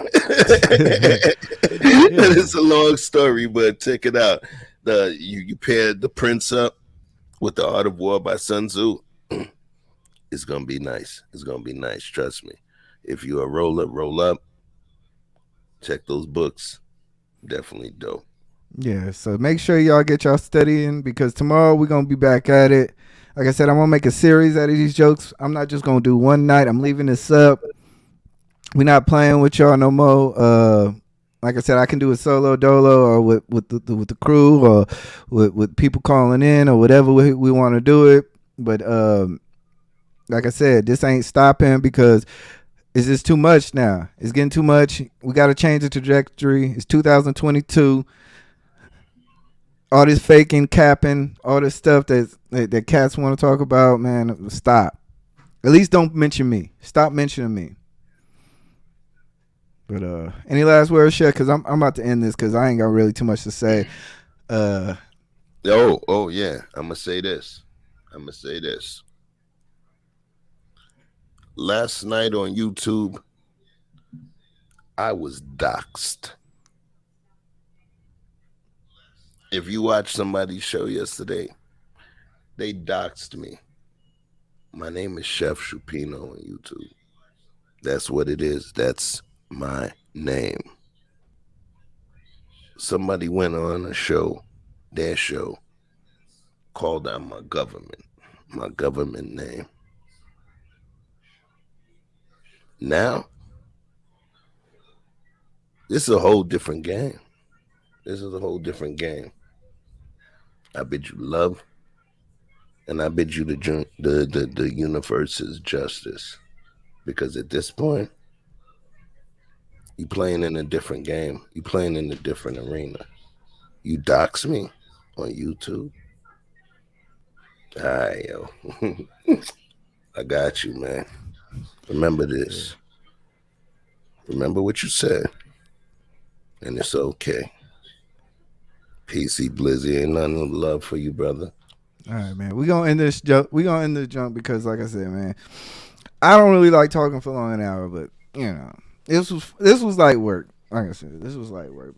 It's a long story, but check it out. You pair The Prince up with The Art of War by Sun Tzu. It's gonna be nice. It's gonna be nice. Trust me. If you're a roll up. Check those books. Definitely dope. Yeah. So make sure y'all get y'all studying because tomorrow we're gonna be back at it. Like I said, I'm going to make a series out of these jokes. I'm not just going to do one night. I'm leaving this up. We're not playing with y'all no more. Like I said, I can do a solo dolo or with the crew or with people calling in or whatever we want to do it. But like I said, this ain't stopping because it's just too much now. It's getting too much. We got to change the trajectory. It's 2022. All this faking, capping, all this stuff that cats want to talk about, man, stop. At least don't mention me. Stop mentioning me. But any last words, Chef? Because I'm about to end this because I ain't got really too much to say. Oh yeah. I'm gonna say this. Last night on YouTube, I was doxxed. If you watched somebody's show yesterday, they doxed me. My name is Chef Chupino on YouTube. That's what it is. That's my name. Somebody went on a show, their show, called out my government name. Now, this is a whole different game. I bid you love, and I bid you the universe's justice. Because at this point, you playing in a different game. You playing in a different arena. You dox me on YouTube. Alright, yo. I got you, man. Remember this. Remember what you said. And it's okay. PC Blizzy, ain't nothing but love for you, brother. All right, man. We gonna end this jump because, like I said, man, I don't really like talking for long an hour, but you know, this was like work. Like I said, this was like work.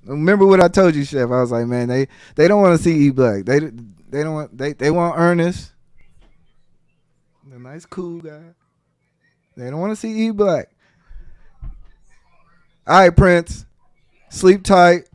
Remember what I told you, Chef? I was like, man, they don't want to see eBlack. They don't want they want Ernest, the nice cool guy. They don't want to see eBlack. All right, Prince. Sleep tight.